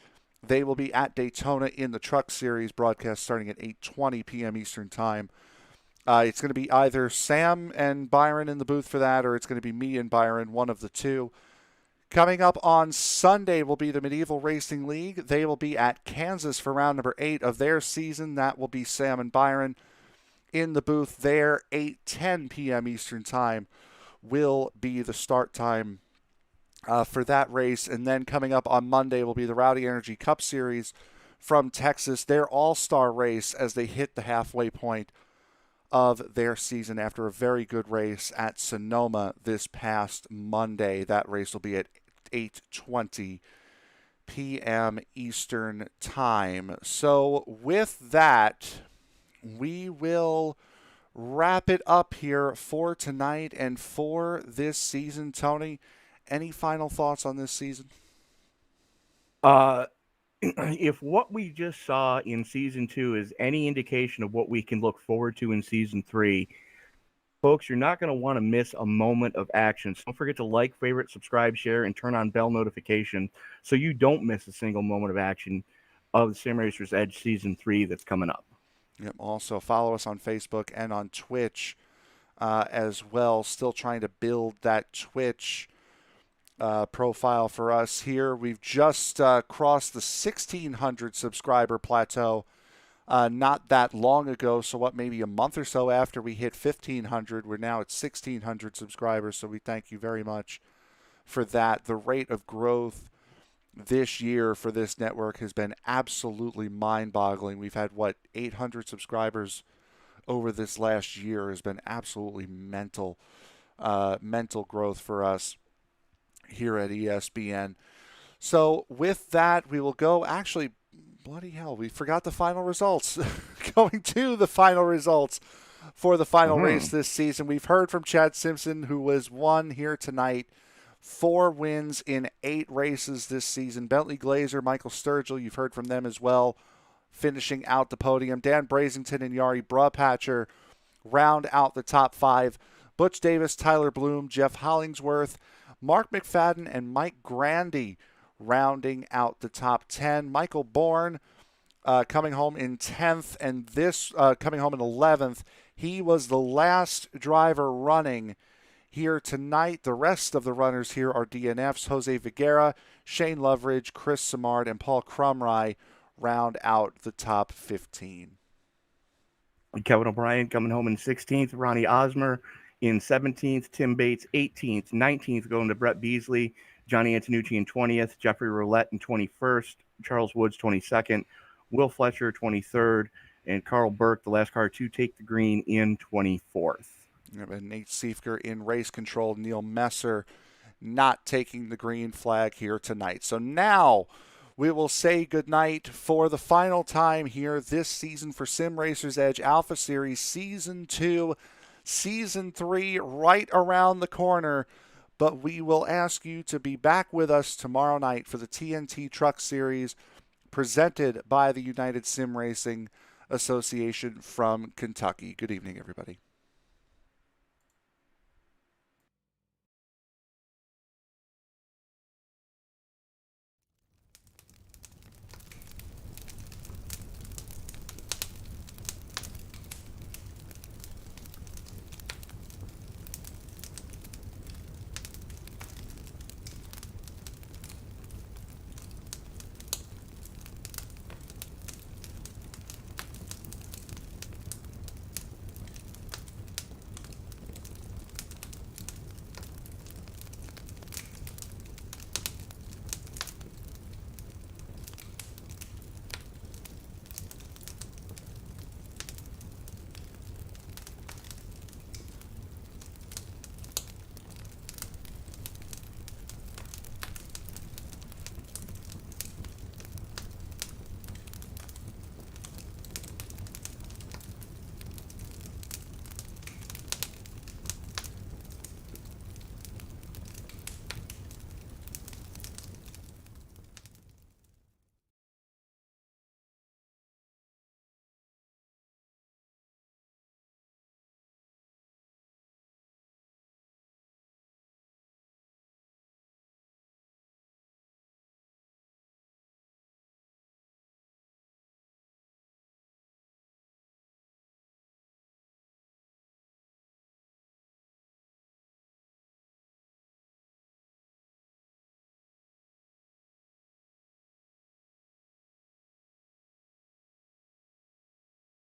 A: They will be at Daytona in the Truck Series, broadcast starting at 8:20 p.m. Eastern Time. It's going to be either Sam and Byron in the booth for that, or it's going to be me and Byron, one of the two. Coming up on Sunday will be the Medieval Racing League. They will be at Kansas for round number 8 of their season. That will be Sam and Byron in the booth there. 8:10 p.m. Eastern Time will be the start time for that race. And then coming up on Monday will be the Rowdy Energy Cup Series from Texas, their all-star race as they hit the halfway point of their season after a very good race at Sonoma this past Monday. That race will be at 8:20 p.m. Eastern Time. So with that, we will wrap it up here for tonight and for this season. Tony, any final thoughts on this season?
B: If what we just saw in season 2 is any indication of what we can look forward to in season 3, folks, you're not going to want to miss a moment of action. So don't forget to like, favorite, subscribe, share, and turn on bell notification so you don't miss a single moment of action of the Sim Racers Edge season 3 that's coming up.
A: Yep. Also follow us on Facebook and on Twitch as well. Still trying to build that Twitch profile for us here. We've just crossed the 1,600 subscriber plateau not that long ago. So what, maybe a month or so after we hit 1,500, we're now at 1,600 subscribers. So we thank you very much for that. The rate of growth this year for this network has been absolutely mind-boggling. We've had, 800 subscribers over this last year. Has been absolutely mental growth for us here at ESPN. So with that, we will go. Actually, bloody hell, we forgot the final results. Going to the final results for the final race this season. We've heard from Chad Simpson, who was won here tonight. 4 wins in 8 races this season. Bentley Glazer, Michael Sturgill, you've heard from them as well, finishing out the podium. Dan Brazington and Yari Brupatcher round out the top 5. Butch Davis, Tyler Bloom, Jeff Hollingsworth, Mark Mcfadden, and Mike Grandy rounding out the top 10. Michael Bourne coming home in 10th, and this coming home in 11th. He was the last driver running here tonight. The rest of the runners here are DNFs. Jose Viguera, Shane Loveridge, Chris Simard, and Paul Crumry round out the top 15.
B: Kevin O'Brien coming home in 16th. Ronnie Osmer in 17th. Tim Bates 18th. 19th going to Brett Beasley. Johnny Antonucci in 20th. Jeffrey Roulette in 21st. Charles Woods 22nd. Will Fletcher 23rd. And Carl Burke, the last car to take the green, in 24th.
A: And Nate Siefker in race control. Neil Messer not taking the green flag here tonight. So now we will say goodnight for the final time here this season for Sim Racers Edge Alpha Series Season 2. Season 3 right around the corner. but we will ask you to be back with us tomorrow night for the TNT Truck Series presented by the United Sim Racing Association from Kentucky. Good evening, everybody.